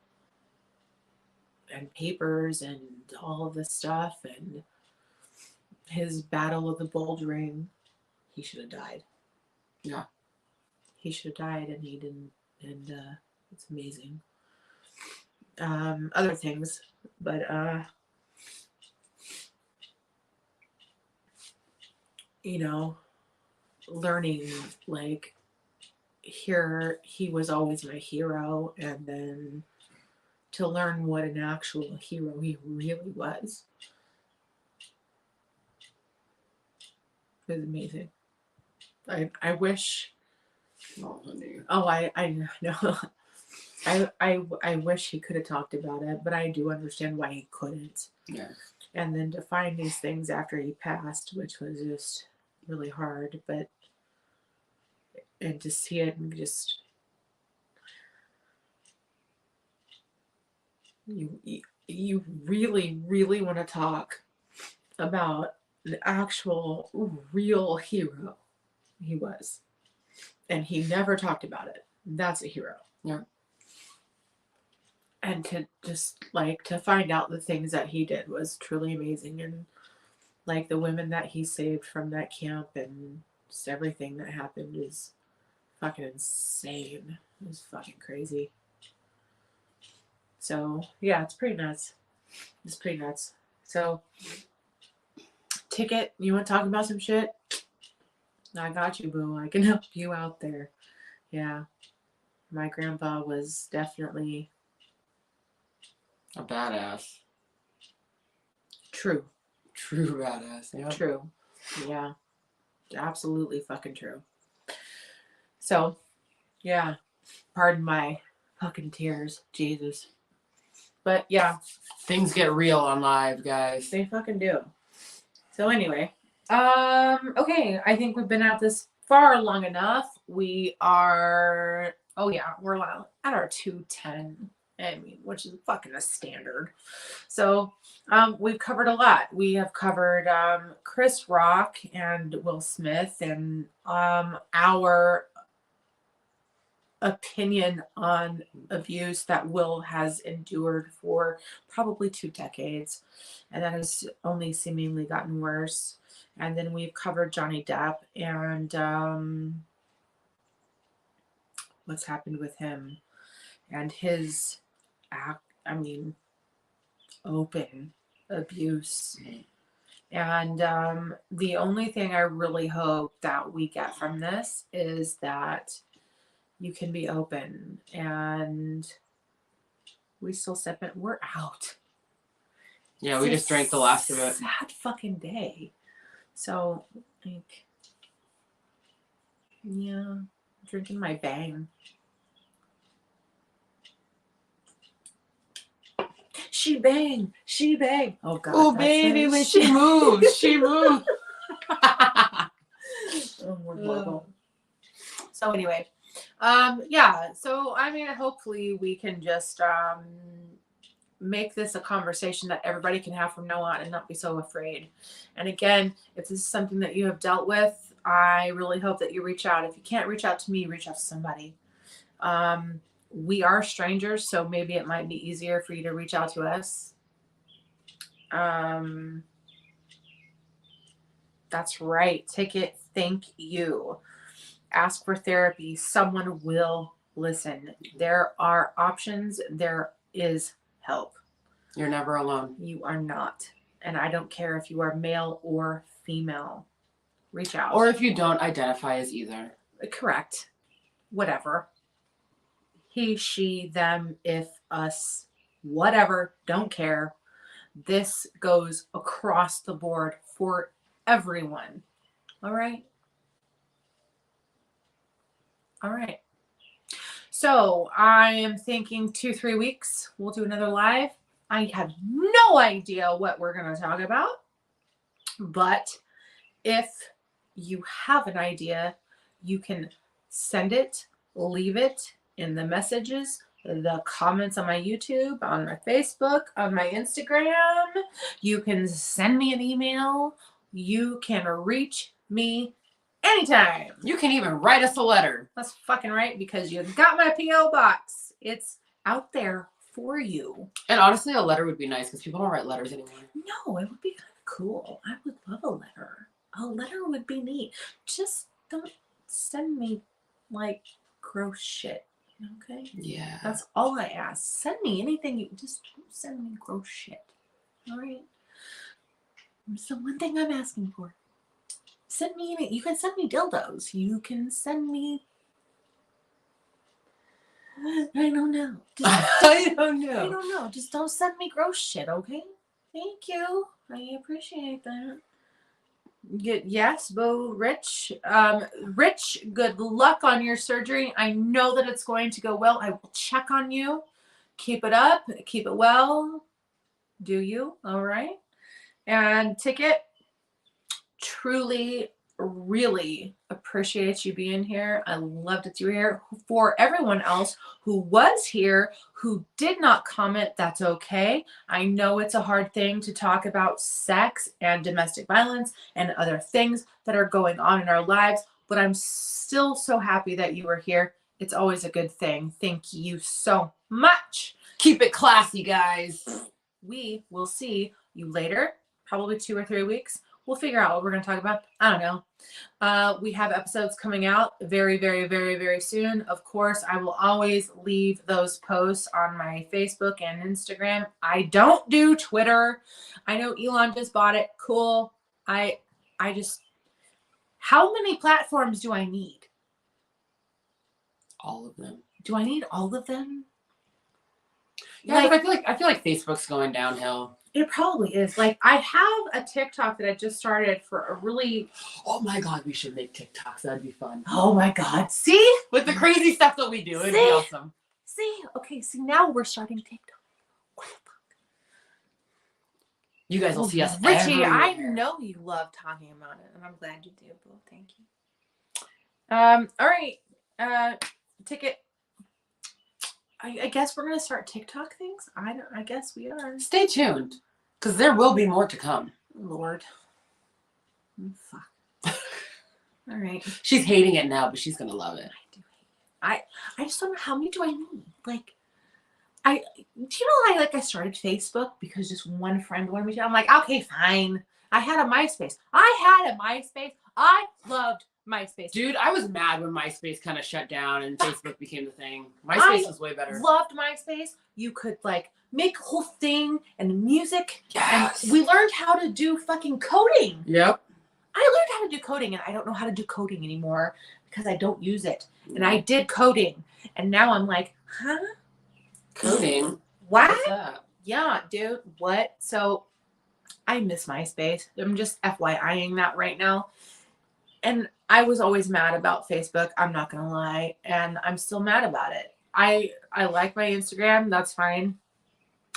and papers and all of this stuff, and his Battle of the Bulge Ring. He should have died. Yeah. He should have died, and he didn't. And it's amazing. Other things, but you know, learning, like, here he was always my hero, and then to learn what an actual hero he really was amazing. I wish. Oh, honey. Oh, I know. I wish he could have talked about it, but I do understand why he couldn't. Yeah. And then to find these things after he passed, which was just really hard, and to see it and just you really, really want to talk about an actual real hero. He was. And he never talked about it. That's a hero. Yeah. And to just like to find out the things that he did was truly amazing. And like the women that he saved from that camp and just everything that happened is fucking insane. It was fucking crazy. So yeah, it's pretty nuts. It's pretty nuts. So Ticket, you want to talk about some shit? I got you, boo. I can help you out there. Yeah. My grandpa was definitely a badass. True. True badass. Yeah. True. Yeah. Absolutely fucking true. So, yeah. Pardon my fucking tears. Jesus. But yeah. Things get real on live, guys. They fucking do. So anyway. Okay. I think we've been at this far long enough. We are we're at our 2:10. I mean, which is fucking a standard. So we've covered a lot. We have covered Chris Rock and Will Smith and our opinion on abuse that Will has endured for probably 2 decades. And that has only seemingly gotten worse. And then we've covered Johnny Depp and what's happened with him and his open abuse. And the only thing I really hope that we get from this is that you can be open and we still sip it. We're out. Yeah, we just drank the last of it. Sad fucking day. So, like, yeah, drinking my Bang. She bang. Oh God. Oh baby, when she moves, she moves. We're horrible. So anyway, yeah. So I mean, hopefully we can just make this a conversation that everybody can have from now on and not be so afraid. And again, if this is something that you have dealt with, I really hope that you reach out. If you can't reach out to me, reach out to somebody. We are strangers, so maybe it might be easier for you to reach out to us. That's right. Ticket. Thank you. Ask for therapy. Someone will listen. There are options. There is help. You're never alone. You are not. And I don't care if you are male or female. Reach out. Or if you don't identify as either. Correct. Whatever. He, she, them, if, us, whatever, don't care. This goes across the board for everyone. All right? All right. So I am thinking 2-3 weeks, we'll do another live. I have no idea what we're going to talk about. But if you have an idea, you can send it, leave it in the messages, the comments on my YouTube, on my Facebook, on my Instagram. You can send me an email. You can reach me anytime. You can even write us a letter. That's fucking right, because you got my P.O. box. It's out there for you. And honestly, a letter would be nice because people don't write letters anymore. No, it would be kind of cool. I would love a letter. A letter would be neat. Just don't send me like gross shit. Okay? Yeah. That's all I ask. Send me anything. You just don't send me gross shit. All right? It's the one thing I'm asking for. Send me any. You can send me dildos. You can send me. I don't know. I don't know. I don't know. Just don't send me gross shit, okay? Thank you. I appreciate that. Yes, Bo, Rich. Rich, good luck on your surgery. I know that it's going to go well. I will check on you. Keep it up. Keep it well. Do you? All right. And Ticket, truly, really appreciate you being here. I love that you're here. For everyone else who was here, who did not comment, that's okay. I know it's a hard thing to talk about sex and domestic violence and other things that are going on in our lives. but I'm still so happy that you were here. It's always a good thing. Thank you so much. Keep it classy, guys. We will see you later, probably 2 or 3 weeks. We'll figure out what we're going to talk about. I don't know. We have episodes coming out very, very, very, very soon. Of course, I will always leave those posts on my Facebook and Instagram. I don't do Twitter. I know Elon just bought it. Cool. I just, how many platforms do I need? All of them. Do I need all of them? Yeah, but I feel like Facebook's going downhill. It probably is. Like, I have a TikTok that I just started for a really. Oh my God, we should make TikToks. That'd be fun. Oh my God. See? With the crazy stuff that we do, it'd be awesome. See? Okay, see, now we're starting TikTok. You guys will see us Richie, everywhere. I know you love talking about it, and I'm glad you do, Boo. Thank you. All right. Ticket. I guess we're gonna start TikTok things. I guess we are. Stay tuned, because there will be more to come. Lord. Oh, fuck. All right. She's hating it now, but she's gonna love it. I do hate it. I just don't know, how many do I need? Like, do you know I started Facebook because just one friend wanted me to. I'm like, okay, fine. I had a MySpace. I loved MySpace. Dude, I was mad when MySpace kind of shut down and Facebook became the thing. MySpace was way better. Loved MySpace. You could like make a whole thing and music. Yes. And we learned how to do fucking coding. Yep. I learned how to do coding, and I don't know how to do coding anymore because I don't use it. And I did coding, and now I'm like, huh? Coding? What? What's that? Yeah, dude. What? So I miss MySpace. I'm just FYIing that right now. And I was always mad about Facebook. I'm not going to lie. And I'm still mad about it. I like my Instagram. That's fine.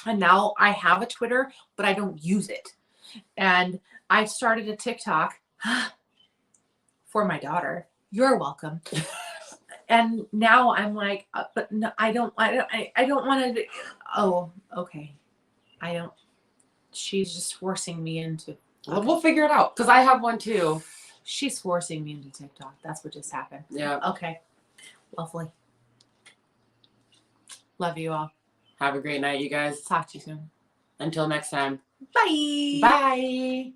And now I have a Twitter, but I don't use it. And I started a TikTok for my daughter. You're welcome. And now I'm like, but no, I don't want to. Oh, okay. I don't. She's just forcing me into. Well, we'll figure it out, because I have one too. She's forcing me into TikTok. That's what just happened. Yeah. Okay. Lovely. Love you all. Have a great night, you guys. Talk to you soon. Until next time. Bye. Bye.